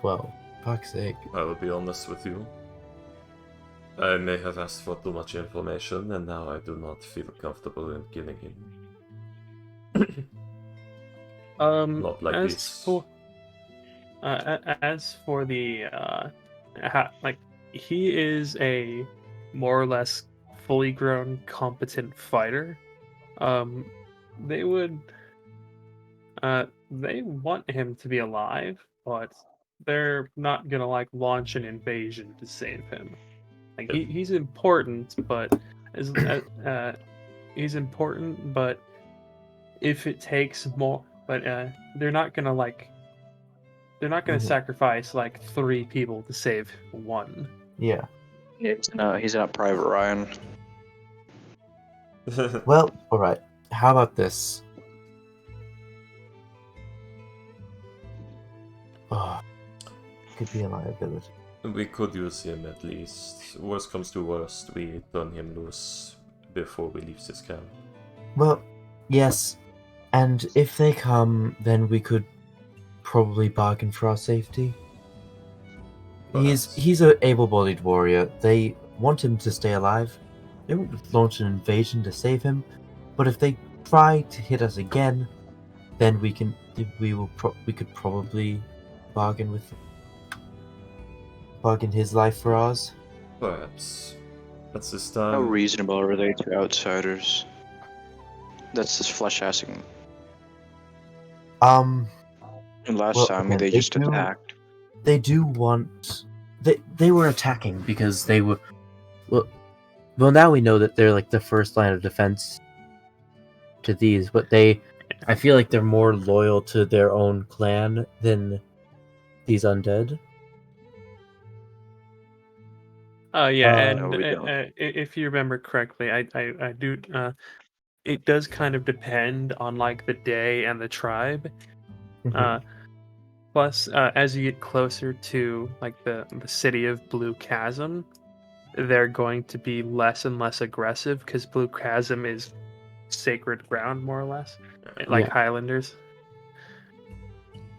12. Fuck's sake. I will be honest with you. I may have asked for too much information, and now I do not feel comfortable in giving him. Not like as this. for the he is a more or less fully grown, competent fighter. They want him to be alive, but they're not gonna launch an invasion to save him. He's important, but he's important, but if it takes more, but they're not gonna sacrifice 3 people to save 1. Yeah. He's not Private Ryan. Well, all right. How about this? Oh, could be a liability. We could use him at least. Worst comes to worst, we turn him loose before we leave this camp. Well, yes. And if they come, then we could probably bargain for our safety. He's an able-bodied warrior. They want him to stay alive. They won't launch an invasion to save him, but if they try to hit us again, then we could probably bargain his life for ours. Perhaps. That's this How time. reasonable are they to outsiders? That's just flesh asking. Um, And last Well, time okay, they they just do- attacked. they do want. They were attacking because they were. Well, now we know that they're like the first line of defense to these, but I feel like they're more loyal to their own clan than these undead. And No, we don't. if you remember correctly, I do. It does kind of depend on like the day and the tribe. Mhm. Plus, as you get closer to like the city of Blue Chasm, they're going to be less and less aggressive because Blue Chasm is sacred ground, more or less, like Yeah. Highlanders.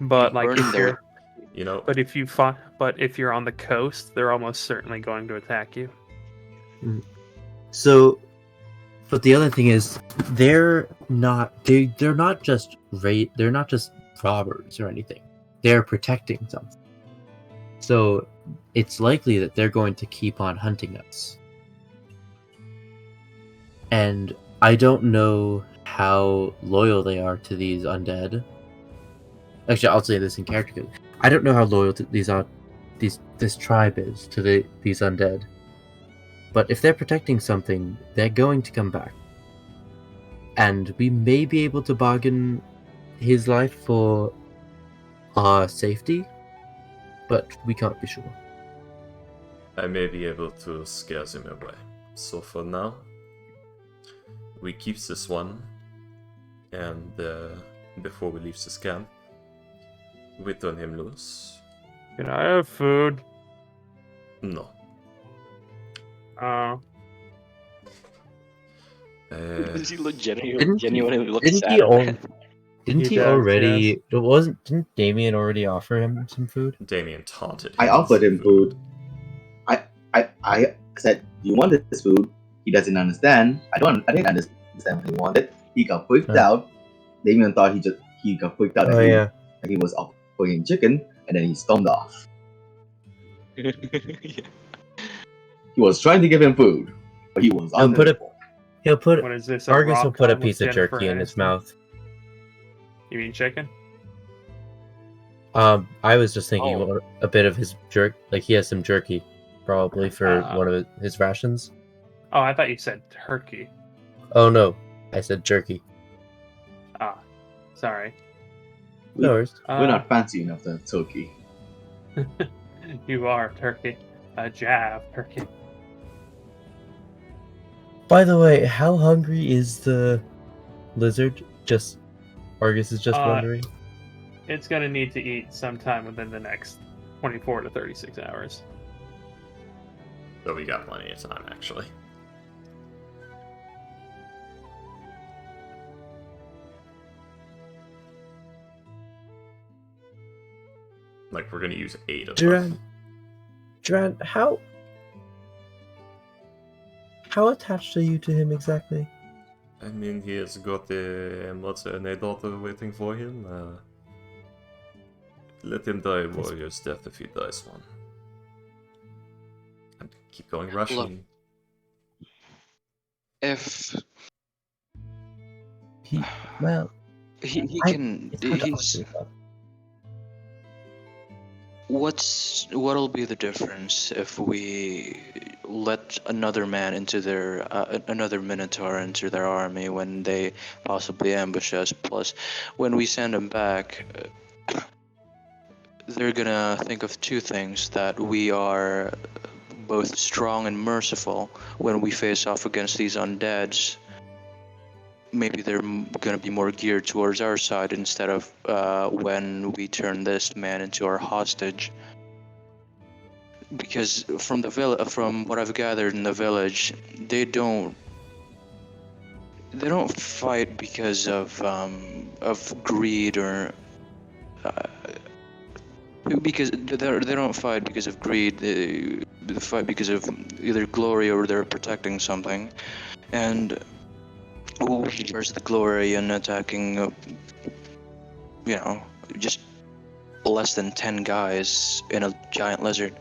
But like Burn if their- you're, You know, but if you're on the coast, they're almost certainly going to attack you. So, but the other thing is, they're not just robbers or anything. They're protecting something. So, it's likely that they're going to keep on hunting us. And I don't know how loyal they are to these undead. Actually, I'll say this in character. I don't know how loyal to this tribe is to these undead. But if they're protecting something, they're going to come back. And we may be able to bargain his life for our safety, but we can't be sure. I may be able to scare them away. So for now, we keep this one, and before we leave this camp, we turn him loose. Can I have food? No. Does he look Didn't genuinely look didn't sad? he Didn't He he does, already? Didn't Damien already offer him some food? Damien taunted him. I offered him food. I said, "You want this food?" He doesn't understand. I didn't understand what he wanted. He got freaked Huh. out. Damien thought he got freaked out Oh yeah. that he was offering chicken, and then he stormed off. Yeah. He was trying to give him food, but he was He'll put ungrateful. He'll put What is this? Argus will put a rom-com with piece of Jennifer jerky in his Aniston? mouth. You mean chicken? I was just thinking Oh. about a bit of his jerk. Like he has some jerky, probably for one of his rations. Oh, I thought you said turkey. Oh no, I said jerky. Ah, sorry. No worries. We're not fancy enough to have turkey. You are turkey. A jab turkey. By the way, how hungry is the lizard? Argus is just Uh, wondering. It's gonna need to eat sometime within the next 24 to 36 hours. So we got plenty of time, actually. Like, we're gonna use 8 of them. Duran, how attached are you to him exactly? I mean, he has got a mother and a daughter waiting for him. Let him die a warrior's death if he dies one. And keep going Russian. If He can, it's hard to he's. argue about. What'll be the difference if we let another man into their another Minotaur into their army when they possibly ambush us? Plus, when we send them back, they're gonna think of two things: that we are both strong and merciful when we face off against these undeads. Maybe they're gonna be more geared towards our side instead of when we turn this man into our hostage. Because from what I've gathered in the village, they don't fight because of greed or Because they don't fight because of greed. They fight because of either glory or they're protecting something. And where's the glory in attacking, just less than 10 guys in a giant lizard,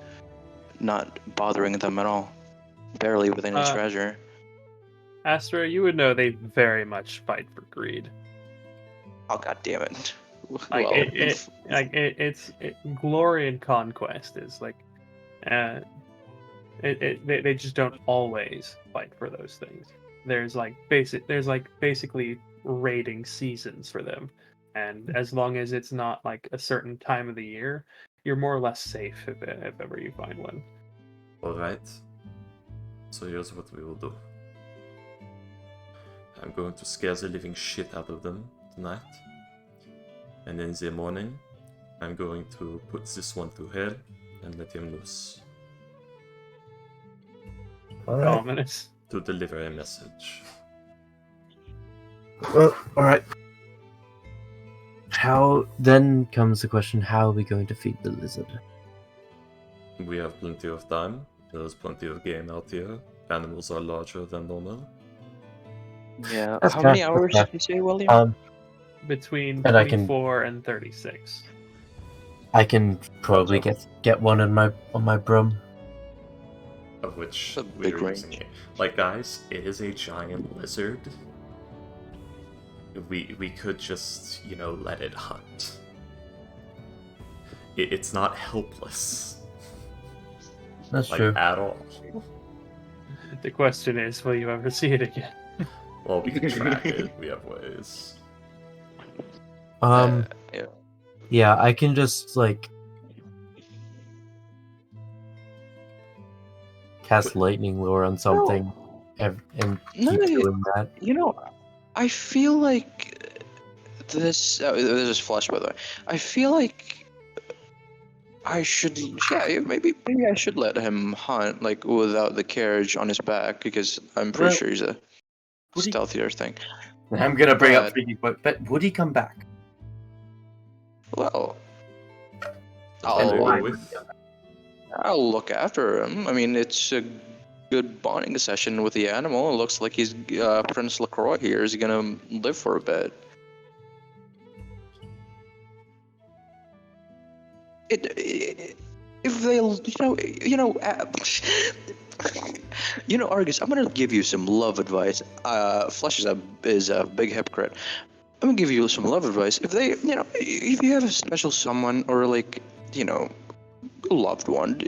not bothering them at all, barely within a treasure. Astra, you would know they very much fight for greed. Oh, god damn it. Like, Well, it's glory and conquest is like, they just don't always fight for those things. There's basically raiding seasons for them, and as long as it's not like a certain time of the year, you're more or less safe if ever you find one. Alright. So here's what we will do. I'm going to scare the living shit out of them tonight. And in the morning, I'm going to put this one through hell and let him loose. Alright. Ominous. To deliver a message. Well, alright. How then comes the question, how are we going to feed the lizard? We have plenty of time. There's plenty of game out here. Animals are larger than normal. yeah. That's How many fair, hours that's did you say, William? Between And I can- 24 and 36. I can probably get one on my broom. Of which That's a big we're using range. it. Like, guys, it is a giant lizard. We could just, let it hunt. It's not helpless. That's Like, true. at all. The question is, will you ever see it again? Well, we can track it. We have ways. Yeah. Yeah, I can just cast lightning lure on something and No, keep doing that. I feel like this is Flush, by the way. I feel like I should, maybe I should let him hunt like without the carriage on his back, because I'm pretty Well, sure he's a would he- stealthier thing. I'm gonna bring up But- Freaky, but would he come back? Well, And why I'll, would he come back? I'll look after him. I mean, it's a good bonding session with the animal. It looks like he's Prince LaCroix here is gonna live for a bit. If they, Argus, I'm gonna give you some love advice. Flush is a big hypocrite. I'm gonna give you some love advice. If they, if you have a special someone or like, a loved one,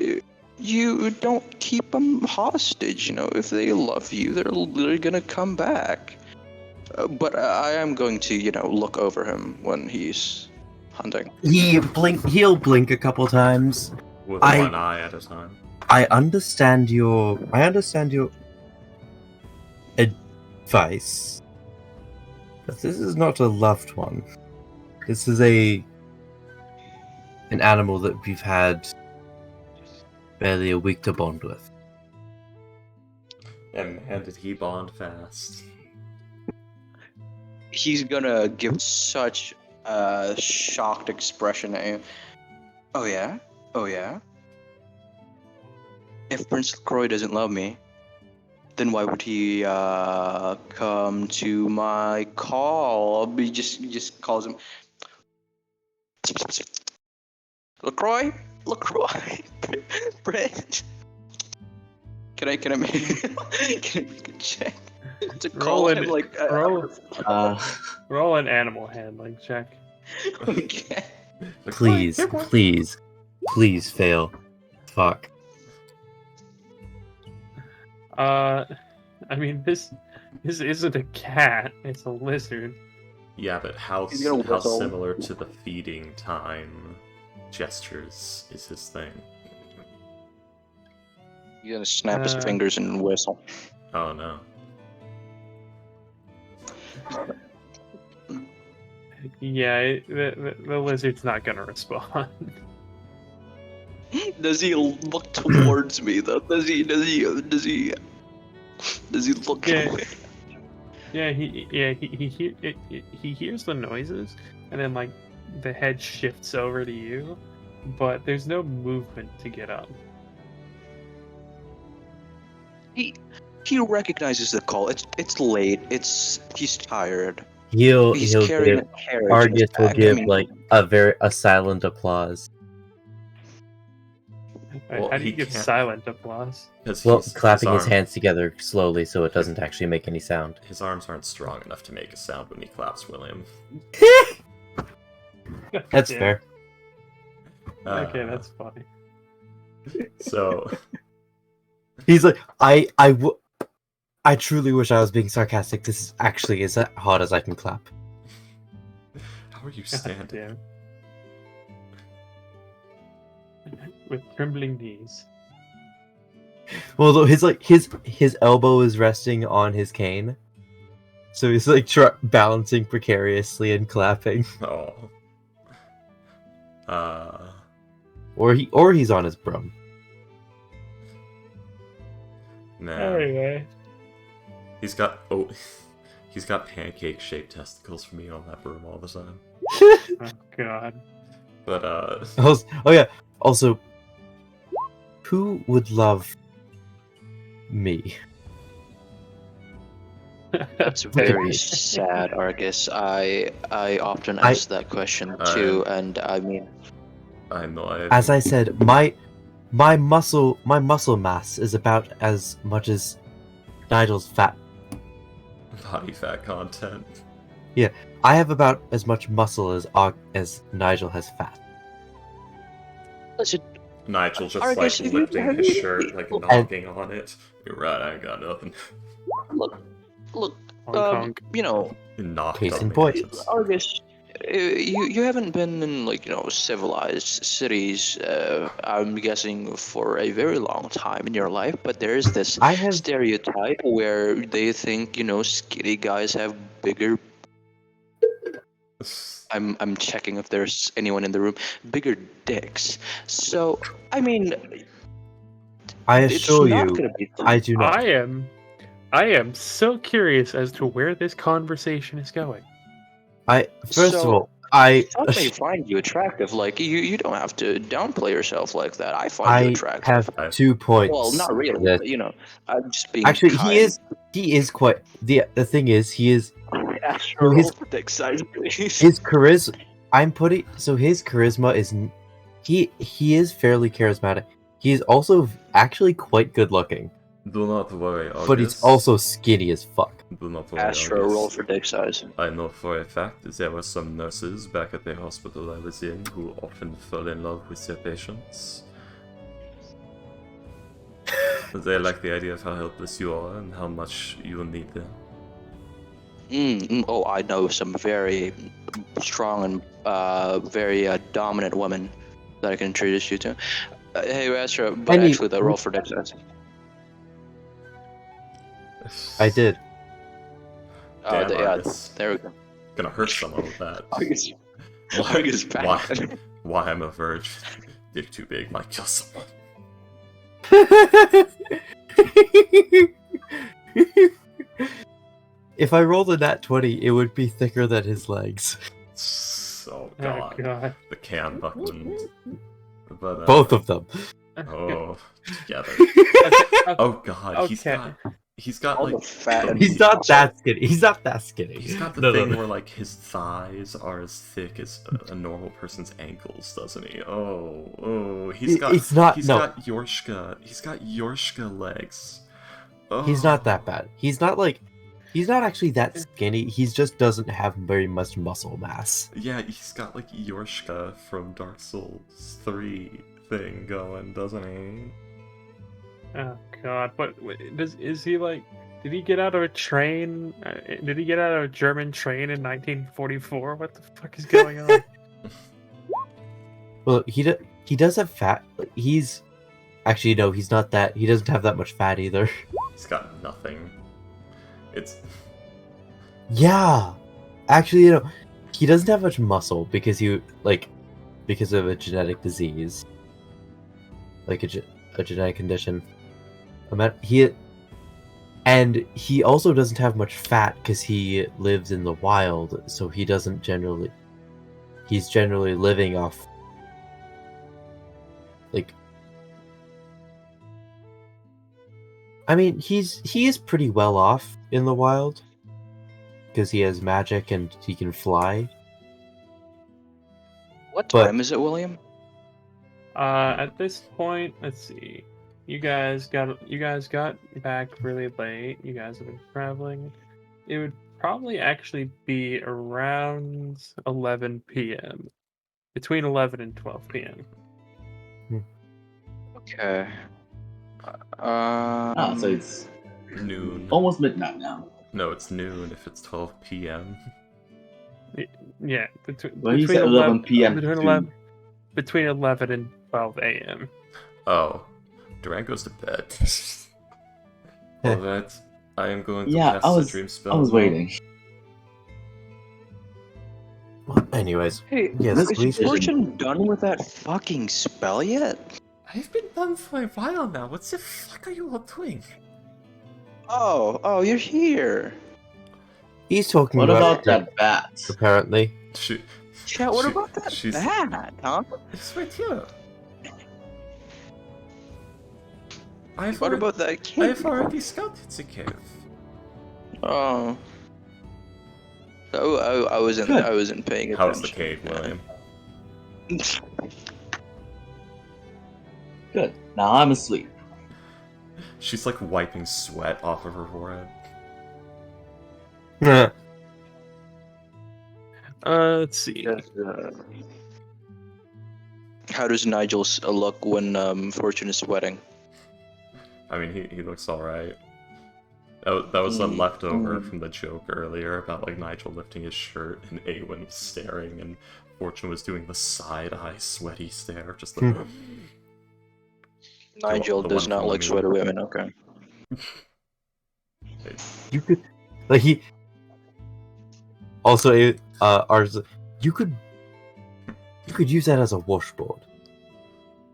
you don't keep them hostage. If they love you, they're gonna come back. But I am going to, look over him when he's hunting. He'll blink a couple times. With I- one eye at a time. I understand your advice. But this is not a loved one. This is an animal that we've had barely a week to bond with. And man, did he bond fast. He's gonna give such a shocked expression at you. Oh yeah? Oh yeah? If Prince LaCroix doesn't love me, then why would he come to my call? He just calls him LaCroix? LaCroix? Prince? Can I make a check? To call Roll him it. like Roll an animal handling check. okay. Please, please fail. Fuck. I mean, this isn't a cat; it's a lizard. Yeah, but how He's gonna whistle. similar to the feeding time gestures is his thing? He's gonna snap his Uh, fingers and whistle. Oh no. Yeah, the lizard's not gonna respond. Does he look towards me though? Does he look Yeah. away? Yeah, he hears the noises, and then like the head shifts over to you, but there's no movement to get up. He recognizes the call. It's late. He's tired. He'll He's he'll carrying give a carriage in his Argus will back. I give mean, like a silent applause. Well, How do you he give can't- silent applause? Because Well, clapping his hands together slowly so it doesn't actually make any sound. His arms aren't strong enough to make a sound when he claps, William. That's Yeah. fair. Okay, that's funny. So, He's like, I truly wish I was being sarcastic. This is actually as hard as I can clap. how are you God standing? damn. With trembling knees. Well, though his elbow is resting on his cane, so he's like balancing precariously and clapping, Oh. or he's on his broom. Man. Anyway. He's got pancake-shaped testicles for me on that broom all the time. Oh god. But Oh yeah. Also, who would love me? that's very sad, Argus. I often ask that question too, and I mean, I know As I said, my muscle mass is about as much as Nigel's fat. body fat content. I have about as much muscle as Nigel has fat. listen, Nigel just Argus, like have you- lifting have his you- shirt, like knocking on it. You're right, I ain't got nothing. look, Honk, honk. you know, Knocked Case on in me. point. Argus, you haven't been in like civilized cities. I'm guessing for a very long time in your life, but there is this I have stereotype where they think skinny guys have bigger. I'm checking if there's anyone in the room bigger dicks. So I mean, I it's assure not you, gonna be. I do not. I am so curious as to where this conversation is going. First of So- all, I Some may find you attractive. Like you don't have to downplay yourself like that. I find you attractive. have 2 points. Well, not really, that- but I'm just being Actually, kind. he is quite the thing is he is Astro his- roll for dick size, please. his charisma. His charisma is he is fairly charismatic. He is also actually quite good looking, Do not worry, August. but he's also skinny as fuck. Do not worry, Astro August. roll for dick size. I know for a fact that there were some nurses back at the hospital I was in who often fell in love with their patients. They like the idea of how helpless you are and how much you need them. Oh, I know some very strong and very dominant women that I can introduce you to. Hey, Astro, but Any- actually, the roll for dick size. I did. Damn, Yeah, Argus. there we go. Gonna hurt someone with that. Argus, Why- Argus back. Why I'm a virgin. Dick too big might kill someone. If I rolled a nat 20, it would be thicker than his legs. Oh Oh god. god. The can buckland. But, Both of them. Oh, together. Okay, Oh god, okay. he's got All the like fat and- He's not that skinny. He's not that skinny. he's got the No, no, thing no. where like his thighs are as thick as a normal person's ankles, doesn't he? Oh, he's got It's not- he's no. got Yorshka legs. Oh. He's not that bad. He's not actually that skinny. He just doesn't have very much muscle mass. Yeah, he's got like Yorshka from Dark Souls 3 thing going, doesn't he? Oh god. Is he like? Did he get out of a train? Did he get out of a German train in 1944? What the fuck is going on? Well, he does have fat. He's actually no, he's not that. He doesn't have that much fat either. He's got nothing. It's Yeah, actually, he doesn't have much muscle because because of a genetic disease, like a genetic condition. He also doesn't have much fat because he lives in the wild, so he doesn't generally. He's generally living off I mean, he is pretty well off in the wild because he has magic and he can fly. What But- time is it, William? At this point, let's see. You guys got back really late. You guys have been traveling. It would probably actually be around 11 p.m. Between 11 and 12 p.m. Okay. So it's Noon. almost midnight now. No, it's noon if it's 12 p.m. Yeah, Well, he said 11 p.m. between 11 and 12 a.m. Oh, Duran goes to bed. Alright, I am going to Yeah, cast a dream spell. I was now. waiting. Well, anyways, Hey, yes, is please. Fortune done with that fucking spell yet? I've been done for a while now. What the fuck are you all doing? Oh, you're here. He's talking What about about that bat? apparently. Chat, what She- about that she's- bat, huh? It's right here. What about that kid? I've already scouted the cave. Oh. I wasn't paying attention. How's the cave, William? Good. Now I'm asleep. She's like wiping sweat off of her forehead. Let's see. How does Nigel look when Fortune is sweating? I mean, he looks alright. That was a leftover from the joke earlier about like Nigel lifting his shirt and Awen was staring and Fortune was doing the side-eye sweaty stare, just like... Nigel the does one not calling like me sweaty William. women, okay. You could, like he. Also, ours. You could use that as a washboard.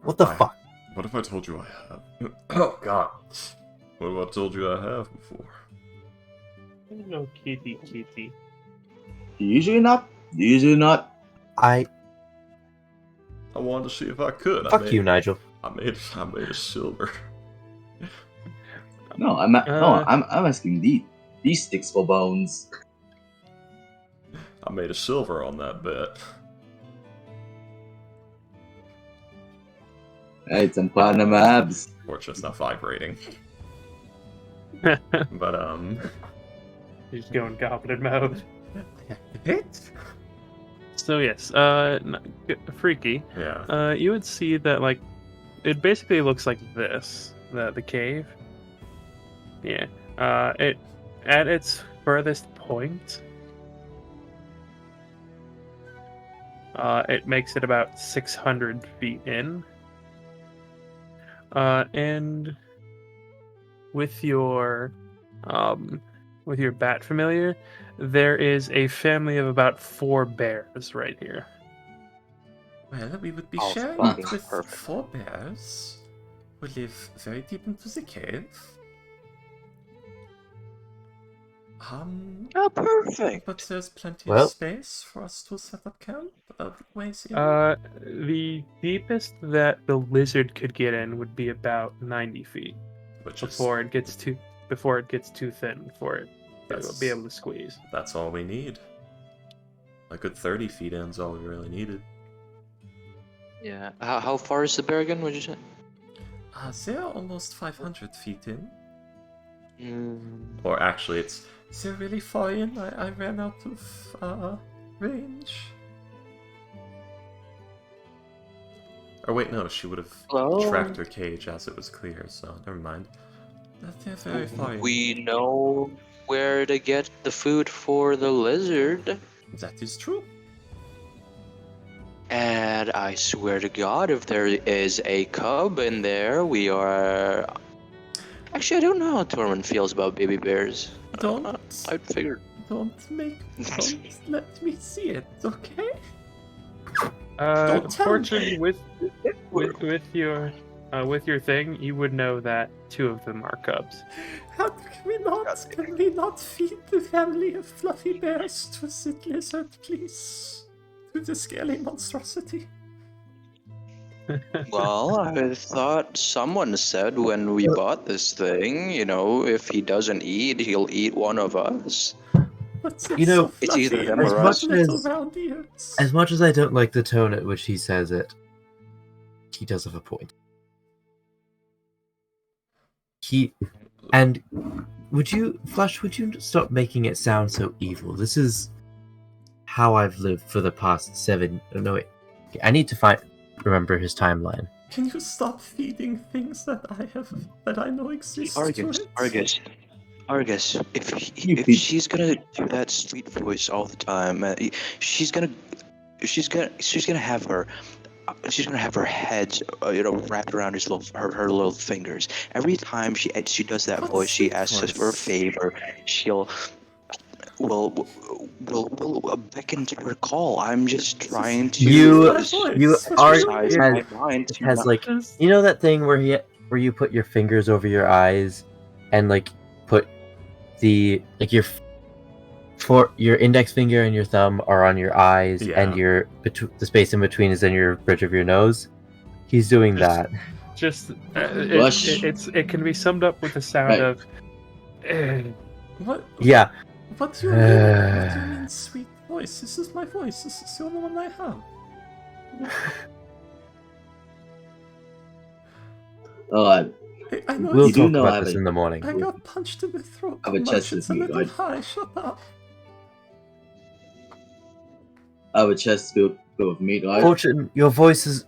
What the fuck? What if I told you I have? Oh god. What have I told you I have before? No kitty. Usually not. I I wanted to see if I could. fuck you, Nigel. I made a silver. No, I'm asking these sticks for bones. I made a silver on that bet. Hey, it's some platinum abs. Fortune's not vibrating. But You're just going goblin mode. Hit? So yes, Freaky. Yeah. You would see that like it basically looks like this, the cave. Yeah. It at its furthest point, it makes it about 600 feet in. And with your bat familiar, there is a family of about 4 bears right here. Well, we would be Oh, sharing fucking it with perfect. 4 bears who live very deep into the cave. Oh, perfect. But there's plenty Well- of space for us to set up camp. Ways in. The deepest that the lizard could get in would be about 90 feet Which is before it gets too thin for it to That's- be able to squeeze. that's all we need. A good 30 feet in is all we really needed. Yeah. How far is the bear again? What'd you say? They're almost 500 feet in. Mm, Or actually, they're really far in. I ran out of range. Or wait, no, she would have Well- tracked her cage as it was clear, so never mind. They're very far in. we know where to get the food for the lizard. That is true. And I swear to God, if there is a cub in there, we are. Actually, I don't know how Tormund feels about baby bears. Don't. I figured. Don't let me see it, okay? Don't tell Fortune with your thing, you would know that 2 of them are cubs. How can we not feed the family of fluffy bears to the lizard, please? To the scaly monstrosity. Well, I thought someone said when we bought this thing, if he doesn't eat, he'll eat one of us. You know, It's either him as or much us. as much as I don't like the tone at which he says it, he does have a point. Would you stop making it sound so evil? This is how I've lived for the past 7. No, wait. I need to remember his timeline. Can you stop feeding things that I know exist? Argus, if she's gonna do that sweet voice all the time, she's gonna have her head, wrapped around her little fingers. Every time she does that voice, she asks us for a favor. She'll beckon to her call. I'm just trying to exercise my mind. Has like, you know that thing where you put your fingers over your eyes and like put the your index finger and your thumb are on your eyes, and the space in between is in your bridge of your nose. He's doing that. It can be summed up with the sound of. What? Yeah. What do you mean, sweet voice? This is my voice. This is the only one I have. I know We'll talk about this in the morning. I got punched in the throat. I have a chest with me, right? High. Shut up. I have a chest filled with meat, right? Fortune, your voice is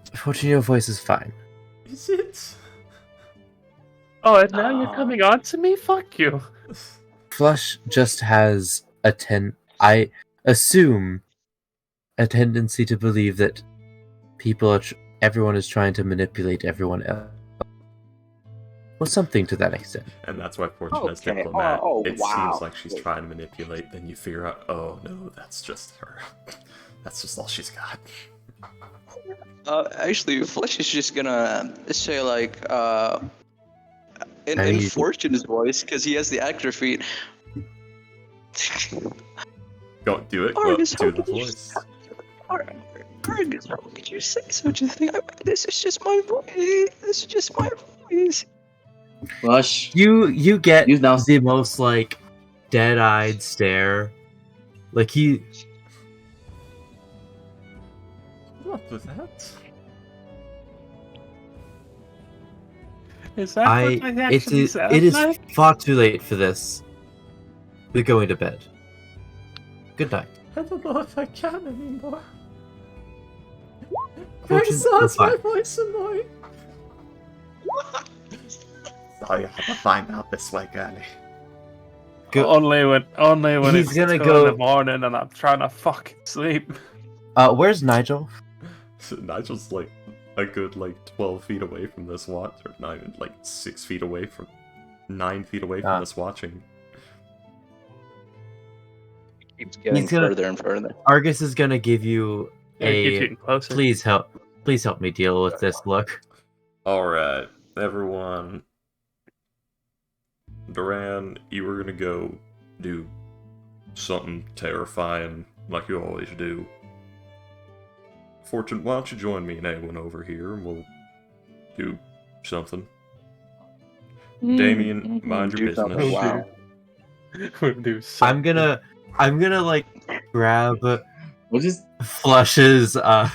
fine. Is it? Oh, and now you're coming on to me? Fuck you. Flush just has I assume a tendency to believe that everyone is trying to manipulate everyone else. Well, something to that extent. And that's why Fortune has diplomat. Seems like she's trying to manipulate, then you figure out, oh no, that's just her. That's just all she's got. Actually, Flesh is just gonna say like, in Fortune's voice, because he has the actor feat. Go do it. Argus, do the voice. Argus, how could you say such a thing? This is just my voice. Flush. You get You now the most like dead-eyed stare. Like he. What was that? Is that what I actually sound It is like? far too late for this. We're going to bed. Good night. I don't know if I can anymore. Fortune, Is my fine. voice annoying? Oh, you have to find out this way, Gurney. Only when He's it's gonna 2 go- in the morning and I'm trying to fucking sleep. Where's Nigel? So Nigel's like a good 12 feet away from this watch, or 6 feet away from 9 feet away from this watching. Keeps getting gonna- further and further. Argus is gonna give you It keeps getting closer. Please help me deal with this look. Alright, everyone. Duran, you were gonna go do something terrifying like you always do. Fortune, why don't you join me and Eowyn over here and we'll do something. Damien, mind your Do something. business. Wow. We'll do I'm gonna grab What is Flush's the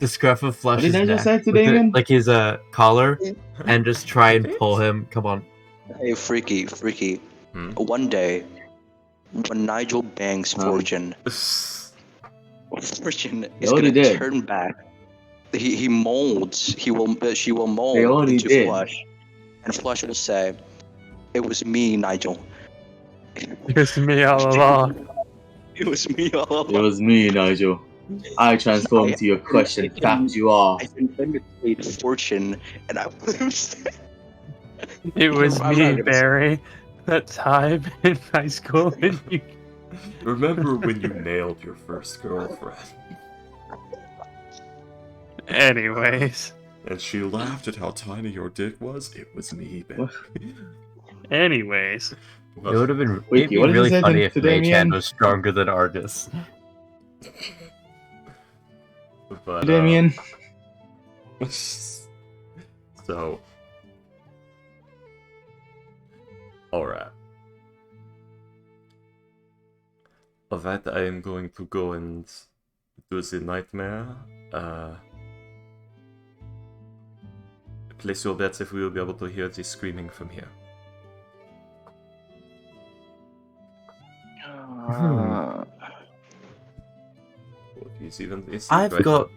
scruff of what Flush's did I just say neck to with Damien? like his collar, and just try and pull him. Come on. Hey, freaky. Hmm? One day, when Nigel bangs Fortune, Fortune is already gonna did. turn back. She will mold They already into did. Flush, and Flush will say, "It was me, Nigel. It was me all along. It was me all It along. was me, Nigel. I transformed into your question, fat as you are. I can imitate Fortune, and I was." It was I'm me, not gonna say- Barry. That time in high school, and you. Remember when you nailed your first girlfriend? Anyways. And she laughed at how tiny your dick was? It was me, baby. Anyways. It would have been, Wait, it'd be what did you really say funny to if Damien? Mage-Hand was stronger than Argus. But, Damien, So, alright. Alright, I am going to go and do the nightmare. Place your bets if we will be able to hear the screaming from here. Well, he's even. It's I've right. got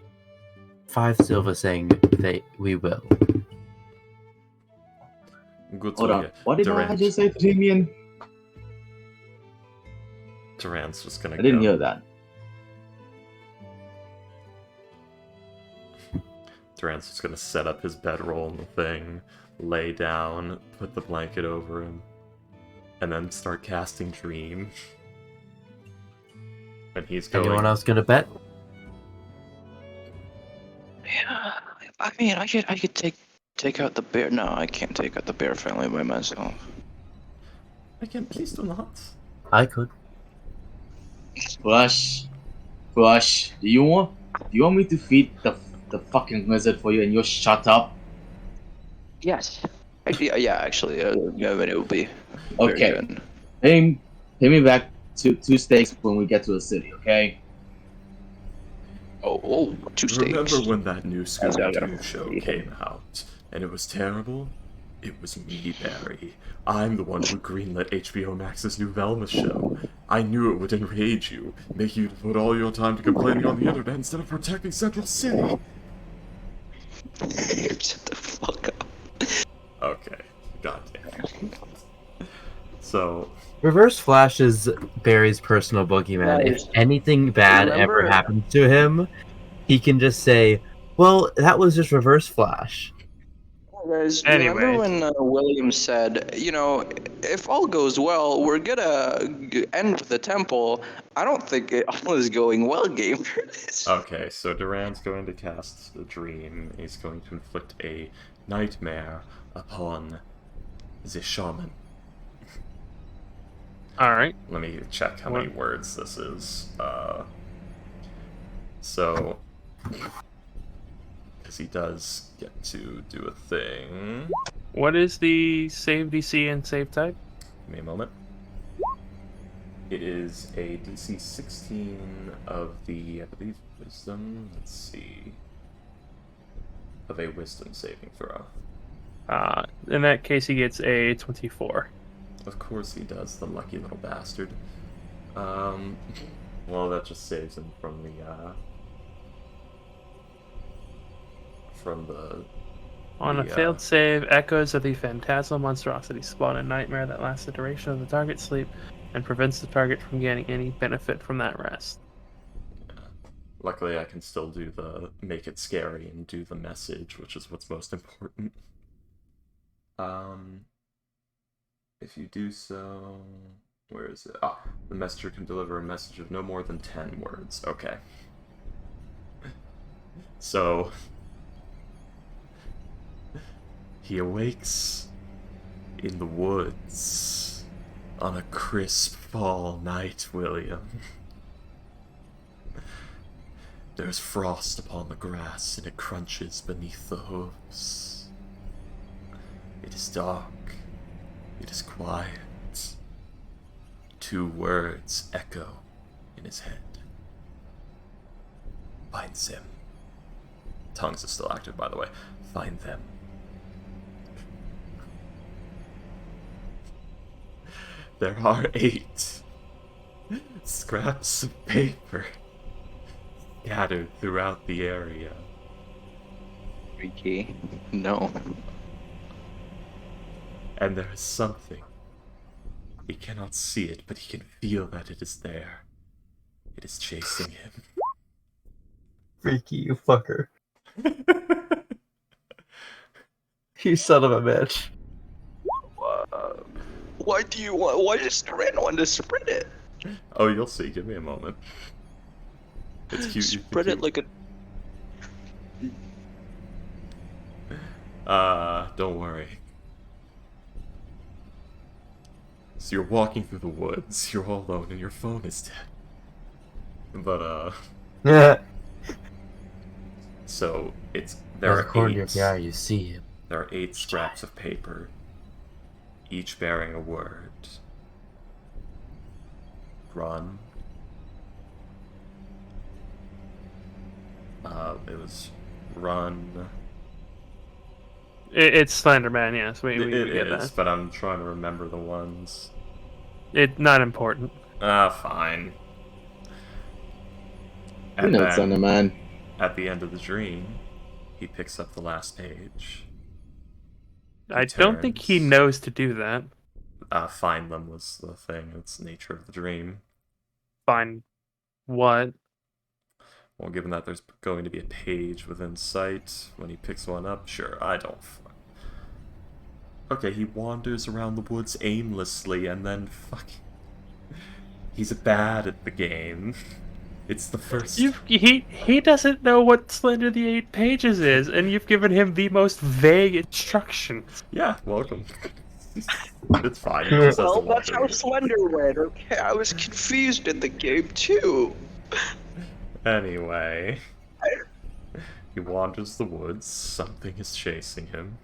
5 silver saying that we will. Good to Hold on. hear. What did I just say to Damien? Durant's just gonna I didn't go. hear that. Durant's just gonna set up his bedroll in the thing, lay down, put the blanket over him, and then start casting Dream. And he's going. Anyone else gonna bet? Yeah, I mean, I could take out the bear. No, I can't take out the bear family by myself. Again, please do not. I could. Flush. Do you want me to feed the fucking lizard for you and you'll shut up? Yes. Actually, yeah, but it would be very Okay. good. Pay me back two steaks when we get to the city, okay? Oh, 2 steaks. Remember when that new I gotta Scooby-Doo show came out, and it was terrible? It was me, Barry. I'm the one who greenlit HBO Max's new Velma show. I knew it would enrage you, make you put all your time to complaining on the internet instead of protecting Central City. Shut the fuck up. Okay, goddamn. So, Reverse Flash is Barry's personal boogeyman. Nice. If anything bad ever Remember- happens to him, he can just say, "Well, that was just Reverse Flash." Guys, Anyway. remember when William said, you know, if all goes well, we're gonna end with the temple. I don't think it all is going well, gamers. okay, so Duran's going to cast a Dream. He's going to inflict a nightmare upon the shaman. Alright. Let me check how many words this is. So, because he does get to do a thing. What is the save DC and save type? Give me a moment. It is a DC 16 of the, I believe, Wisdom. Let's see. Of a Wisdom saving throw. In that case, he gets a 24. Of course he does, the lucky little bastard. Well, that just saves him from the On a failed save, echoes of the phantasmal monstrosity spawn a nightmare that lasts the duration of the target's sleep and prevents the target from gaining any benefit from that rest. Luckily, I can still do the make it scary and do the message, which is what's most important. If you do so, where is it? Ah, the messenger can deliver a message of no more than 10 words. Okay. So, he awakes in the woods on a crisp fall night, William. There's frost upon the grass, and it crunches beneath the hooves. It is dark. It is quiet. 2 words echo in his head. Find them. Tongues is still active, by the way. Find them. There are 8 scraps of paper scattered throughout the area. Freaky. No. And there is something. He cannot see it, but he can feel that it is there. It is chasing him. Freaky, you fucker. You son of a bitch. Why does Ren want to spread it? Oh, you'll see. Give me a moment. It's cute. Spread it like a... Don't worry. So you're walking through the woods, you're all alone, and your phone is dead. But, Yeah. so it's There Out of are the corner of eight. your eye, you see him. There are 8 scraps of paper, each bearing a word. Run. It was run. It's Slenderman, yes. We It get is, that. but I'm trying to remember the ones. It's not important. Fine. You And know, then, son of mine. at the end of the dream, he picks up the last page. He I don't think he turns. knows to do that. Find them was the thing. It's the nature of the dream. Find what? Well, given that there's going to be a page within sight, when he picks one up, sure, I don't. Okay, he wanders around the woods aimlessly and then fucking. He's bad at the game. It's the first. He doesn't know what Slender the 8 Pages is, and you've given him the most vague instructions. Yeah, welcome. It's fine. He just has to Well, that's wander how it. Slender went, okay? I was confused in the game, too. Anyway, he wanders the woods. Something is chasing him.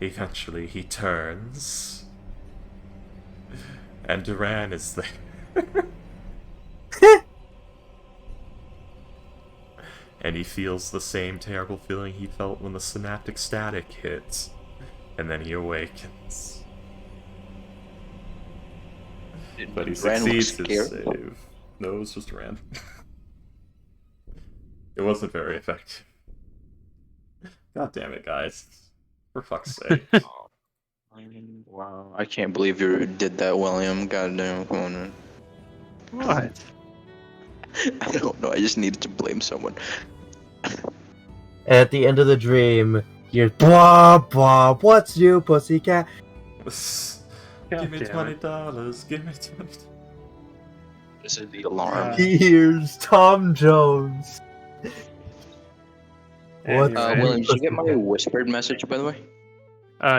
Eventually, he turns, and Duran is there. And he feels the same terrible feeling he felt when the synaptic static hit. And then he awakens. But he Ran looks succeeds his scared. save. No, it was just Ran. It wasn't very effective. God damn it, guys. For fuck's sake. Wow, I can't believe you did that, William. Goddamn, come on, man. What? I don't know. I just needed to blame someone. At the end of the dream, you're blah blah. What's new, pussycat? Give me damn it. $20. Give me $20. This is the alarm. Here's Tom Jones. What? Anyway. William, did you get my whispered message, by the way?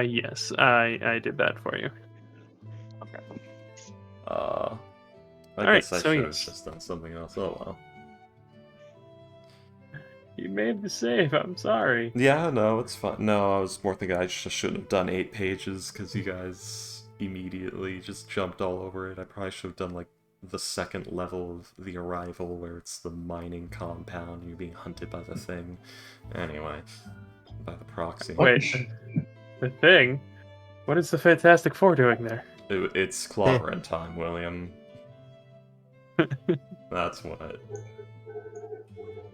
Yes, I did that for you. Okay. I Alright, guess I so should have yes. just done something else. Oh well. You made the save. I'm sorry. Yeah, no, it's fine. No, I was more thinking I just shouldn't have done 8 pages because you guys immediately just jumped all over it. I probably should have done like the second level of the arrival where it's the mining compound, you're being hunted by the thing. Anyway, by the proxy. Wait, the thing? What is the Fantastic Four doing there? It's clobbering time, William. That's what.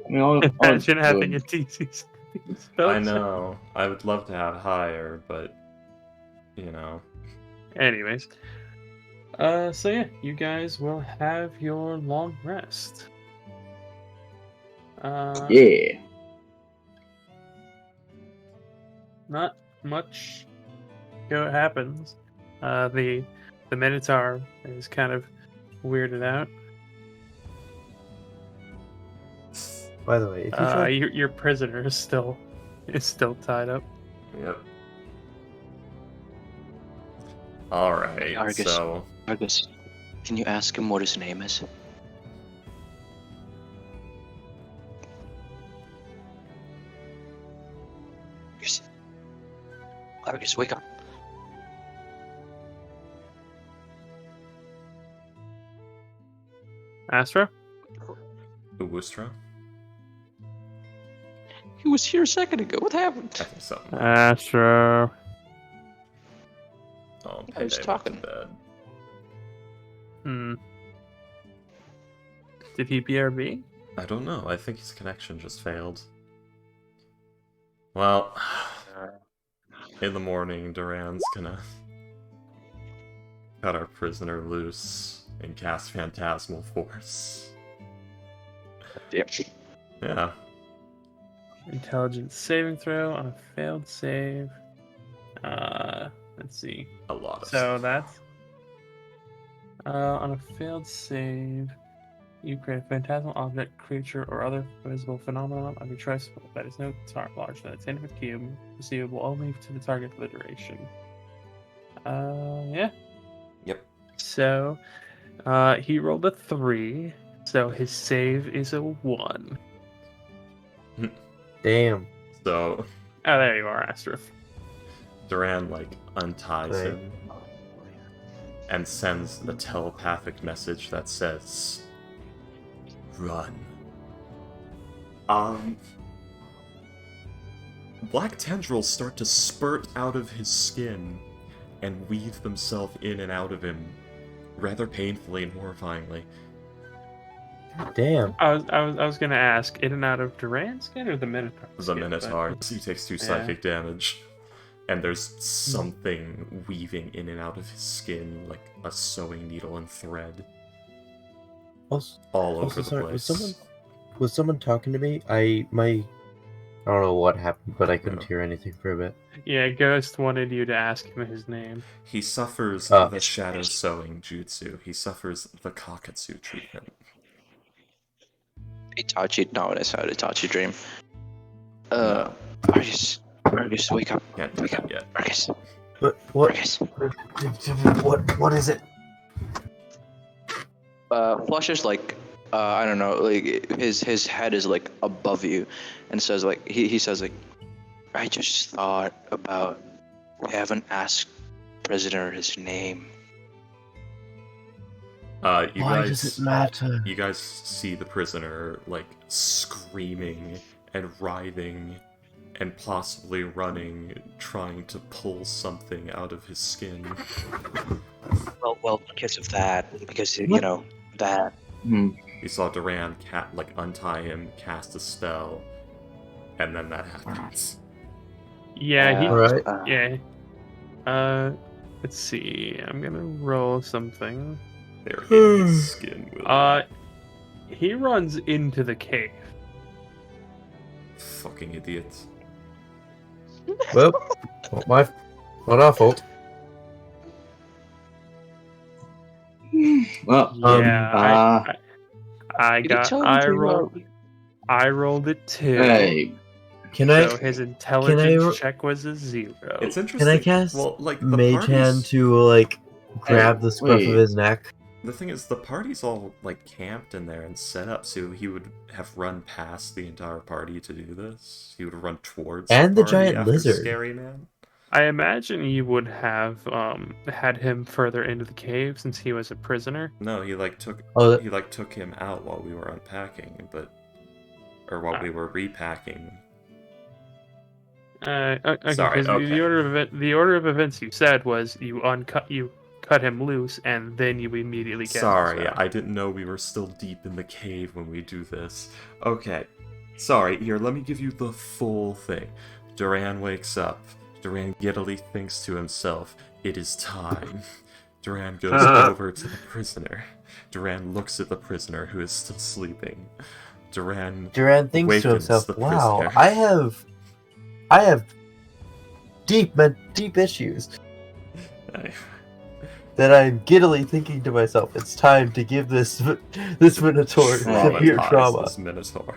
I mean, all Imagine having good. a DC spell. I know. I would love to have higher, but you know. Anyways, so yeah, you guys will have your long rest. Yeah. Not much happens. The Minotaur is kind of weirded out. By the way, if you try... Your prisoner is still tied up. Yep. Alright, Argus. so Argus, can you ask him what his name is? Argus, wake up. Astro? Uwustra? He was here a second ago. What happened? I think so. Astro. Oh, I was Payday went to talking. bed. Did he BRB? I don't know. I think his connection just failed. Well, in the morning, Duran's gonna cut our prisoner loose and cast Phantasmal Force. Damn. Yeah. Intelligence saving throw on a failed save. Let's see. A lot of So stuff. that's on a failed save. You create a phantasmal object, creature, or other visible phenomenon of your choice that is no larger than a 10-foot cube, receivable only to the target for the duration. Yeah. Yep. So, he rolled a 3, so his save is a 1. Damn. So Oh, there you are, Astra. Duran unties Right. him and sends a telepathic message that says, "Run." Black tendrils start to spurt out of his skin and weave themselves in and out of him, rather painfully and horrifyingly. Damn. I was gonna ask, in and out of Duran's skin or the Minotaur? The skin, Minotaur, he takes 2 Yeah. psychic damage, and there's something weaving in and out of his skin like a sewing needle and thread Also, all over also, the sorry, place. was someone talking to me? I don't know what happened, but I couldn't Yeah. hear anything for a bit. Yeah, Ghost wanted you to ask him his name. He suffers Oh. the shadow sewing jutsu. He suffers the kakatsu treatment. Itachi, no, that's how Itachi dream. No. Argus, wake up. Can't do Wake that up. yet. Argus, What? Argus. What is it? Flush is I don't know, his head is above you, and says he says I just thought about, we haven't asked prisoner his name. You Why guys, does it matter? You guys see the prisoner screaming and writhing and possibly running, trying to pull something out of his skin. Well, because of that, because What? that. You saw Duran untie him, cast a spell, and then that happens. Yeah, he. Alright. Yeah. Let's see. I'm gonna roll something. They're in his skin. Will He runs into the cave. fucking idiots. Well, not our fault. Well, Yeah, I Did he got. tell him I to, rolled. I rolled a 2. hey, Can I So his intelligence check was a 0. It's interesting. can I cast Well, the Mage Hand party's- to grab the scruff wait. of his neck? The thing is, the party's all camped in there and set up, so he would have run past the entire party to do this. He would run towards And the party giant after lizard. Scary Man. I imagine you would have had him further into the cave since he was a prisoner. No, he took Oh, he took him out while we were unpacking, or while we were repacking. Okay, Sorry, 'cause okay. the order of events you said was you cut him loose, and then you immediately cast Sorry, the spell. I didn't know we were still deep in the cave when we do this. Okay, sorry, here, let me give you the full thing. Duran wakes up. Duran giddily thinks to himself, "It is time." Duran goes over to the prisoner. Duran looks at the prisoner who is still sleeping. Duran Duran thinks to awakens himself, the "Wow, prisoner." I have deep issues." That I'm giddily thinking to myself, "It's time to give this Minotaur severe Traumatize trauma." this Minotaur.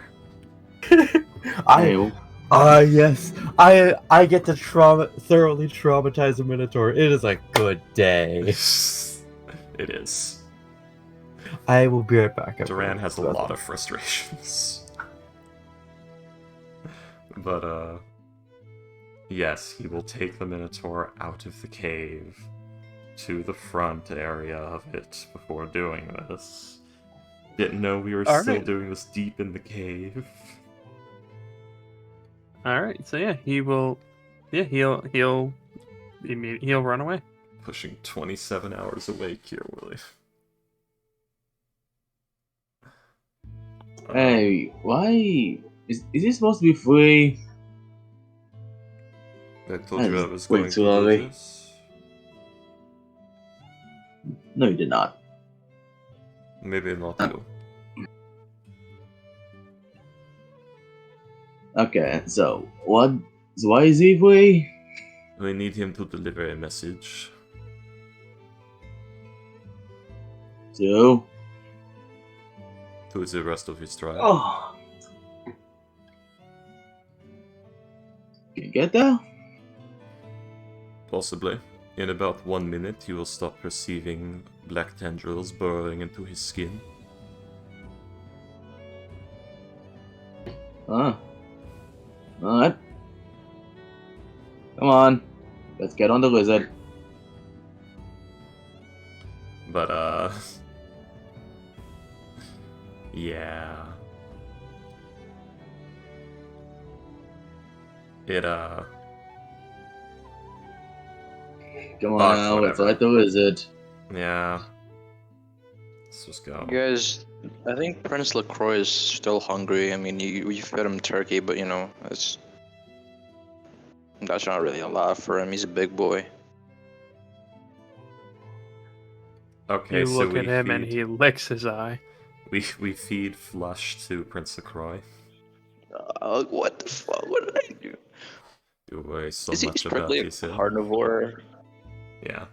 Yes, I get to thoroughly traumatize a Minotaur. It is a good day. It is. I will be right back. Duran has a lot of frustrations. But, yes, he will take the Minotaur out of the cave to the front area of it before doing this. Didn't know we were All still right. doing this deep in the cave. All right, so yeah, he will. Yeah, he'll run away. Pushing 27 hours awake here, Willie. hey, why is it supposed to be free? I told you I That's was way going to too do early. this. No, you did not. Maybe not you. Okay, so what? So why is he free? We need him to deliver a message. So, To the rest of his tribe. oh, can you get there? Possibly. In about 1 minute, he will stop perceiving black tendrils burrowing into his skin. Alright. Come on. Let's get on the lizard. But, yeah. It, Come on Fuck, now, let's whatever. let the lizard. yeah. Let's just go. You guys, I think Prince LaCroix is still hungry. I mean, you fed him turkey, but you know, that's not really a lot for him. He's a big boy. Okay, You so look we at him and feed, he licks his eye. we feed flush to Prince LaCroix. What the fuck? What did I do? You worry so Is he much about strictly a this, yeah? carnivore? Yeah.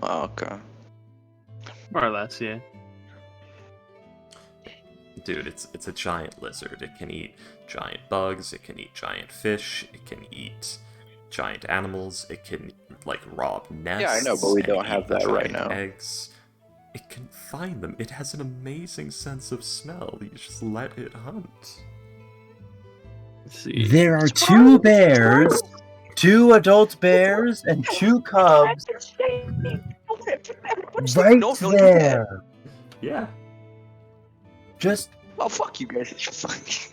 Oh, okay. More or less, yeah. Dude, it's a giant lizard. It can eat giant bugs, it can eat giant fish, it can eat giant animals, it can, like, rob nests. Yeah, I know, but we and don't eat have the that right giant now. eggs. It can find them. It has an amazing sense of smell. You just let it hunt. Let's see. There are 2 bears, 2 adult bears, and 2 cubs right No, don't do that. there. Yeah. Just Oh, fuck you guys.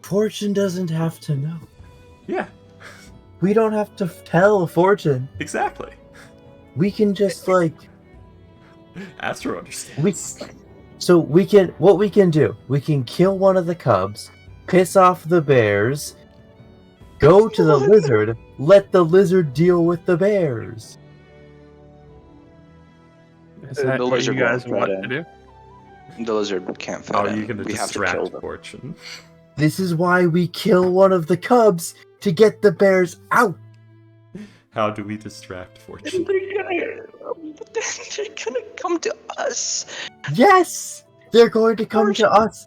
Fortune doesn't have to know. Yeah. We don't have to tell Fortune. Exactly. We can just like Astro understands. what we can do. We can kill one of the cubs, piss off the bears, go to the lizard, let the lizard deal with the bears. Is that The what you lizard guys won't want fit to in. do? The lizard can't fit How are in. you going to We have to kill distract them. Fortune? This is why we kill one of the cubs to get the bears out. How do we distract Fortune? They're gonna come to us. Yes! They're going to come to us.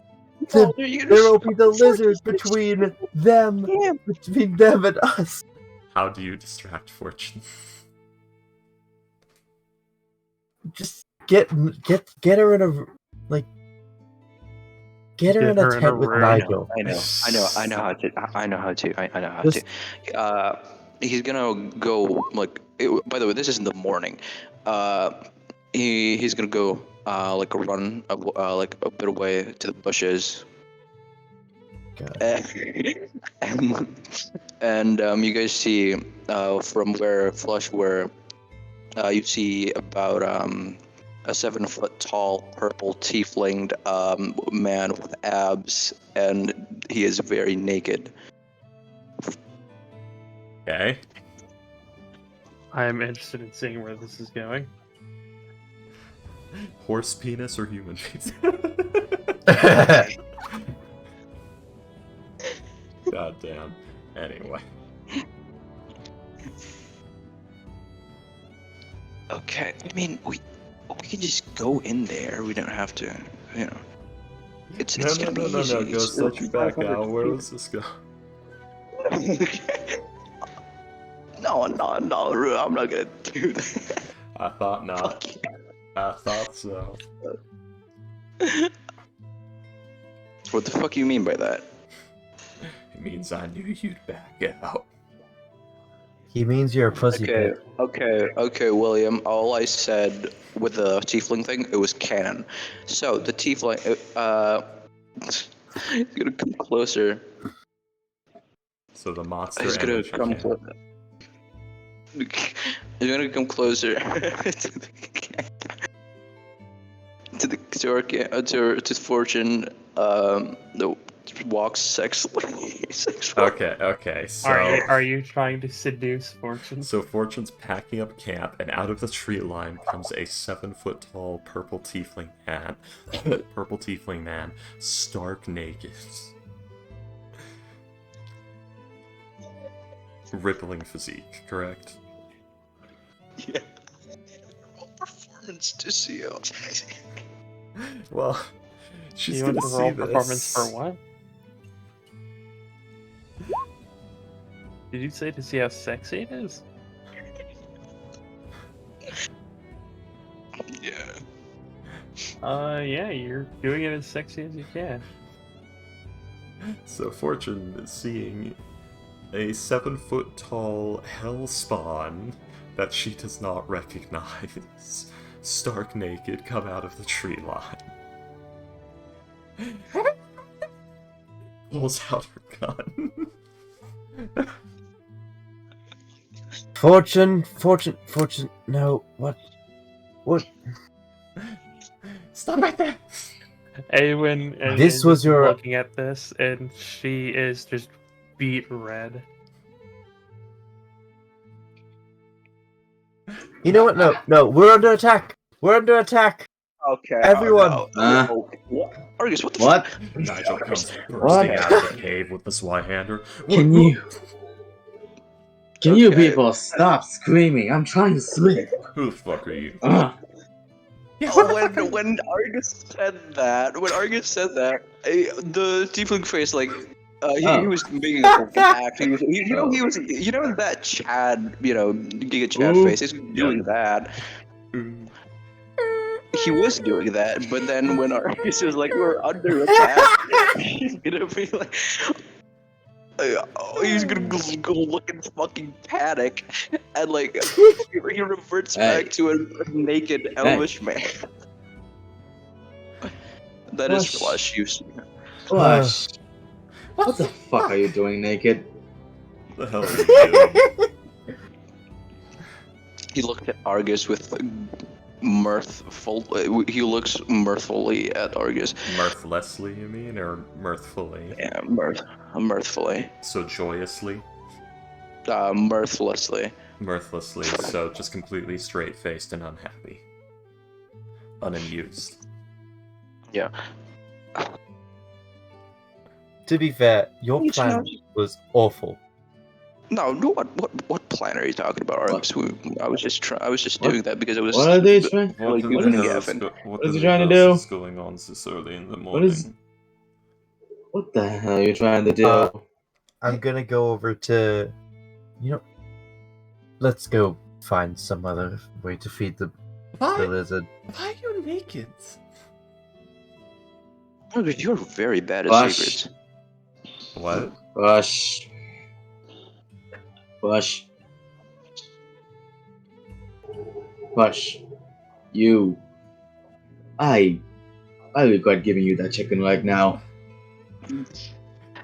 No, they're gonna There will be the stop lizard Fortune. between them and us. How do you distract Fortune? Just get her in a like get her Get in a her in a tent with room. Nigel. I know how to. Just- He's gonna go like. By the way, this is in the morning. He's gonna go like run like a bit away to the bushes. God. And you guys see from where you see about a 7 foot tall purple tieflinged man with abs, and he is very naked. Okay. I am interested in seeing where this is going. Horse penis or human penis? God damn. Anyway. Okay, I mean we can just go in there. We don't have to, you know. It's gonna be easy. Go set you back out. Where does this go? No, I'm not gonna do that. I thought not. Fuck you. I thought so. What the fuck you mean by that? It means I knew you'd back out. He means you're a pussy pig. Okay, William. All I said with the tiefling thing, it was canon. So the tiefling, he's gonna come closer. So the monster He's gonna energy come can- closer. He's gonna come closer to Fortune. The walks sexually. Okay, so... Are you trying to seduce Fortune? So Fortune's packing up camp, and out of the tree line comes a 7-foot-tall purple tiefling man, stark naked. Rippling physique, correct? Yeah. Performance to see you. Well, she's You gonna want to see roll this. performance for what? Did you say to see how sexy it is? Yeah. Yeah, you're doing it as sexy as you can. So Fortune is seeing a 7-foot-tall hell spawn that she does not recognize, stark naked, come out of the tree line. Pulls out her gun. Fortune, no, what? Stop right there! Awen This is was your- looking at this, and she is just beet red. You know what? No, we're under attack. Okay. Everyone. What? Argus, what the What? Nigel comes What? bursting out of the cave with the Swyhander. Can you Okay. people stop screaming? I'm trying to sleep. Who the fuck are you? Ugh. When Argus said that, the tiefling face he was making a fucking act. He was that Chad, Giga Chad Ooh. face. He's doing that. He was doing that, but then when Argus was like, "We're under attack," he's gonna be like, he's gonna go look in fucking panic, and he reverts back to a naked elvish man. That is Flush. Flush, you see. Flush. What the fuck are you doing naked? What the hell are you doing? He looked at Argus with mirthful. He looks mirthfully at Argus. Mirthlessly, you mean, or mirthfully? Yeah, mirthfully. So joyously? Mirthlessly. Mirthlessly, so just completely straight-faced and unhappy. Unamused. Yeah. To be fair, your It's plan was awful. No, what plan are you talking about, Argus? I was just doing that because it was. What are they trying? What Like, the even hell Gavin. What is he trying to do? is going on this early in the morning? What the hell are you trying to do? I'm gonna go over to, let's go find some other way to feed the lizard. Why are you naked? Argus, you're very bad at Flush. secrets. What? Flush. You. I regret giving you that chicken right now.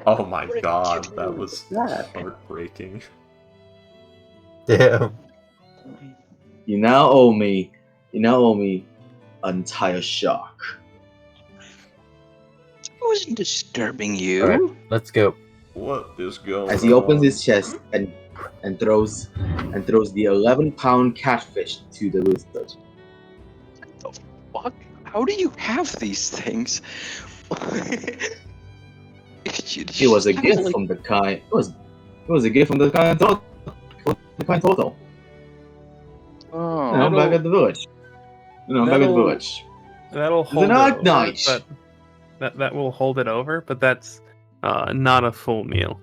Oh my god, that was heartbreaking. Damn. You now owe me an entire shark. I wasn't disturbing you. Alright, let's go. What is going on? As he opens his chest and throws the 11-pound catfish to the lizard. Fuck? How do you have these things? It was a gift from the kind. It was a gift from the kind total. Oh, I'm back at the village. That'll hold it not over, nice. but that will hold it over, but that's not a full meal.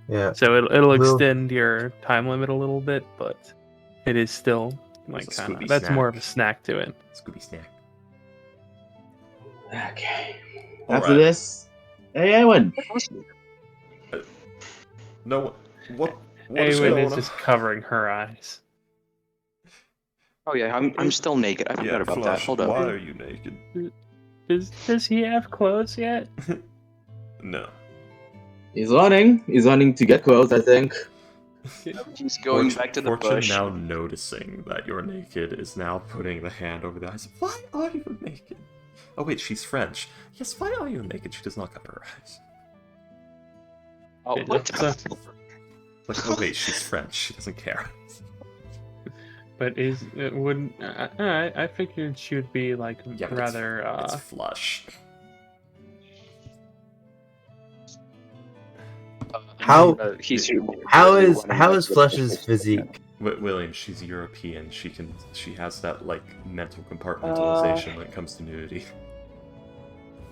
Yeah. So it'll Well- extend your time limit a little bit, but it is still like It's a kind of Scooby that's snack. more of a snack to it. Scooby snack. Okay. All After right. this, hey Ewan. No, what is Awen going is on? just covering her eyes. Oh yeah, I'm still naked. I forgot about that. Flush, Hold why up. are you naked? Does he have clothes yet? No. He's running to get close, I think. He's going back to the Fortune bush. now noticing that you're naked is now putting the hand over the eyes. Why are you naked? Oh wait, she's French. Yes, why are you naked? She does not cover her eyes. Oh, Yeah, what? so- Like, oh wait, she's French. She doesn't care. But it wouldn't? I figured she would be like Yeah, but rather. it's Flush. How He's how is Flush's physique? William, she's European. She has that like mental compartmentalization when it comes to nudity.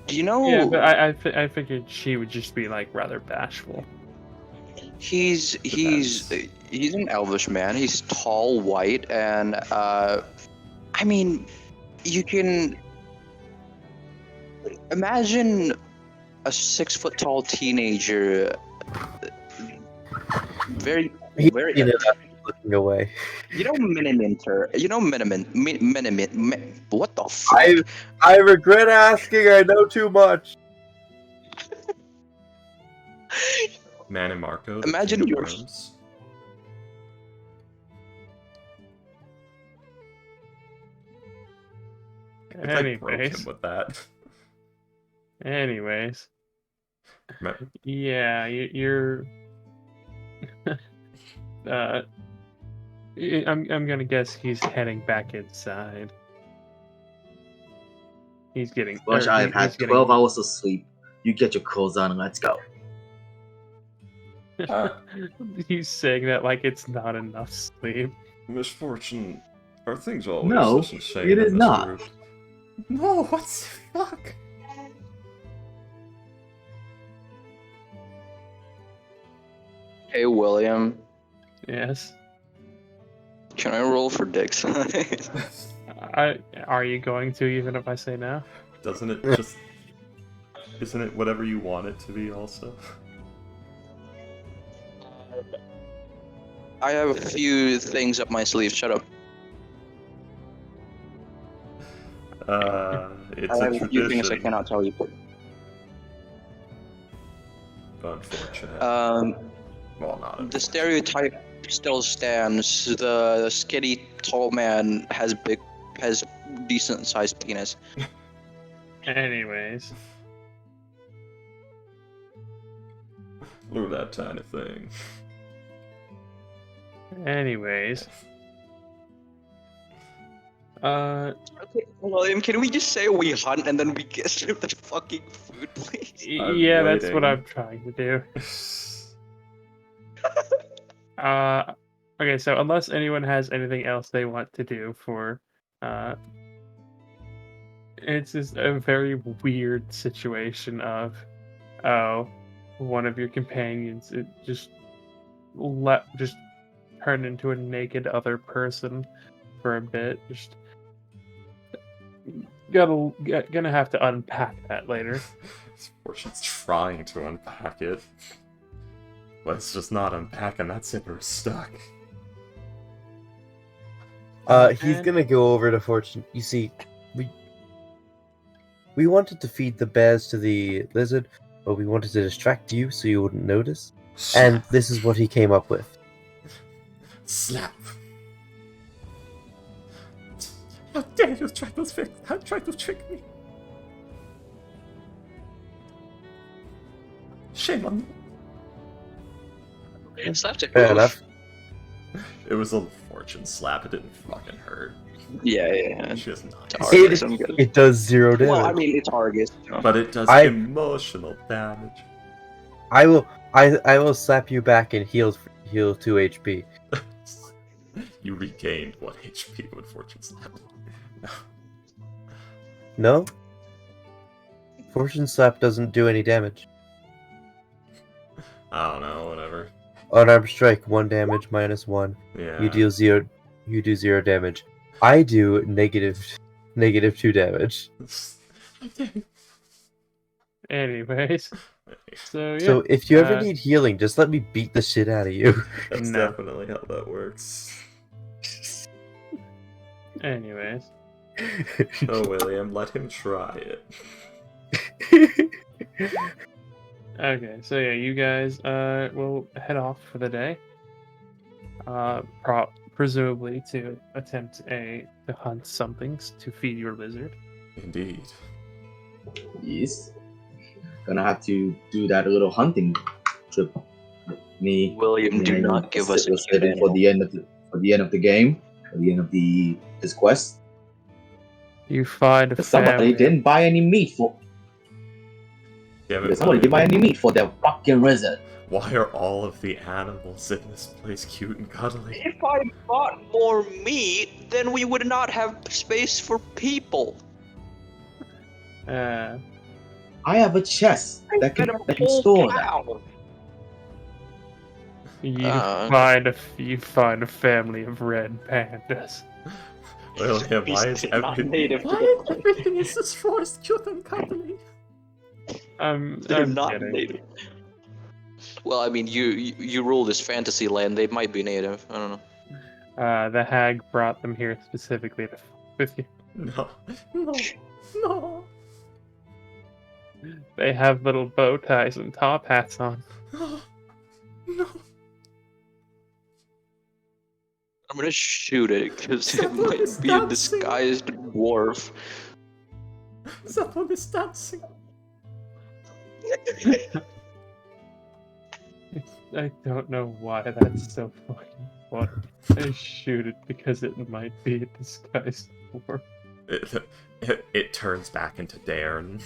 Do you know? Yeah, but I figured she would just be like rather bashful. He's an elvish man. He's tall, white, and I mean, you can imagine a 6 foot tall teenager, very, He, very. looking away. You know Miniminter. You know what the fuck? I regret asking. I know too much. Man and Marco. The Imagine King of you're- Worms. I think I broke him with that. Anyways. Ma- Yeah, you're. I'm gonna guess he's heading back inside. He's getting. Watch, or I've he- had he's getting- 12 hours of sleep. You get your clothes on and let's go. He's saying that like it's not enough sleep. Misfortune. Are things always No, this insane it in is this not. group? No, what the fuck? Hey William, Yes. can I roll for dick size? Are you going to even if I say no? Doesn't it just... Isn't it whatever you want it to be also? I have a few things up my sleeve. Shut up. It's I a have a few things I tradition. cannot tell you. Unfortunate. Well, not The stereotype still stands. The skinny tall man has decent sized penis. Anyways. Look at that tiny thing. Anyways. Okay, William, can we just say we hunt and then we get the fucking food, please? Yeah, that's what waiting. I'm trying to do. Okay, so unless anyone has anything else they want to do for, it's just a very weird situation of, one of your companions just turn into a naked other person for a bit. Just gonna have to unpack that later. Fortune's trying to unpack it. But it's just not unpacking, that zipper is stuck. He's And- gonna go over to Fortune. You see, we wanted to feed the bears to the lizard, but we wanted to distract you so you wouldn't notice. And this is what he came up with. Slap! How dare you try to trick me? Shame on you. Slapstick. Fair enough. It was a Fortune slap, it didn't fucking hurt. Yeah. She is nice. Argus, I'm good. It does 0 damage. Well, I mean, it's Argus. But it does I- emotional damage. I will slap you back and heal 2 HP. You regained 1 HP when Fortune slapped. No? Fortune slap doesn't do any damage. I don't know, whatever. Unarmed strike, 1 damage, -1. Yeah. You do 0 damage. I do -2 damage. Anyways, so yeah. So if you ever uh, need healing, just let me beat the shit out of you. That's No. definitely how that works. Anyways, Oh, William, let him try it. okay, so yeah, you guys will head off for the day. Presumably to attempt to hunt something to feed your lizard. Indeed. Yes. Gonna have to do that little hunting trip. Me. William, do and not give us a was headed for the end of the game, for the end of this quest. You find a Somebody family. didn't buy any meat for. Damn it, Somebody didn't buy any meat for their fucking lizard. Why are all of the animals in this place cute and cuddly? If I bought more meat, then we would not have space for people. I have a chest that Get can a can whole store that. cow. You Uh. find a family of red pandas. William, why is He's not everything... native to Why the is everything in this forest cute and cuddly? They're I'm not kidding. native. Well, I mean, you rule this fantasy land. They might be native. I don't know. The hag brought them here specifically to fuck with you. No, no, no, They have little bow ties and top hats on. no, no. I'm gonna shoot it because it Someone might is be a dancing. disguised dwarf. Someone is dancing. I don't know why that's so fucking funny. I shoot it because it might be a disguised dwarf. It turns back into Darren.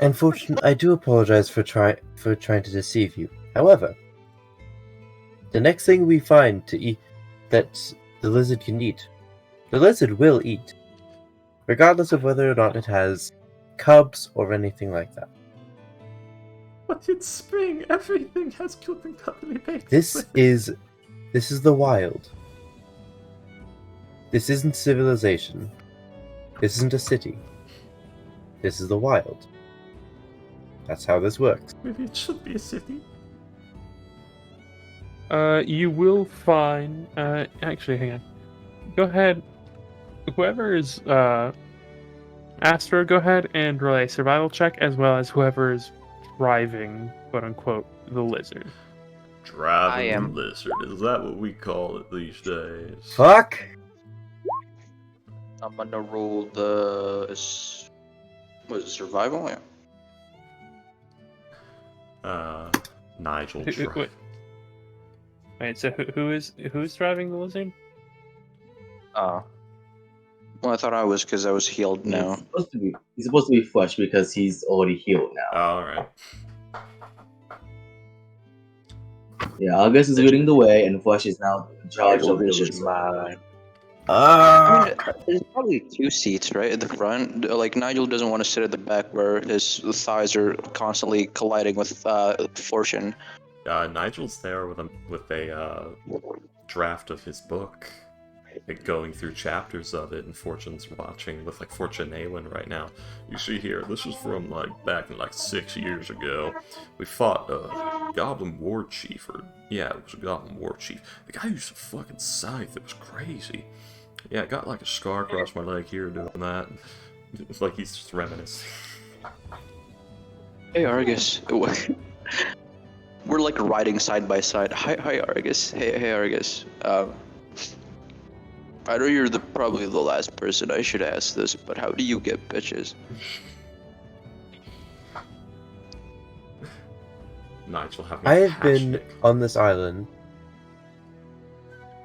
Unfortunately, I do apologize for trying to deceive you. However, the next thing we find to eat that the lizard can eat, the lizard will eat, regardless of whether or not it has cubs or anything like that. But it's spring. Everything has cute and cuddly babies. This is the wild. This isn't civilization. This isn't a city. This is the wild. That's how this works. Maybe it should be a city. You will find. Actually, hang on. Go ahead. Whoever is Astro, go ahead and roll a survival check, as well as whoever is driving, quote unquote, the lizard. Driving I am. lizard. Is that what we call it these days? Fuck! I'm gonna roll the. Was it survival? Yeah. Nigel. Wait, so who's driving the lizard? Well, I thought I was because I was healed now. He's supposed to be flush because he's already healed now. Alright. Yeah, August is leading the way, and Flush is now in charge of the lizard. I mean, there's probably 2 seats, right, at the front. Like, Nigel doesn't want to sit at the back where his thighs are constantly colliding with Fortune. Nigel's there with a draft of his book, going through chapters of it, and Fortune's watching with Fortune Nayland right now. You see here, this is from back in 6 years ago. We fought a Goblin War Chief, it was a Goblin War Chief. The guy used a fucking scythe. It was crazy. Yeah, I got a scar across my leg here doing that. It's like he's just reminiscing. Hey, Argus. We're riding side by side. Hi, Argus. Hey, Argus. I know you're probably the last person I should ask this, but how do you get bitches? Nigel having I a have been hashtag. on this island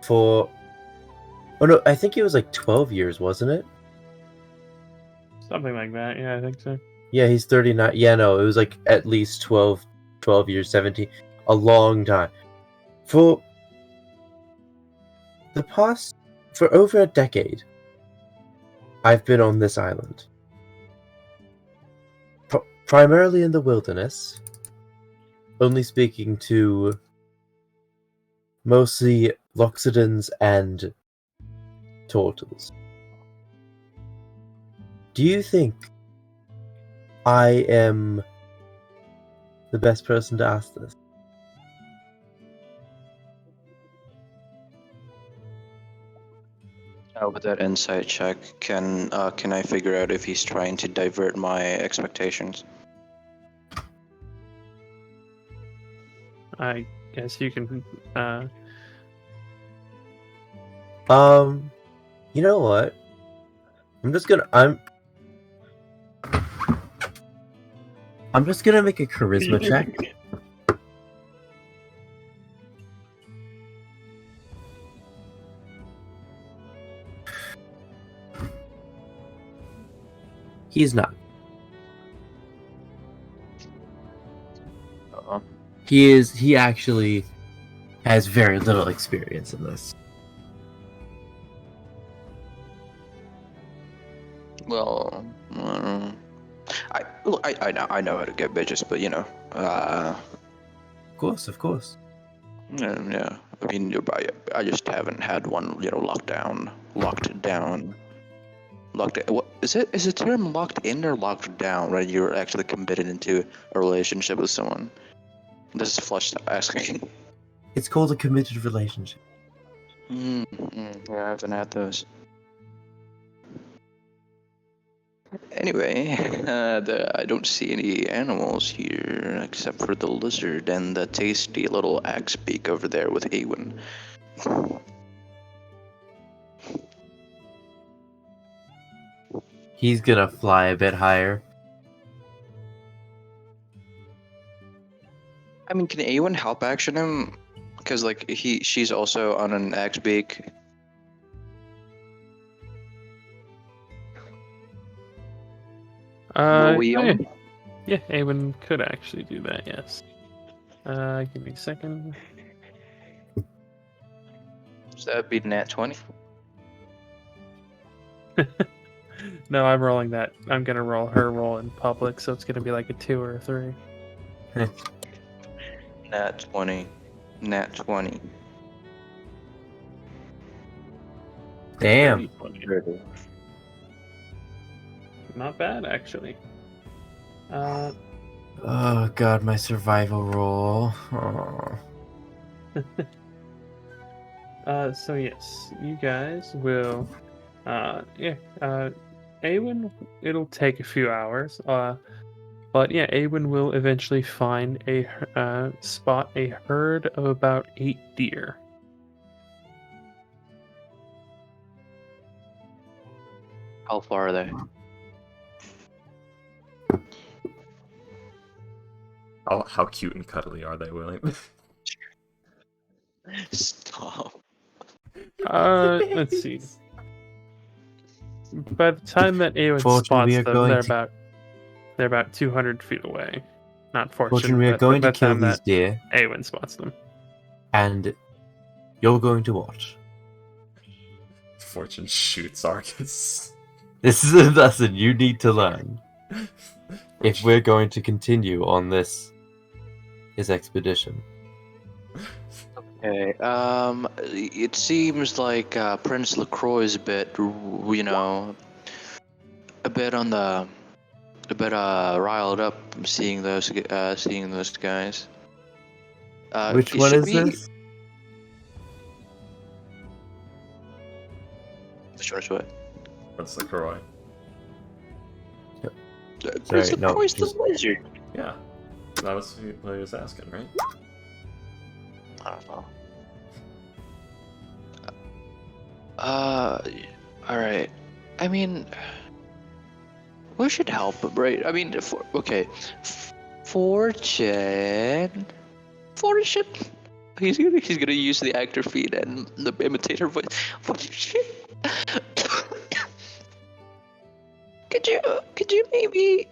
for... Oh no, I think it was 12 years, wasn't it? Something like that. Yeah, I think so. Yeah, he's 39. Yeah, no, it was at least 12 years, 17. A long time. For over a decade, I've been on this island. Primarily in the wilderness. Only speaking to mostly Loxodons and turtles. Do you think I am the best person to ask this? With that insight check, can I figure out if he's trying to divert my expectations? I guess you can. You know what? I'm just gonna make a charisma check. He's not. He actually has very little experience in this. Well, I know how to get bitches, but Of course. yeah. I mean, I just haven't had one, locked down. What is it? Is the term locked in or locked down when you're actually committed into a relationship with someone? This is Flush asking. It's called a committed relationship. Yeah, I haven't had those. Anyway, I don't see any animals here except for the lizard and the tasty little axe beak over there with Awen. He's gonna fly a bit higher. I mean, can Awen help action him? Because like she's also on an axe beak. Will we? Yeah, Awen could actually do that, yes. Give me a second. So that'd be nat 20. No, I'm rolling that. I'm gonna roll her roll in public, so it's gonna be like a 2 or a 3. Nat 20. Nat 20. Damn. 20. Not bad, actually. Oh god, my survival roll. Oh. So yes, you guys will, Awen, it'll take a few hours, but yeah, Awen will eventually find spot a herd of about 8 deer. How far are they? How cute and cuddly are they, William? Stop. Let's see. By the time that Awen Fortune, we spots are them, going they're about 200 feet away. Not Fortune, we are but going by to the kill time these that deer, Awen spots them. and you're going to watch. Fortune shoots Arcus. This is a lesson you need to learn if we're going to continue on this expedition. Okay. It seems like Prince LaCroix is a bit, a bit riled up seeing those guys. Which one should is we- this? Which one is what? Prince LaCroix. Prince no, LaCroix is the just- wizard. Yeah. That was what he was asking, right? I don't know. Alright. I mean, we should help, right? I mean, Fortune. He's gonna use the actor feed and the imitator voice. Fortune. Could you maybe?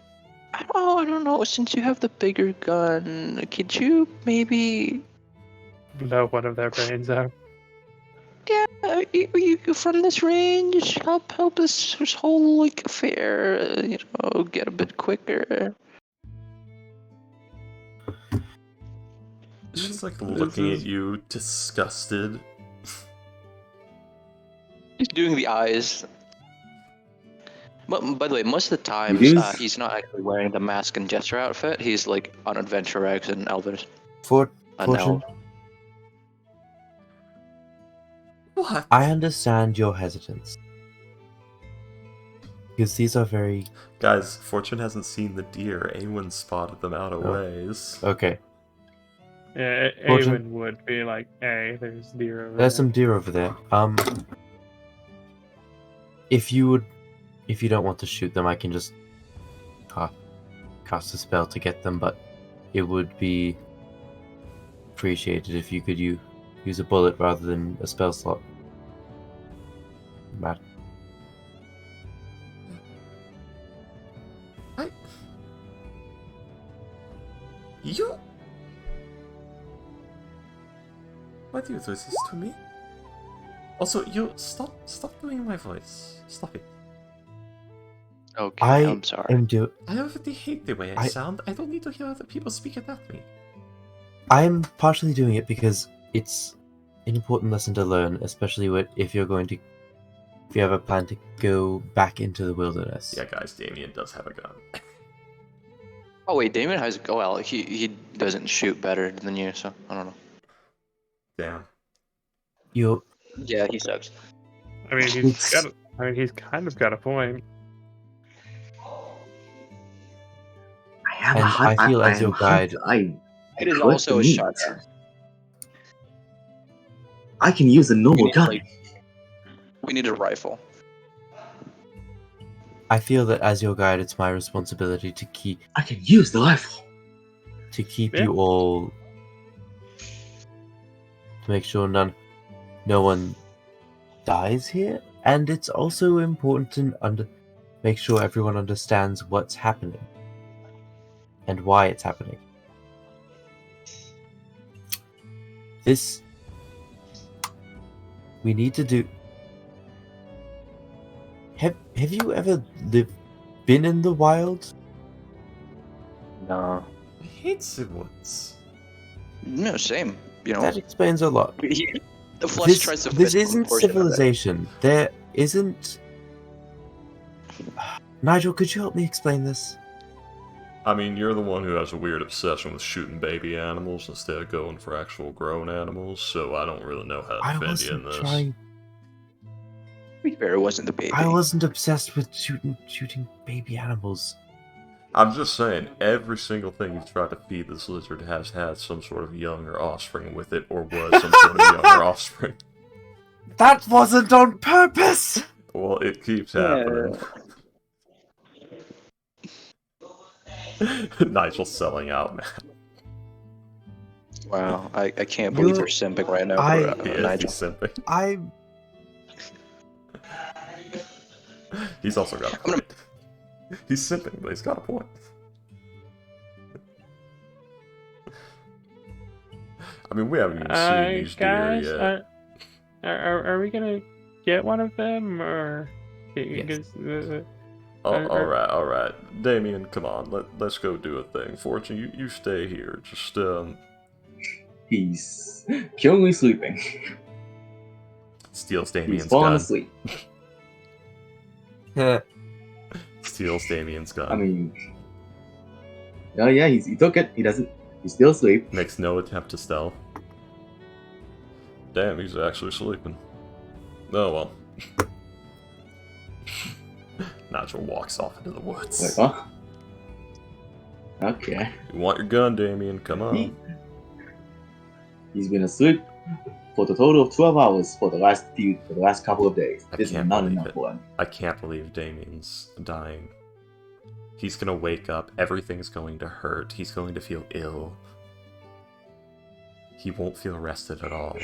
I don't know. Since you have the bigger gun, could you maybe? Blow one of their brains out. Yeah, you from this range help this whole like affair, get a bit quicker. She's like looking at you, disgusted. He's doing the eyes. But by the way, most of the times It is. he's not actually wearing the mask and jester outfit. He's like on Adventure X and Elvis. Fortune, What? I understand your hesitance. Because these are very... Guys, Fortune hasn't seen the deer. Awen spotted them out a ways. Okay. Yeah, Fortune? Awen would be like, hey, there's deer over there. There's some deer over there. If you don't want to shoot them, I can just cast a spell to get them, but it would be appreciated if you could use a bullet rather than a spell slot. Matt. You? Why do you do this to me? Also, you stop doing my voice. Stop it. Okay, I'm sorry. I already hate the way I sound. I don't need to hear other people speaking at me. I'm partially doing it because it's an important lesson to learn, especially if you're going to if you have a plan to go back into the wilderness. Yeah, guys, Damien does have a gun. Oh wait, Damon has. Oh well, he doesn't shoot better than you, so I don't know. Damn. You Yeah, he sucks. I mean, he's kind of got a point. I have And a hut. I feel as am your guide- I It is collect also the a meat. shotgun. I can use a normal need, gun. like- We need a rifle. I feel that as your guide, it's my responsibility to keep I can use the rifle. Yeah. you all to make sure no one dies here, and it's also important to make sure everyone understands what's happening and why it's happening. This we need to do. Have you ever been in the wild? No. I hate the woods. No, same. You know, That explains a lot. the flesh tries to. This fit isn't some portion of it. civilization. There isn't. Nigel, could you help me explain this? I mean, you're the one who has a weird obsession with shooting baby animals instead of going for actual grown animals, so I don't really know how to I defend you in wasn't this. trying. To be fair, it wasn't the baby. I wasn't obsessed with shooting baby animals. I'm just saying, every single thing you've tried to feed this lizard has had some sort of young or offspring with it, or was some sort of young or offspring. That wasn't on purpose. Well, it keeps happening. Nigel's selling out, man. Wow, I can't believe you're simping right now for He is, Nigel. he's simping. I'm. He's also got a point. He's simping, but he's got a point. I mean, we haven't even seen these Guys, deer yet. are we gonna get one of them, or? Yes. All right. Damien, come on, let's go do a thing. Fortune, you stay here. Just He's currently sleeping. steals He's Damien's falling gun. asleep. Steals Damien's gun. I mean, oh yeah, he took it. He doesn't. He's still asleep. Makes no attempt to stealth. Damn, he's actually sleeping. Oh well. Nigel walks off into the woods. Like, huh? Okay. You want your gun, Damien? Come on. He's been asleep for the total of 12 hours for the last couple of days. I This is can't not believe enough it. for him. I can't believe Damien's dying. He's gonna wake up, everything's going to hurt, he's going to feel ill. He won't feel rested at all.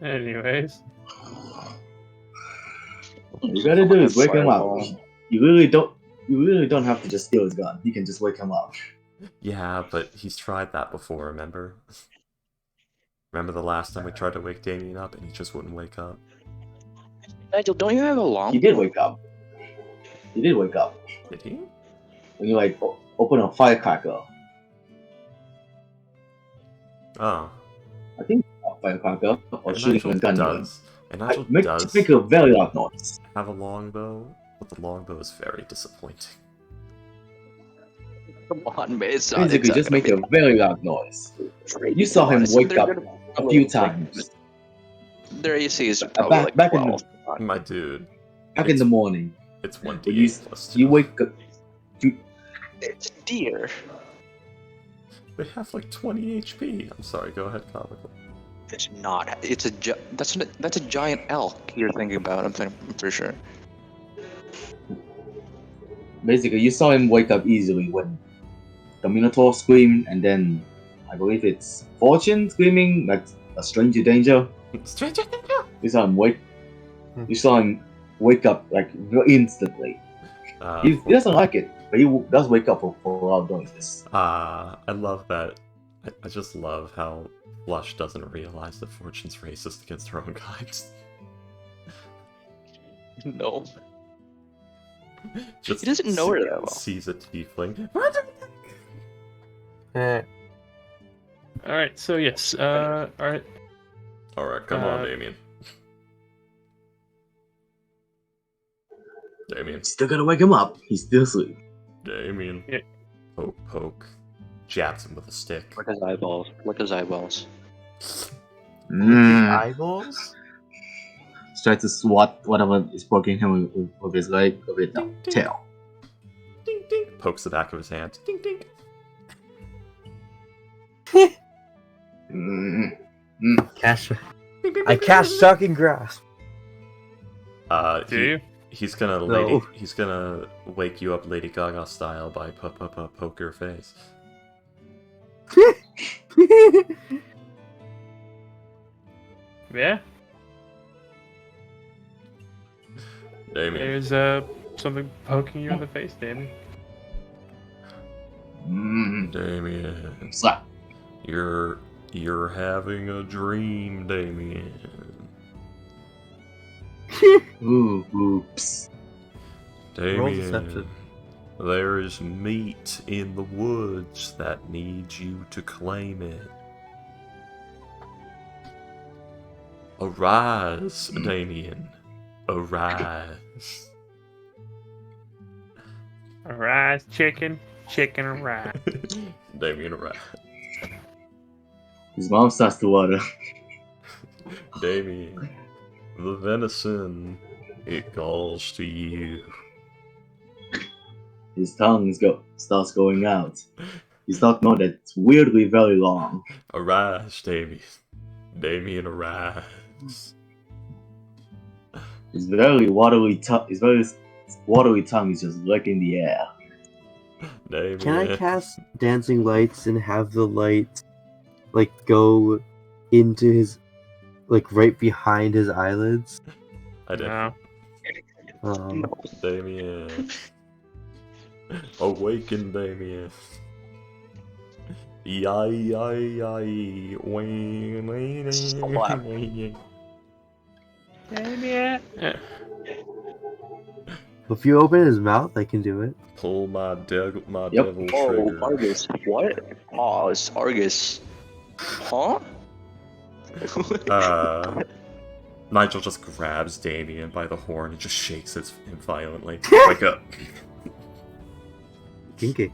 Anyways, All you gotta do is wake him up. You really don't have to just steal his gun. You can just wake him up. Yeah, but he's tried that before, remember? Remember the last time we tried to wake Damien up and he just wouldn't wake up? Nigel, don't you have a long? He did wake up. He did wake up. Did he? When you like open a firecracker. Oh. I think a firecracker or And shooting Nigel a gun. does. And Nigel Make does a very loud noise. have a longbow, but the longbow is very disappointing. Come on, man. It's not. Basically, just make a very loud noise. You saw him wake up a few times. Their AC is probably like back in 12. My dude, Back in the morning. it's 1d8 When you, plus 2. you wake up. It's deer. They have like 20 HP. I'm sorry, go ahead, comical. It's not. It's a. That's a giant elk you're thinking about. I'm pretty sure. Basically, you saw him wake up easily when the Minotaur screamed, and then I believe it's Fortune screaming like a stranger danger. Stranger danger! You saw him wake. You saw him wake up like instantly. He doesn't like it, but he does wake up for loud noises. I love that. I just love how Flush doesn't realize that Fortune's racist against her own kind. No. Just He doesn't know her that well. Sees a tiefling. all right. So yes. All right. Alright, come on, Uh, Damien. Damien. Still gotta wake him up. He's still asleep. Damien. Yeah. Poke, poke. Jabs him with a stick. Look at his eyeballs. Look at his eyeballs. Eyeballs? Try to swat whatever is poking him with his leg, with the tail. Ding, ding. Pokes the back of his hand. Ding, ding. Mm. I cast Shocking Grasp. Do you? He's gonna No. He's gonna wake you up Lady Gaga style by poke your face. Yeah. Damien. There's something poking you in the face, Damien. Damien. Slap. You're having a dream, Damien. Ooh, oops. Roll Damien. deception. There is meat in the woods that needs you to claim it. Arise, Damien. Arise. Arise, chicken. Chicken arise. Damien, arise. His mouth starts to water. Damien. The venison, it calls to you. His tongue starts going out. He starts knowing that it's weirdly very long. Arise, Damien. Damien, arise. His very watery tongue is just licking the air. Damien. Can I cast Dancing Lights and have the light, like, go into his, like, right behind his eyelids? I did. No. Damien. Awaken, Damien. Damien. If you open his mouth, I can do it. Pull my devil Oh, trigger. Argus. What? Pause. Argus. Huh? Nigel just grabs Damien by the horn and just shakes him violently. Wake up. Kinky.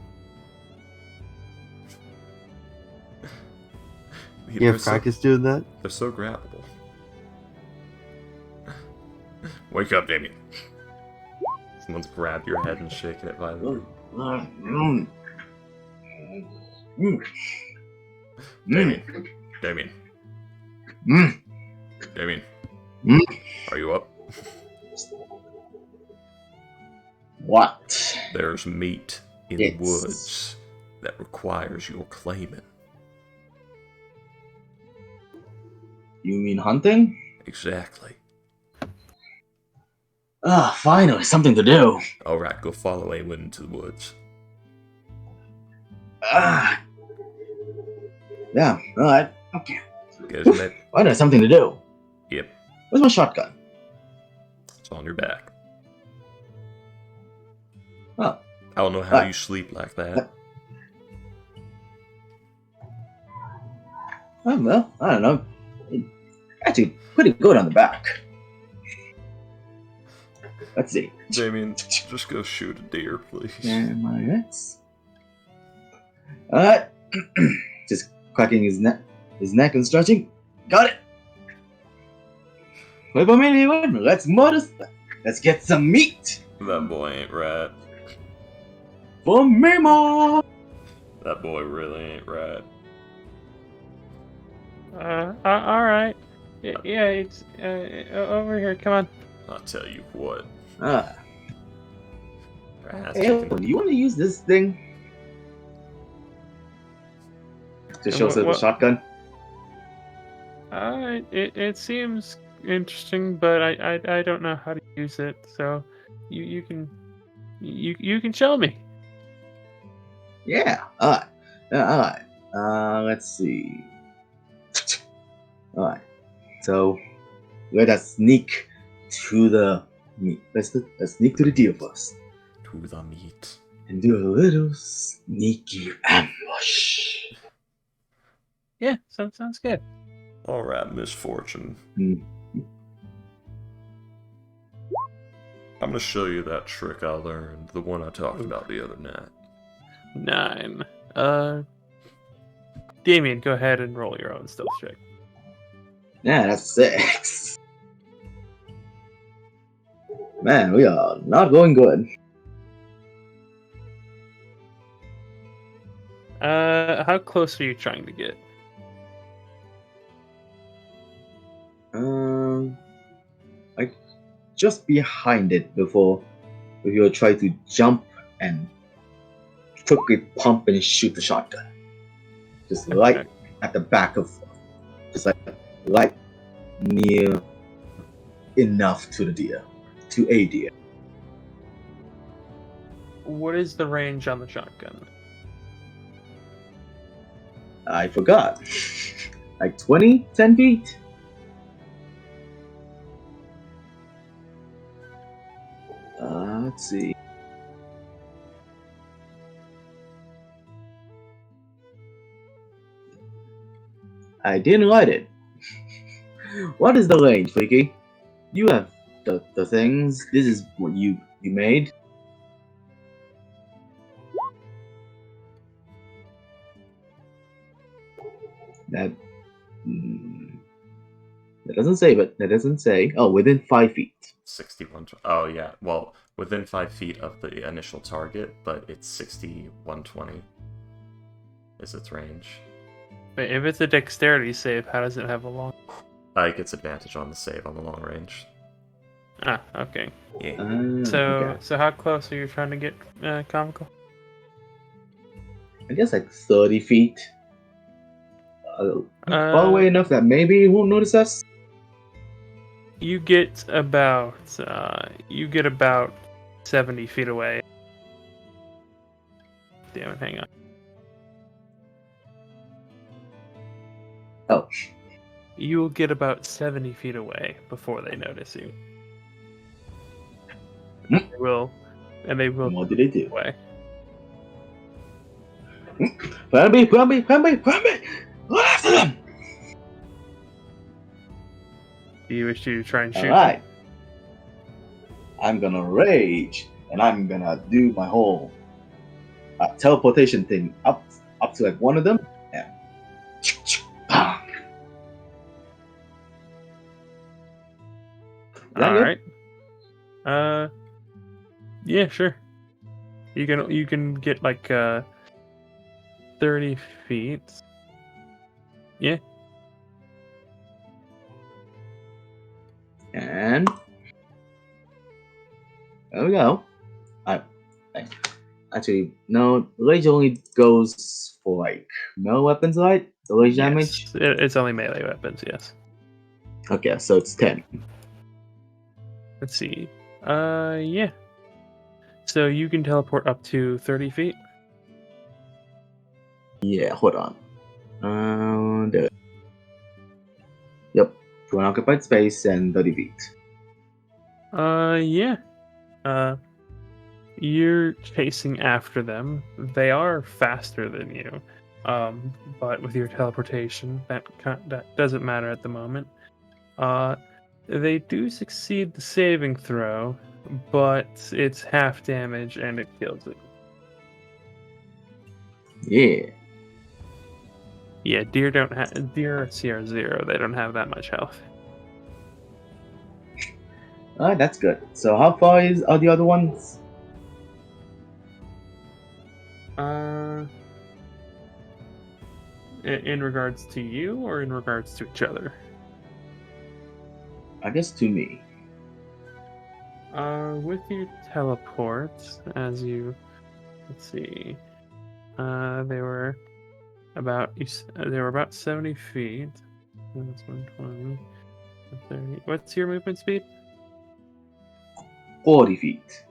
You They're have practice doing that? They're so grabbable. Wake up, Damien. Someone's grabbed your head and shaken it violently. Damien. Damien. Damien. Are you up? What? There's meat in the woods that requires your claiming. You mean hunting? Exactly. Ah, finally, something to do. Alright, go follow Awen into the woods. Ah. Yeah, alright. Okay. Get his net. Finally, something to do. Yep, Where's my shotgun? it's on your back. Oh. I don't know how you sleep like that. Well, I don't know. Actually, pretty good on the back. Let's see. Damien, just go shoot a deer, please. And my next. Alright. Just cracking his neck and stretching. Got it. Wait for me, anyone. Let's get some meat. That boy ain't right. For me, Mom. That boy really ain't right. All right. Yeah, it's over here. Come on. I'll tell you what. Ah. Ass Hey, chicken. do you want to use this thing? To show us the shotgun? It seems interesting, but I don't know how to use it. So you can show me. Yeah. Alright. Alright. Let's see. Alright. So let us sneak to the meat. Let's sneak to the deer first. To the meat. And do a little sneaky ambush. Yeah, sounds good. Alright, misfortune. I'm gonna show you that trick I learned, the one I talked about the other night. 9. Damien, go ahead and roll your own stealth check. Yeah, that's 6. Man, we are not going good. How close are you trying to get? Like just behind it before you'll try to jump and quickly pump and shoot the shotgun. Just right at the back of, just like right near enough to the deer, to a deer. What is the range on the shotgun? I forgot. Like 10 feet? Let's see. I didn't write it. What is the range, Freaky? You have the things. This is what you made. That that doesn't say, but that doesn't say. Oh, within 5 feet. 61. Oh, yeah. Well, within 5 feet of the initial target, but it's 6120 is its range. Wait, if it's a dexterity save, how does it have a long? It gets advantage on the save on the long range. Ah, okay. Yeah. So how close are you trying to get, Comical? I guess like 30 feet. Far away enough that maybe he won't notice us. You get about 70 feet away. Damn it, hang on. Oh. You will get about 70 feet away before they notice you. And they will What do they do? away. Plan B! Go after them! Do you wish to try and shoot? Alright. I'm gonna rage, and I'm gonna do my whole teleportation thing up to like one of them. Yeah. Alright. Yeah, sure. You can get like 30 feet. Yeah. And there we go. Actually, no. Rage only goes for like melee weapons, right? The rage damage. It's only melee weapons. Yes. Okay, so it's 10. Let's see. Yeah. So you can teleport up to 30 feet. Yeah, hold on. There. Yep, to an occupied space and 30 feet. Yeah. You're chasing after them. They are faster than you. But with your teleportation, that doesn't matter at the moment. They do succeed the saving throw, but it's half damage and it kills it. Yeah. Yeah, deer are CR0. They don't have that much health. Alright, that's good. So how far are the other ones? In regards to you or in regards to each other? I guess to me. With your teleports, let's see, they were about 70 feet. That's 120. 30. What's your movement speed? 40 feet.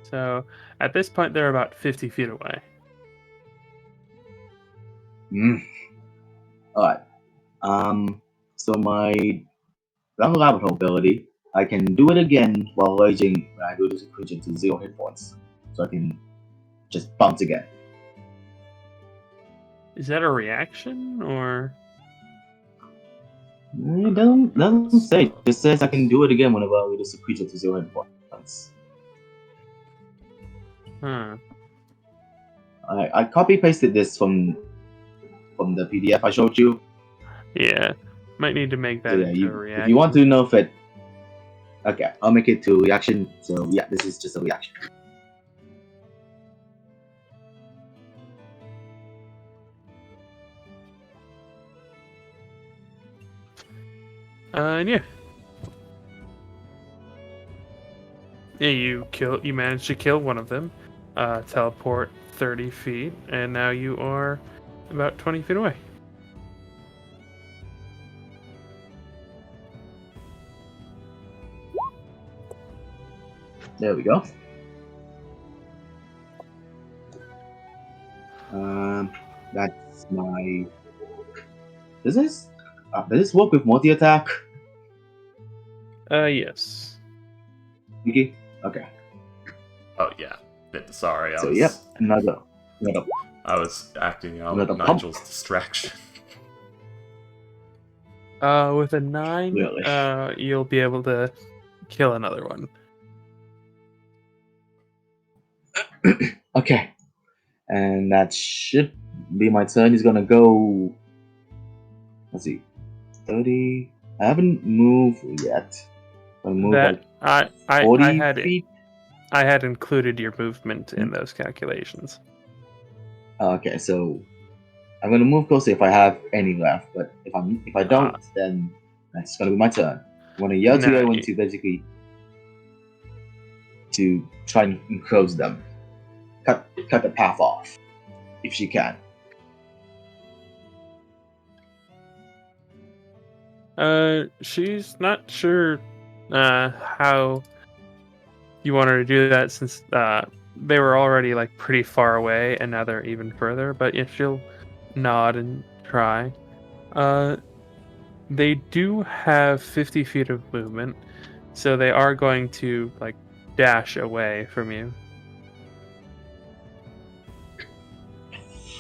So at this point, they're about 50 feet away. Alright. So my Rabbit Hole ability, I can do it again while raging when I reduce a creature to 0 hit points. So I can just bounce again. Is that a reaction or? It doesn't say. It just says I can do it again whenever I reduce a creature to 0 hit points. Hmm. I copy pasted this from the PDF I showed you. Yeah. Might need to make So that yeah, into a if reaction. you want to know if it, okay, I'll make it to a reaction. So yeah, this is just a reaction. And yeah. Yeah, you managed to kill one of them, teleport 30 feet, and now you are about 20 feet away. There we go. That's my. Does this work with multi attack? Yes. Mickey? Okay. Oh yeah. Sorry, So yep, another. I was acting out Another pump. Nigel's distraction. With a 9, Really? you'll be able to kill another one. Okay. And that should be my turn. He's gonna go. Let's see. 30. I haven't moved yet. I'll move That like I 40 had it. feet. I had included your movement in those calculations. Okay, so I'm gonna move closer if I have any left, but if I don't, then that's gonna be my turn. I'm gonna yell to Nah, everyone to basically to try and enclose them. Cut the path off. If she can. She's not sure how you want her to do that since they were already like pretty far away and now they're even further, but if she'll nod and try. They do have 50 feet of movement, so they are going to like dash away from you.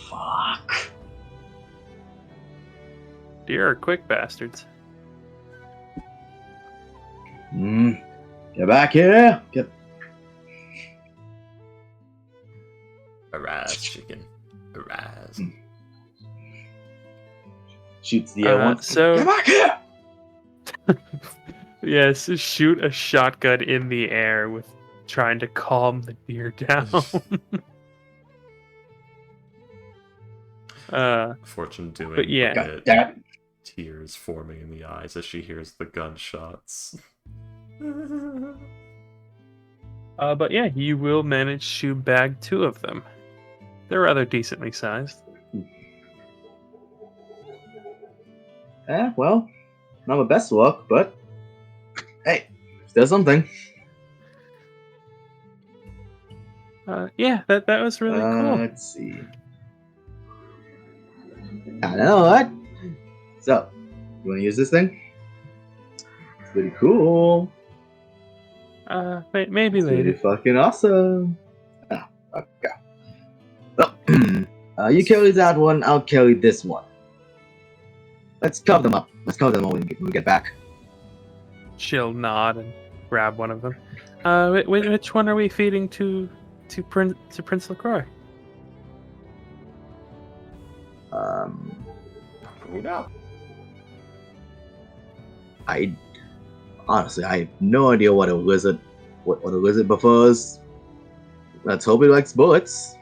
Fuck. You're quick bastards. Get back here. Get. Arise, chicken. Arise. Shoots the air once. So Get back here. yes, shoot a shotgun in the air with trying to calm the deer down. Fortune doing but yeah. it. Damn it. Tears forming in the eyes as she hears the gunshots. But yeah, you will manage to bag 2 of them. They're rather decently sized. Well, not my best work, but hey, still something. Yeah, that was really cool. Let's see. I know what. So, you want to use this thing? It's pretty cool. Maybe It's later. pretty fucking awesome. Okay. So, you carry that one. I'll carry this one. Let's cover them up. Let's cover them up when we get back. She'll nod and grab one of them. Which one are we feeding to Prince LaCroix? Who knows? I honestly, I have no idea what a lizard prefers. Let's hope it likes bullets.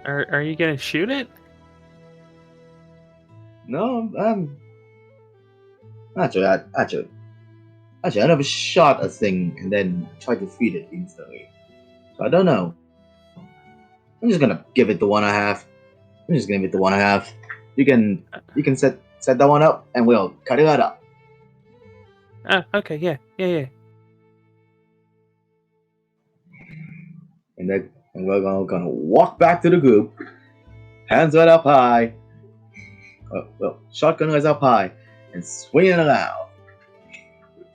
Are you gonna shoot it? No, actually, I never shot a thing and then tried to feed it instantly. So I don't know. I'm just gonna give it the one I have. You can set that one up and we'll cut it up. Okay, yeah. And we're gonna walk back to the group. Hands right up high. Shotgun is up high and swinging around,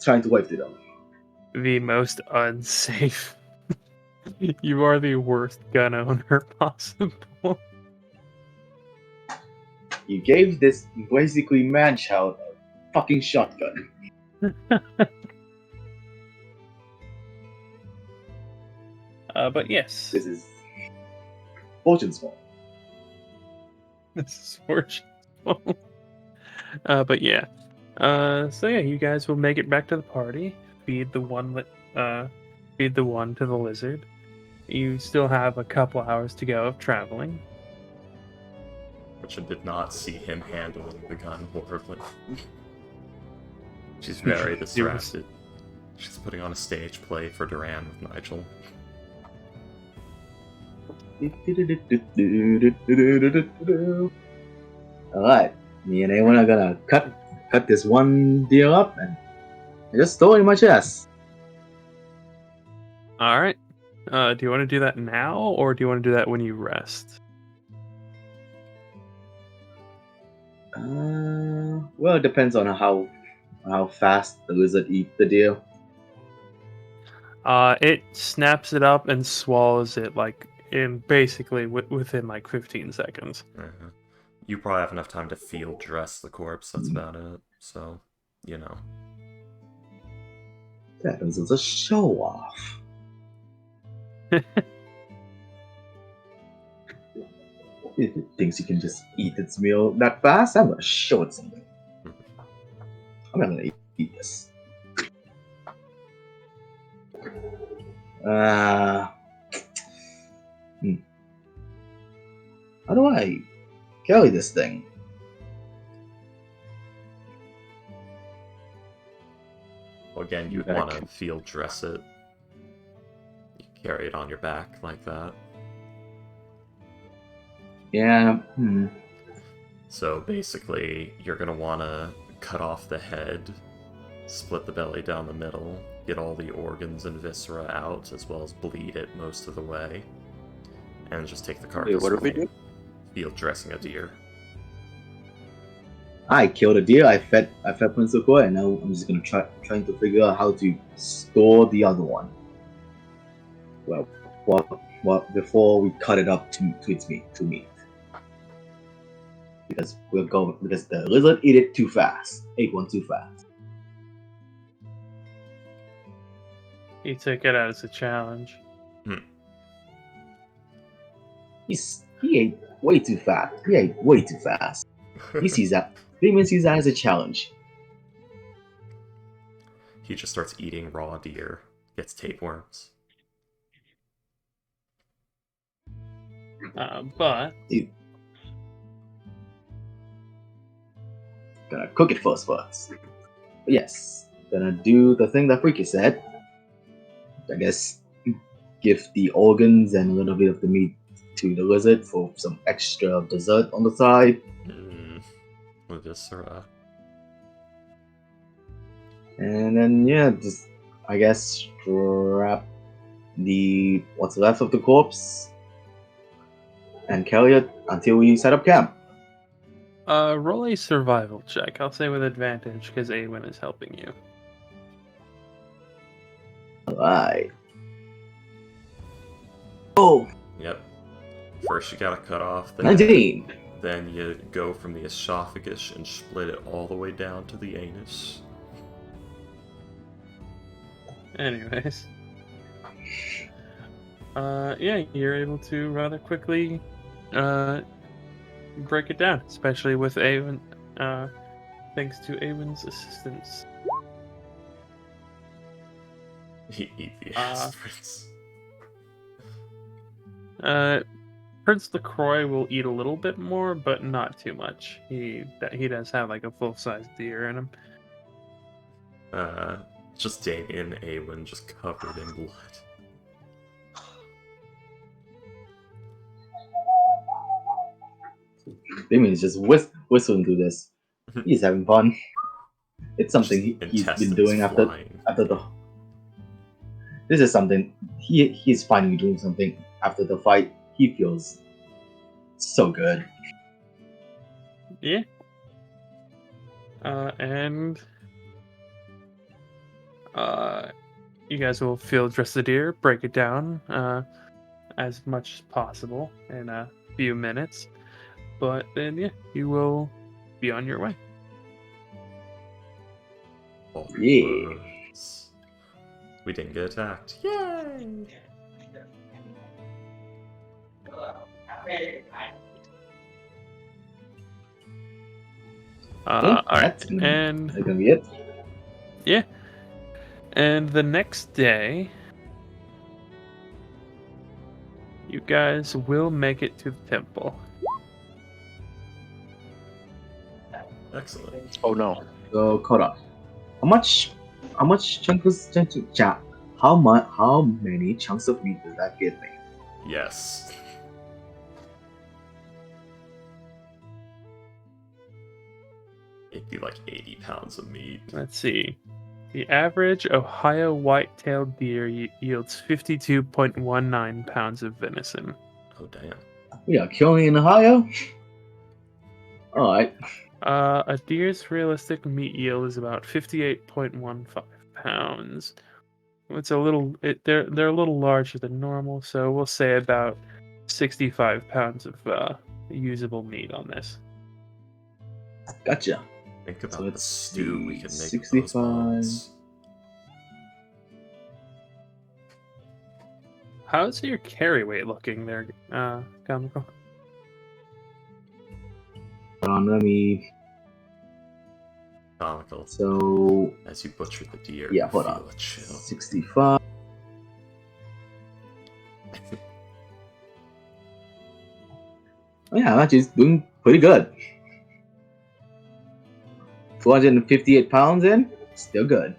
trying to wave to them. The most unsafe. You are the worst gun owner possible. You gave this basically man-child a fucking shotgun. But yes, This is Fortune's fault. this is fortunate. But yeah. So yeah, you guys will make it back to the party. Feed the one to the lizard. You still have a couple hours to go of traveling. Which did not see him handling the gun horribly. She's very distracted. She's putting on a stage play for Duran with Nigel. Alright, me and Awen are gonna cut this one deal up and just throw it in my chest. All right. Do you want to do that now, or do you want to do that when you rest? Well, it depends on how fast the lizard eats the deal. It snaps it up and swallows it like in basically within like 15 seconds. Uh-huh. You probably have enough time to field dress the corpse, that's about it. So, you know. That happens as a show off. If it thinks you can just eat its meal that fast, I'm gonna show it something. I'm not gonna eat this. How do I carry this thing? Well, again, you'd want to field dress it. You carry it on your back like that. Yeah. So basically, you're going to want to cut off the head, split the belly down the middle, get all the organs and viscera out, as well as bleed it most of the way, and just take the carcass. Wait, what are we doing? Field dressing a deer. I killed a deer. I fed Prince Okoi, and now I'm just gonna trying to figure out how to store the other one. Well, before we cut it up to its meat, because the lizard ate one too fast. You took it as a challenge. He ate way too fast. He ate way too fast. He sees that. Demon sees that as a challenge. He just starts eating raw deer, gets tapeworms. But Gonna cook it first. But yes, gonna do the thing that Freaky said. I guess give the organs and a little bit of the meat to the lizard for some extra dessert on the side. Viscera. And then just I guess strap the what's left of the corpse and carry it until we set up camp. Roll a survival check. I'll say with advantage because Awen is helping you. Alright. Oh! Yep. First you gotta cut off the 19! head, then you go from the esophagus and split it all the way down to the anus. Anyways. Yeah, you're able to rather quickly break it down, especially with Awen, thanks to Awen's assistance. Eat the ass, Prince. Prince LaCroix will eat a little bit more, but not too much. He does have like a full-size deer in him. Just Damien and Awen just covered in blood. Damien is just whistling through this. He's having fun. It's something he's been doing after the. This is something he's finally doing something after the fight. He feels so good. Yeah. And you guys will field dress the deer, break it down as much as possible in a few minutes. but then yeah, you will be on your way. All Yeah. words. We didn't get attacked. Yay! Well, All right, that's and gonna be it. yeah, and the next day, you guys will make it to the temple. Excellent. Oh no. So, hold on. How much how many chunks of meat does that give me? Yes. It'd be like 80 pounds of meat. Let's see. The average Ohio white-tailed deer yields 52.19 pounds of venison. Oh, damn. We are killing in Ohio. All right. A deer's realistic meat yield is about 58.15 pounds. It's a little. They're a little larger than normal, so we'll say about 65 pounds of usable meat on this. Gotcha. Think about So the let's stew we see, could make with 65. those bones. How's your carry weight looking there, Comical? Hold on, let me. Comical. So As you butcher the deer, yeah, you hold feel on. a chill. 65. Oh, yeah, I'm actually doing pretty good. 258 pounds in, still good.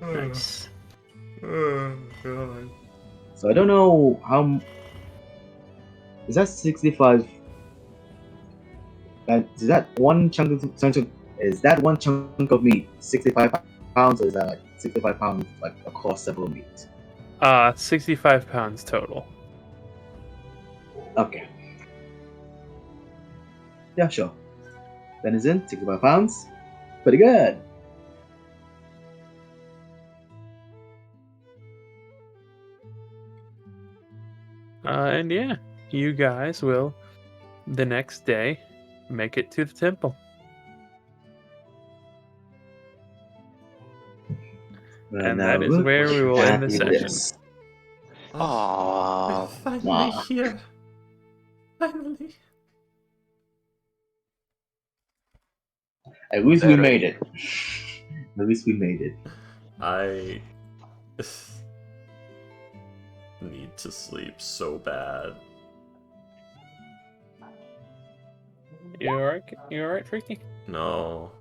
Nice. Oh, God. So I don't know how. Is that 65? Is that one chunk of is that one chunk of meat 65 pounds, or is that like 65 pounds like across several meat? 65 pounds total. Okay. Yeah, sure. Venison, 65 pounds. Pretty good. And yeah, you guys will the next day make it to the temple. And now that is look where we will end the at session. this. Ah. We're finally Aw. here. Finally. At least we Better. made it. At least we made it. I need to sleep so bad. You alright? You alright, Freaky? No.